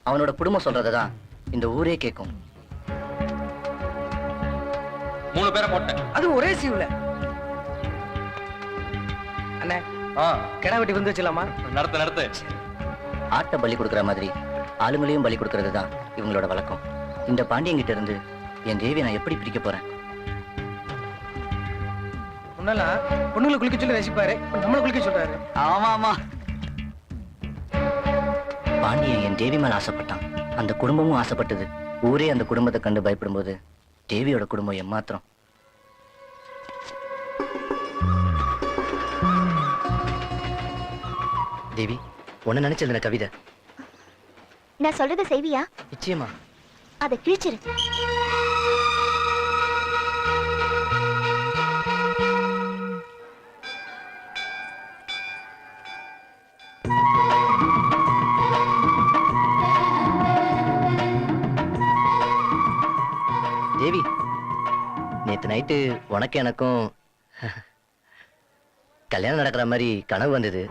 அவனோட குடும்பம் சொல்றதான் இந்த ஊரே கேட்கும். 3 பேரை போட்டேன். அது ஒரே சீவுல. அண்ணே, கிடா வெட்டி வந்து வச்சலாமா? நடத்து. ஆட்டை பலி கொடுக்கற மாதிரி ஆளுங்களையும் பலி கொடுக்கறது தான் இவங்களோட வழக்கம். இந்த பாண்டியன் கிட்ட இருந்து என் தேவியை நான் எப்படி பிரிக்க போறேன்? முன்னெல்லாம் பொண்ணுங்களை குளிக்க சொல்லி ரசிப்பாரு, நம்மளை குளிக்க சொல்றாரு. ஆமா ஆமா. பாண்டியன் என் தேவி மேல ஆசைப்பட்டான், அந்த குடும்பமும் ஆசைப்பட்டது. ஊரே அந்த குடும்பத்தை கண்டு பயப்படும் போது தேவியோட குடும்பம் ஏமாத்திரம். தேவி, உன்ன நினைச்சது கவிதை. நான் சொல்றத செய்வியா? நிச்சயமா. அதை கிழிச்சிரு. தேவி, நேத்து நைட்டு உனக்கு எனக்கும் கல்யாணம் நடக்கிற மாதிரி கனவு வந்தது.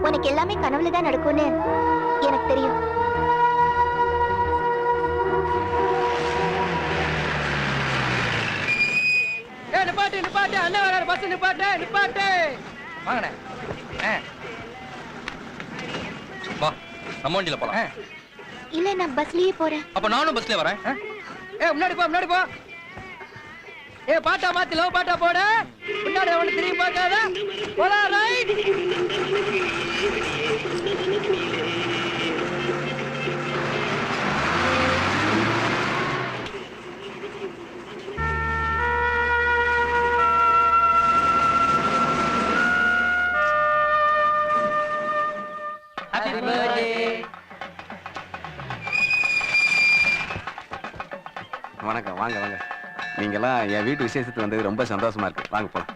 உனக்கு எல்லாமே கனவுல தான் நடக்கும்னு எனக்கு தெரியும். நிப்பாட்டு, அண்ணன் வராரு, பஸ் நிப்பாட்டு. வாங்கண்ணே. வா, நம்ம வண்டியில போலாம். இல்ல, நான் பஸ்லயே போறேன். அப்ப நானும் பஸ்ல வரேன். முன்னாடி போ. பாட்டா மாத்தி லவ் பாட்டா போட. முன்னாடி ஒண்ணு திரும்பி பார்க்காத. போலாம், ரைட். Happy birthday. வணக்கம், வாங்க. நீங்கெல்லாம் என் வீட்டு விசேஷத்துக்கு வந்தது ரொம்ப சந்தோஷமா இருக்கு. வாங்க போலாம்.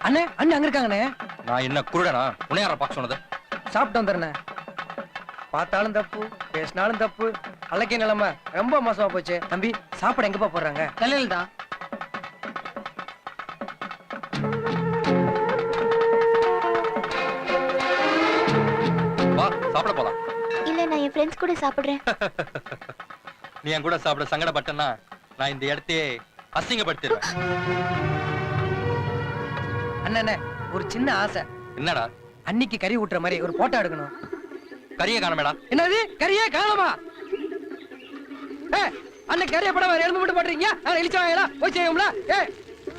அண்ணன் அங்க இருக்காங்கண்ணே. நான் என்ன குருடனா? உன்னை யாரை பார்க்க சொன்னது? சாப்பிட்டு வந்துடுறேண்ணே. பார்த்தாலும் தப்பு, பேசினாலும் தப்பு. அழகே நிலைமை ரொம்ப மோசமா போச்சு. தம்பி, சாப்பிட எங்கப்பா போடுறாங்க? தலையில தான். வா, சாப்பிட போலாம். இல்ல, நான் என் ஃப்ரெண்ட்ஸ் கூட சாப்பிடுறேன். நீ என் கூட சாப்பிட சங்கடப்பட்டனா நான் இந்த இடத்தையே அசிங்கப்படுத்திடுவேன். அண்ணே, ஒரு சின்ன ஆசை. என்னடா? அன்னைக்கு கறி ஊட்டுற மாதிரி ஒரு போட்டோ எடுக்கணும். கறியை காணமேடா. என்னது கறியே காணமா? அண்ணன் கறியை படம் எலும்பு மட்டும் போட்டுறீங்க. இழிச்சா போய் செய்யும்ல.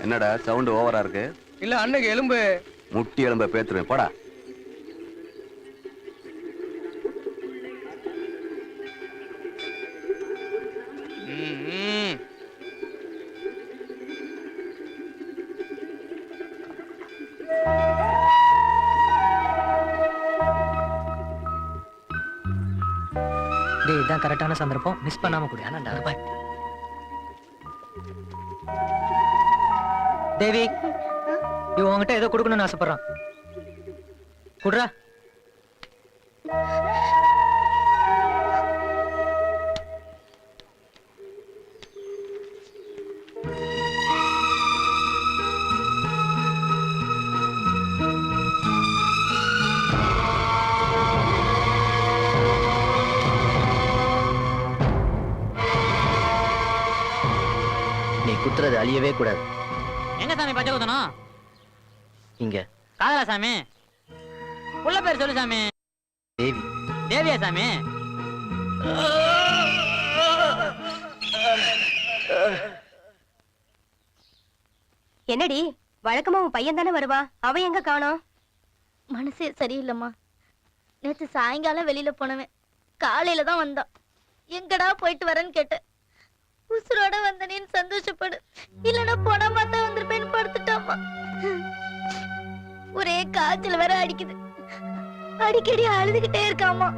என்னடா சவுண்ட் ஓவரா இருக்கு? இல்ல, அன்னைக்கு எலும்பு முட்டி எலும்ப பேத்துருவேன். போடா. டேய், இதான் கரெக்டான சந்தர்ப்பம். மிஸ் பண்ணாம குடி. ஆனாண்டா பாய். தேவி, இவன் உன்கிட்ட ஏதோ கொடுக்கணும்னு ஆசைப்படுறான். குடுறா. குத்துறது அழியவே கூடாது. எங்க சாமி பச்சை குத்தணும்? இங்க. காதலா சாமி? உள்ள பேர் சொல்லு சாமி. தேவி. தேவியா சாமி? என்னடி, வழக்கமா உன் பையன் தானே வருவா, அவன் எங்க காணோம்? மனசே சரியில்லைம்மா. நேத்து சாயங்காலம் வெளியில போனவன் காலையில தான் வந்தான். எங்கடா போயிட்டு வரேன்னு கேட்டேன். உசுரோட வந்தனேன்னு சந்தோஷப்படு, இல்லைன்னா போனா மாத்தா வந்திருப்பேன்னு படுத்துட்டாமா. ஒரே காய்ச்சல் வேற அடிக்குது. அடிக்கடி அழுதுகிட்டே இருக்காமா.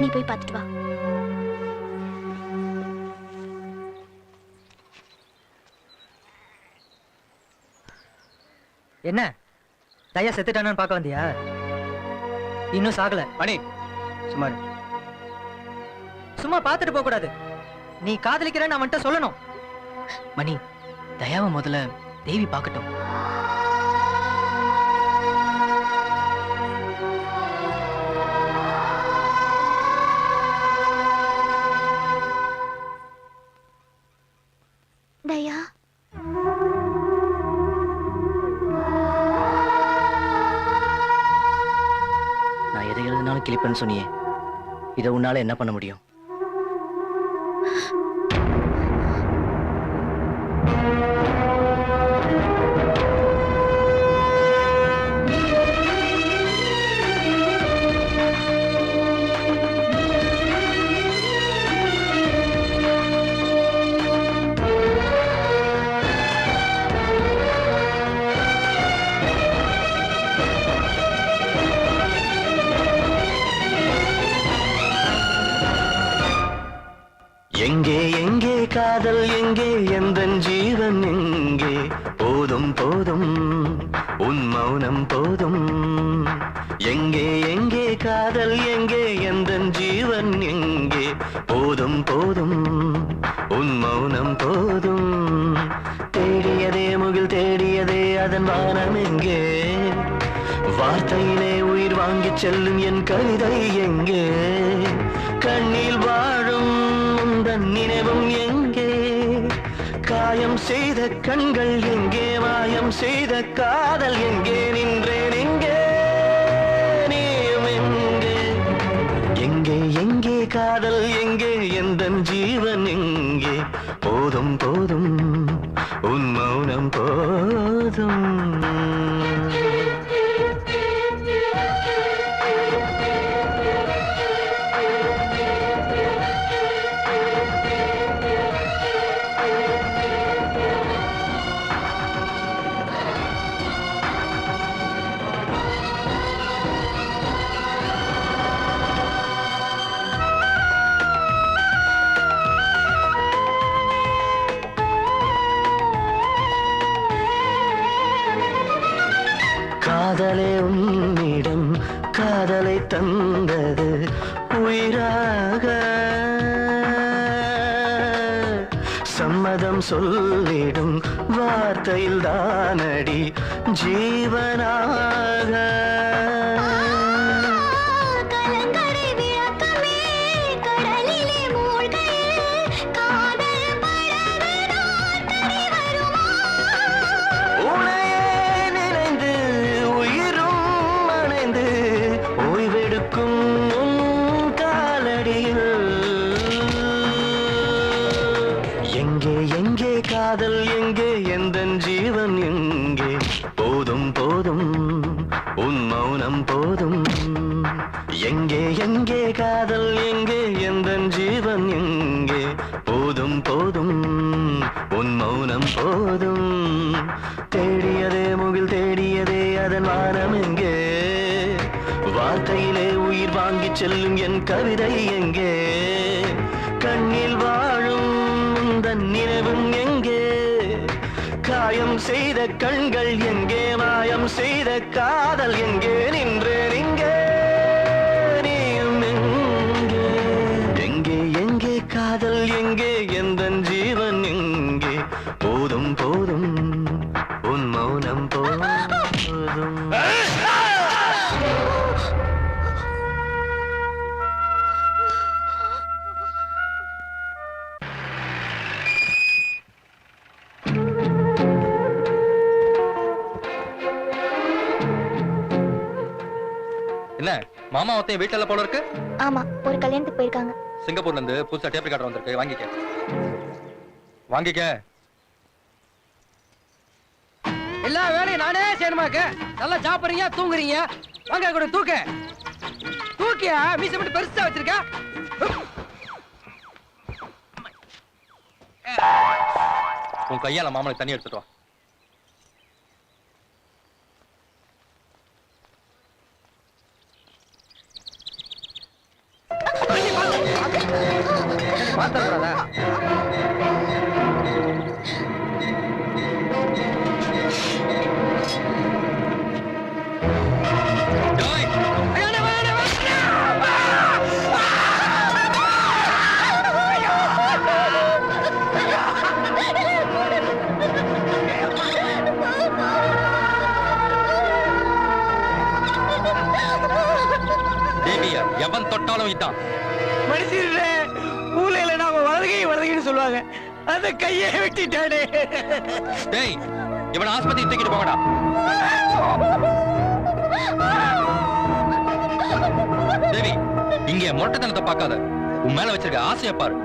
நீ போய் பார்த்துட்டு வா. என்ன தயா செத்துட்டானு பார்க்க வந்தியா? இன்னும் சாகல. மணி சும்மா இரு. சும்மா பார்த்துட்டு போக கூடாது. நீ காதலிக்கிறேன்னு அவன்கிட்ட சொல்லணும். மணி, தயாவை முதல்ல தேவி பார்க்கட்டும். தயா, நான் எதை எழுதினாலும் கிளிப்பேன்னு சொன்னியே, இதை உன்னால என்ன பண்ண முடியும்? எங்கே எங்கே காதல் எங்கே எந்தன் ஜீவன் எங்கே போதும் போதும் உன் மௌனம் போதும் எங்கே எங்கே காதல் எங்கே எந்தன் ஜீவன் எங்கே போதும் போதும் உன் மௌனம் போதும் தேடியதே முகில் தேடியதே அதன் வானம் எங்கே வார்த்தையிலே உயிர் வாங்கிச் செல்லும் என் கவிதை எங்கே கண்ணில் வாழும் உந்தன் நினைவும் எங்கே காயம் செய்த கண்கள் எங்கே மாயம் செய்த காதல் எங்கே நின்றேன் எங்கே நீயும் எங்கே எங்கே எங்கே காதல் எங்கே எந்தன் ஜீவன் எங்கே போதும் போதும் உன் மௌனம் போதும் காதலே உன்னிடம் காதலை தந்தது உயிராக சம்மதம் சொல்லிடும் வார்த்தையில் தானடி ஜீவனாக காதல் எங்கே எந்தன் ஜீவன் எங்கே போதும் போதும் உன் மௌனம் போதும் எங்கே எங்கே காதல் எங்கே எந்தன் ஜீவன் எங்கே போதும் போதும் உன் மௌனம் போதும் தேடியதே முகில் தேடியதே அதன் வானம் எங்கே வார்த்தையிலே உயிர் வாங்கிச் செல்லும் என் கவிதை எங்கே கண்ணில் வாழும் உந்தன் நினைவும் எங்கே காயம் செய்த கண்கள் எங்கே மாயம் செய்த காதல் எங்கே நின்றேன் எங்கே நீயும் எங்கே எங்கே எங்கே காதல் எங்கே எந்தன் ஜீவன் எங்கே போதும் போதும் உன் மௌனம் போதும் என்ன மாமா ஒருத்தையும் வீட்டுல போல இருக்கு? ஆமா, ஒரு கல்யாணத்துக்கு போயிருக்காங்க. சிங்கப்பூர்ல இருந்து புதுசா டேப் ரெக்கார்டர் வந்திருக்கு, வாங்கிக்க. வாங்கிக்க. எல்லா வேலையும் நானே செய்யணுமாக்க? நல்லா சாப்பிடுறீங்க, தூங்குறீங்க. வாங்க கூட தூக்க. தூக்கியா மீசை மட்டும் பெருசா வச்சிருக்க. உன் கையால மாமனுக்கு தண்ணி எடுத்துட்டு வா. தேவியா எவன் தொட்டாலும் இதான் மனுஷன் ஊலையில நாம வளர்கைன்னு சொல்லுவாங்க. அந்த கையை வெட்டிட்டானே. டேய், இவனை ஆஸ்பத்திரி தூக்கிட்டு போங்கடா. தேவி, இங்க மொட்டைத்தனத்தை பார்க்காத. உன் மேல வச்சிருக்க ஆசையை பாரு.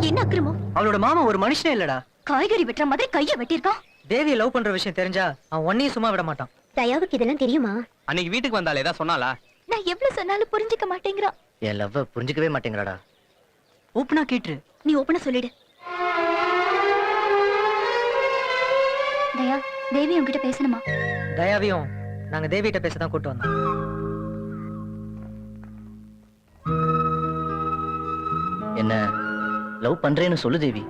என்ன அக்கிரமம்? அவளோட மாமா ஒரு மனுஷனே இல்லடா. காய்கறி வெட்டுற மாதிரி கைய வெட்டியிருக்கான். தேவியை லவ் பண்ற விஷயம் தெரிஞ்சா அவன் ஒன்னையும் சும்மா விட மாட்டான். தயாவுக்கு இதெல்லாம் தெரியுமா? அன்னைக்கு வீட்டுக்கு வந்தாலே ஏதாவது சொன்னாலா? நான் எவ்வளவு சொன்னாலும் புரிஞ்சுக்க மாட்டேங்கிறான். என் லவ் புரிஞ்சுக்கவே மாட்டேங்கிறாடா. ஓப்பனா கேட்டுரு. நீ ஓப்பனா சொல்லிடு. தயா, தேவி உன்கிட்ட பேசணுமா? தயாவையும் நாங்க தேவிகிட்ட பேசதான் கூட்டு வந்தோம். என்ன லவ் பண்றேன்னு சொல்லு தேவி.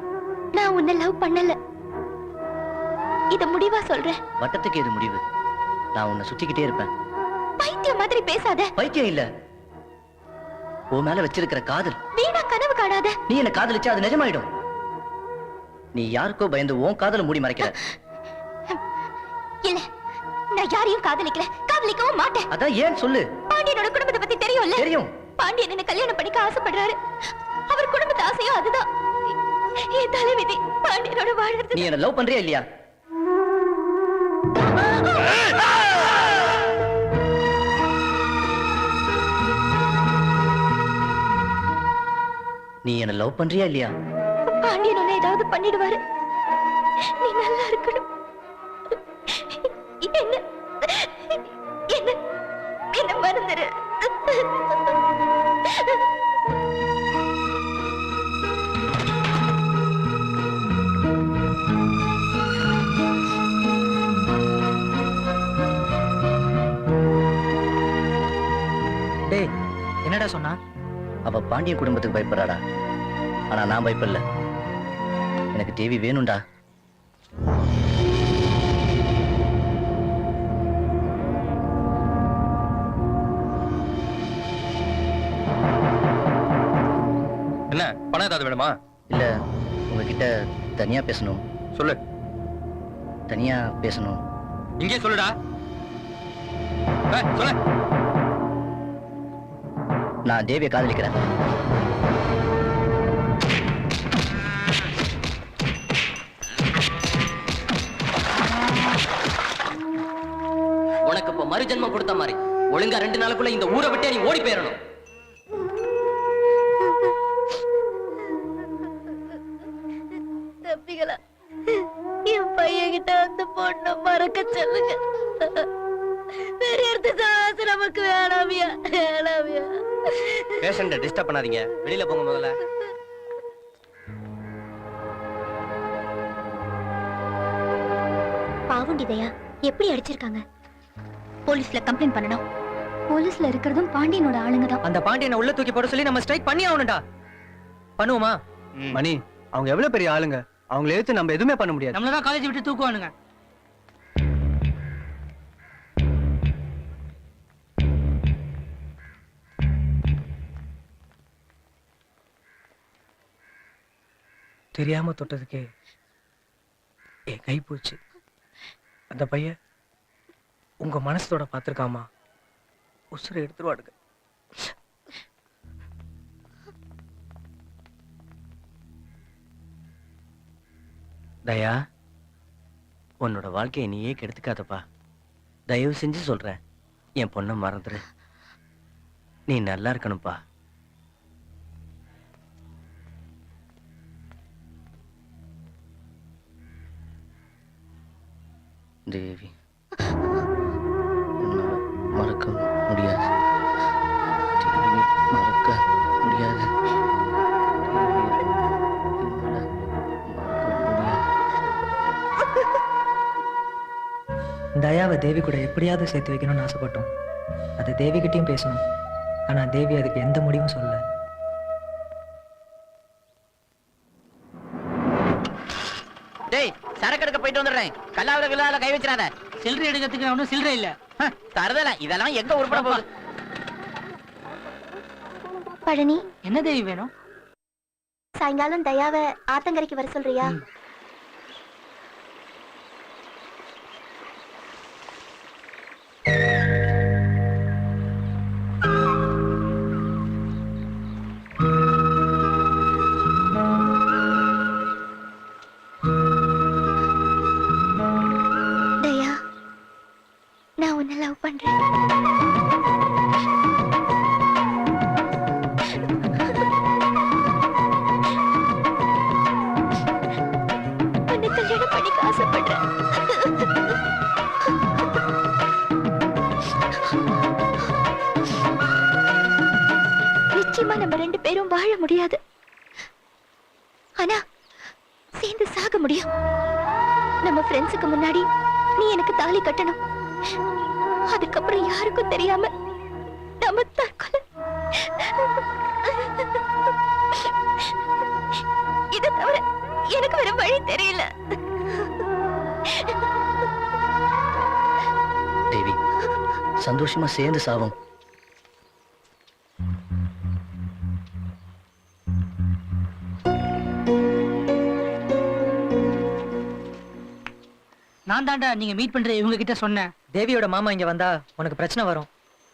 நான் உன்னை லவ் பண்ணல. இத முடிவா சொல்றேன். வட்டத்துக்கு எது முடிவு? நான் உன்னை சுத்திக்கிட்டே இருப்பேன். பைத்தியம் மாதிரி பேசாத. பைத்தியம் இல்ல, உன் மேல வச்சிருக்கிற காதல். வீணா கனவு காணாத. நீ என்ன காதலிச்சா அது நிஜமாயிடும். நீ யாருக்கோ பயந்து உன் காதல மூடி மறைக்கிற. இல்ல, நான் யாரையும் காதலிக்கல, காதலிக்கவும் மாட்டேன். அதான் ஏன் சொல்லு. பாண்டியனோட குடும்பத்தை பத்தி தெரியும்ல? தெரியும். பாண்டியன் என்ன கல்யாணம் பண்ணிக்க ஆசைப்படுறாரு. அவர் குடும்பத்து ஆசையும் அதுதான். என் தலைவிதி பாண்டியனோட வாழறது. நீ என்ன லவ் பண்றியா இல்லையா? நீ என்ன லவ் பண்றியா இல்லையா? பாண்டியன் உன்னை ஏதாவது பண்ணிடுவாரு. நீ நல்லா இருக்கணும். என்ன என்ன என்ன மறந்துரு. டேய், என்னடா சொன்னா? அவ பாண்டிய குடும்பத்துக்கு பயப்படுறாடா. ஆனா நான் பயப்படல. எனக்கு தேவி வேணும்டா. என்ன பணம் ஏதாவது வேணுமா? இல்ல, உங்ககிட்ட தனியா பேசணும். சொல்லு. தனியா பேசணும். இங்கே சொல்லுடா. சொல்லு. நான் தேவியை காதலிக்கிறேன். உனக்கு இப்ப மறுஜென்மம் கொடுத்த மாதிரி ஒழுங்கா 2 நாளுக்குள்ள இந்த ஊரை விட்டே நீ ஓடி போயிடணும். தம்பிகளா, என் பையன்கிட்ட அந்த பொண்ணை மறக்க சொல்லுங்க. வேற இடத்து சாசு நமக்கு வேணாமியா, வேணாமியா. பேஷண்ட டிஸ்டர்ப் பண்ணாதீங்க, வெளியில போங்க முதல்ல. பாவுண்டி தயா, எப்படி அடிச்சிருக்காங்க? போலீஸ்ல கம்ப்ளைண்ட் பண்ணணும். போலீஸ்ல இருக்கிறதும் பாண்டியனோட ஆளுங்க தான். அந்த பாண்டியனை உள்ள தூக்கி போட சொல்லி நம்ம ஸ்ட்ரைக் பண்ணி ஆகணும்டா. பண்ணுவோமா? மணி, அவங்க எவ்வளவு பெரிய ஆளுங்க. அவங்களை எடுத்து நம்ம எதுவுமே பண்ண முடியாது. நம்மளதான் காலேஜ் விட்டு தூக்குவானுங்க. தெரியாம தொட்டதுக்கே என் கை போச்சு. அந்த பையன் உங்க மனசோட பார்த்திருக்காமா, உசுரை எடுத்துருவாடுங்க. தயா, உன்னோட வாழ்க்கையை நீயே கெடுத்துக்காதப்பா. தயவு செஞ்சு சொல்றேன், என் பொண்ணை மறந்துரு. நீ நல்லா இருக்கணும்ப்பா. தேவி, உன்னை மறக்க முடியாது. தேவி, மறக்க முடியாது. தயாவை தேவி கூட எப்படியாவது சேர்த்து வைக்கணும்னு ஆசைப்பட்டோம். அது தேவிகிட்டையும் பேசணும். ஆனா தேவி அதுக்கு எந்த முடிவும் சொல்லல. டேய், சரக்கு எடுக்க போயிட்டு வந்துடுறேன். கல்லாவில விழால கை வச்சிடாத. சில்லறை எடுக்கிறதுக்கு ஒன்றும் சில்லறை இல்ல. தரதல இதெல்லாம் எங்க உருப்பட போகுது? பழனி, என்ன தேவி வேணும்? சாயங்காலம் தயாவை ஆத்தங்கரைக்கு வர சொல்றியா? தயா, நான் உன்னை லவ் பண்றேன். உன்னை கல்யாணம் பண்ணிக்க ஆசைப்படுறேன். நிச்சயமா நம்ம 2 பேரும் வாழ முடியாது. ஆனா சேர்ந்து சாக முடியும். நம்ம ஃப்ரெண்ட்ஸுக்கு முன்னாடி நீ எனக்கு தாலி கட்டணும். அதுக்கப்புறம் யாருக்கும் தெரியாம நம்ம தற்கொலை. இதை தவிர எனக்கு வேற வழி தெரியல. தேவி, சந்தோஷமா சேர்ந்து சாவோம். நான் தாண்டா நீங்க மீட் பண்ற இவங்க கிட்ட சொன்னேன். தேவியோட மாமா இங்க வந்தா உனக்கு பிரச்சனை வரும்.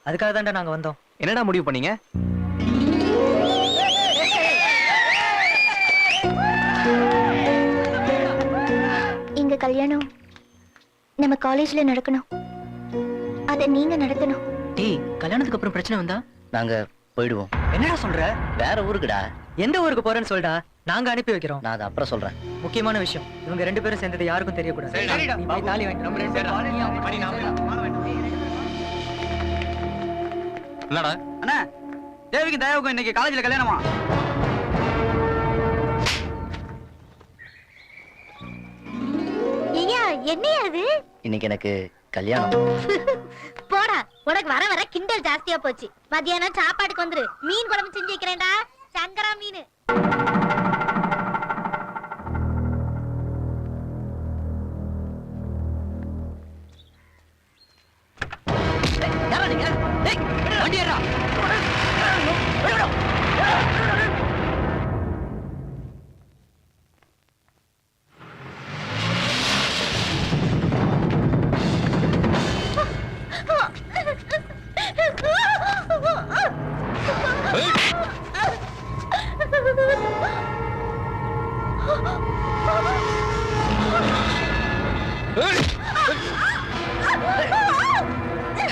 அதுக்காக தாண்டா நாங்க வந்தோம். என்னடா முடிவு பண்ணீங்க? எங்க கல்யாணம் நம்ம காலேஜ்ல நடக்கணும். அத நீங்க நடத்தணும். டேய், கல்யாணத்துக்கு அப்புறம் பிரச்சனை வந்தா நாங்க போயிடுவோம். என்னடா சொல்ற? வேற ஊருக்குடா. எந்த ஊருக்கு போறேன்னு சொல்டா, நாங்க அனுப்பி வைக்கிறோம். நான் அதை அப்புறம் சொல்றேன். முக்கியமான விஷயம், இவங்க 2 பேரும் சேர்ந்தது யாருக்கும் தெரியக்கூடாது. நீ போய் தாலி வாங்கிட்டு இல்லடா அண்ணா, தேவிக்கு தயாவுக்கும் இன்னைக்கு காலேஜ்ல கல்யாணமா? ஐயா, என்னையா அது? இன்னைக்கு எனக்கு கல்யாணம். போடா, உனக்கு வர வர கிண்டல் ஜாஸ்தியா போச்சு. மத்தியானம் சாப்பாட்டுக்கு வந்துரு. மீன் குழம்பு செஞ்சு வைக்கிறேன்டா. சங்கரா மீன்.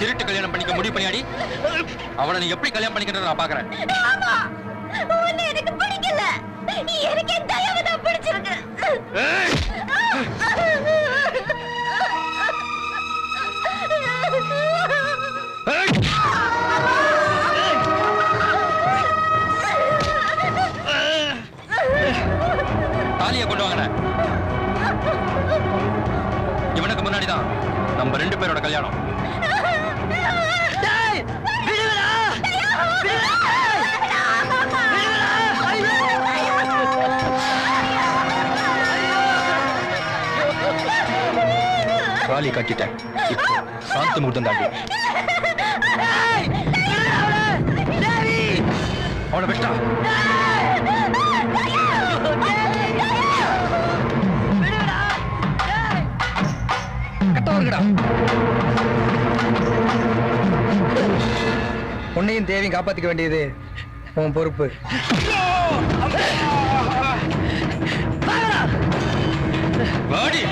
திருட்டு கல்யாணம் பண்ணிக்க முடிவு பண்ணியாடி. அவனை நீ எப்படி கல்யாணம் பண்ணிக்கிறத நான் பாக்குறேன். எனக்கு பிடிக்கல. எனக்கு என் தயாவை தான் பிடிச்சிருக்கு. தாலியை கொண்டு வாங்க. இவனுக்கு முன்னாடிதான் நம்ம 2 பேரோட கல்யாணம். தாலி கட்டிட்டேன். இப்போ சாந்தி முகூர்த்தம் தாண்டி அவனை விட்டா. உன்னையும் தேவியும் காப்பாத்திக்க வேண்டியது உன் பொறுப்பு. வாடி.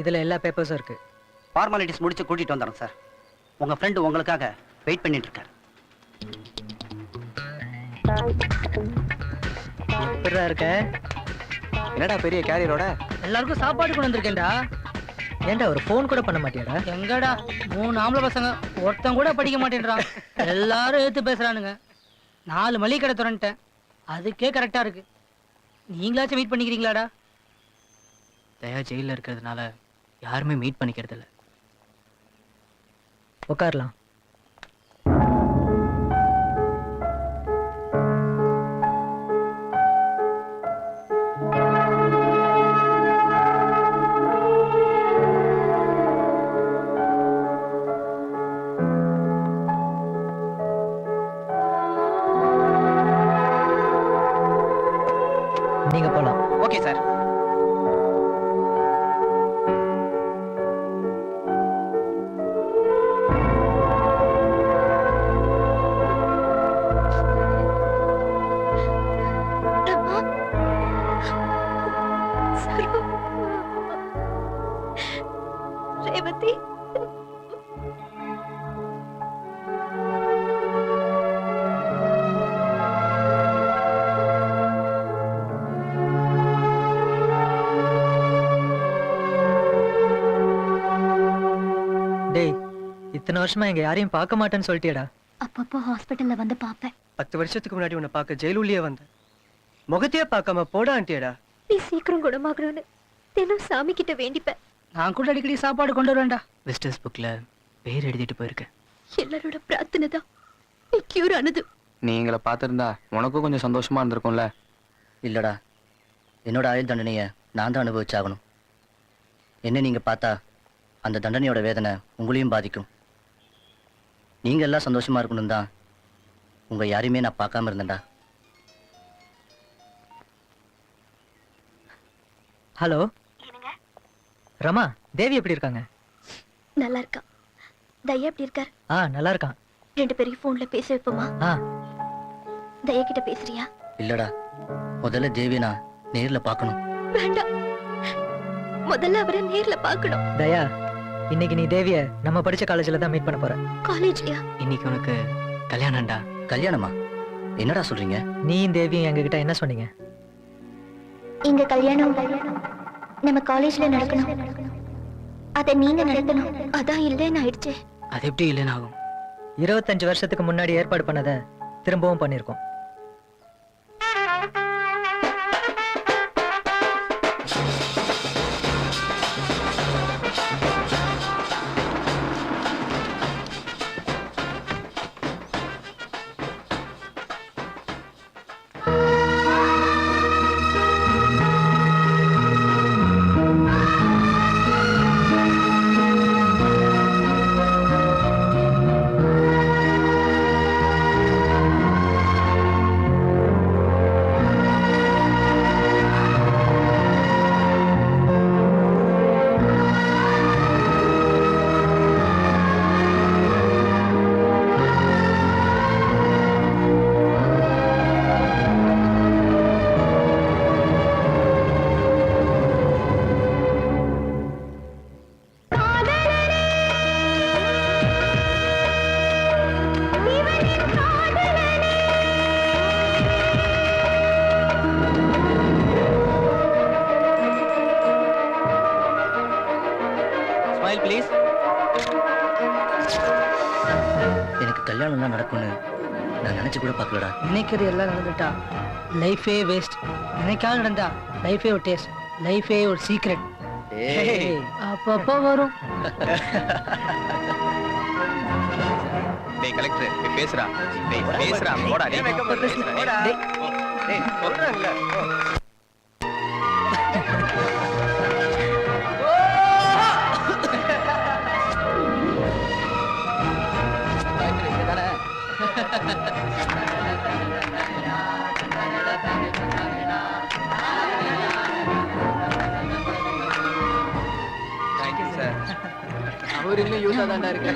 இதுல எல்லா பேப்பர்ஸும் இருக்கு. ஃபார்மாலிட்டிஸ் முடிச்சு கூட்டிட்டு வந்துடுறேன் சார். உங்க ஃப்ரெண்டு உங்களுக்காக வெயிட் பண்ணிட்டு இருக்காரு. எப்படிடா இருக்க? என்னடா பெரிய கேரியரோட? எல்லாருக்கும் சாப்பாடு கொண்டு வந்திருக்கேன்டா. ஏன்டா ஒரு ஃபோன் கூட பண்ண மாட்டியாடா? எங்கடா 3 ஆம்பளை பசங்க ஒருத்தன் கூட படிக்க மாட்டேன்றான். எல்லாரும் எடுத்து பேசுறானுங்க. 4 மளிகை கடை திறந்துட்டேன். அதுக்கே கரெக்டா இருக்கு. நீங்களாச்சும் மீட் பண்ணிக்கிறீங்களாடா? தயா ஜெயில இருக்கிறதுனால யாருமே மீட் பண்ணிக்கிறது இல்ல. உட்காரலாம். நீங்க போலாம். Okay sir. ரேவதி, டேய், இத்தனை வருஷமா எங்க யாரையும் பார்க்க மாட்டேன்னு சொல்லிட்டியடா. அப்பப்போ ஹாஸ்பிட்டல்ல வந்து பாப்பேன். 10 வருஷத்துக்கு முன்னாடி உன்னை பார்க்க ஜெயிலுள்ளே வந்தேன். முகத்தையே பார்க்காம போடா ஆண்டியடா. நீ சீக்கிரம் குணமாகணும்னு தினம் சாமி கிட்ட வேண்டிப்பேன். நான் கூட அடிக்கடி சாப்பாடு கொண்டு வருவேன்டா. விசிட்டர்ஸ் புக்ல பேர் எழுதிட்டு போயிருக்கேன். எல்லாரோட பிரார்த்தனை தான் நீ கியூர் ஆனது. நீ எங்களை பார்த்திருந்தா உனக்கும் கொஞ்சம் சந்தோஷமா இருந்திருக்கும்ல? இல்லடா, என்னோட ஆயுள் தண்டனையை நான் தான் அனுபவிச்சாகணும். என்ன நீங்க பார்த்தா அந்த தண்டனையோட வேதனை உங்களையும் பாதிக்கும். நீங்க எல்லாம் சந்தோஷமா இருக்கணும் தான் உங்க யாரையுமே நான் பார்க்காம இருந்தேன்டா. ஹலோ ரமா, தேவி எப்படி இருக்காங்க? நல்லா இருக்கா. தயா எப்படி இருக்கார்? நல்லா இருக்கான். 2 பேரையும் போன்ல பேச வைப்போமா? தயா கிட்ட பேசுறியா? இல்லடா, முதல்ல தேவி நான் நேர்ல பார்க்கணும். வேண்டாம், முதல்ல அவரை நேர்ல பார்க்கணும். தயா, இன்னைக்கு நீ தேவிய நம்ம படிச்ச காலேஜ்ல தான் மீட் பண்ண போற. காலேஜ்லயா? இன்னைக்கு உனக்கு கல்யாணம்டா. கல்யாணமா? என்னடா சொல்றீங்க? நீயும் தேவியும் எங்ககிட்ட என்ன சொன்னீங்க? இங்க கல்யாணம் நம்ம காலேஜ்ல நடக்கணும். அத நீங்க நடத்தணும். அதான் இல்லைன்னு ஆயிடுச்சு. அது எப்படி இல்லைன்னு ஆகும்? 25 வருஷத்துக்கு முன்னாடி ஏற்பாடு பண்ணத திரும்பவும் பண்ணிருக்கோம். எல்லாம் நல்லா நடக்கும்னு நான் நினைச்சு கூட பார்க்கலடா. நினைக்கிறது எல்லாம் நடந்துட்டா லைஃபே வேஸ்ட். நினைக்காம நடந்தா லைஃபே ஒரு டேஸ்ட், லைஃபே ஒரு சீக்ரெட். அப்பப்போ வரும். டேய் கலெக்டர் நீ பேசுடா. டேய் பேசுடா போடா. டேய் போடா. டேய் சொல்றேன்ல. Thank you sir. அவர் இன்னும் யூஸா தான்டா இருக்கு.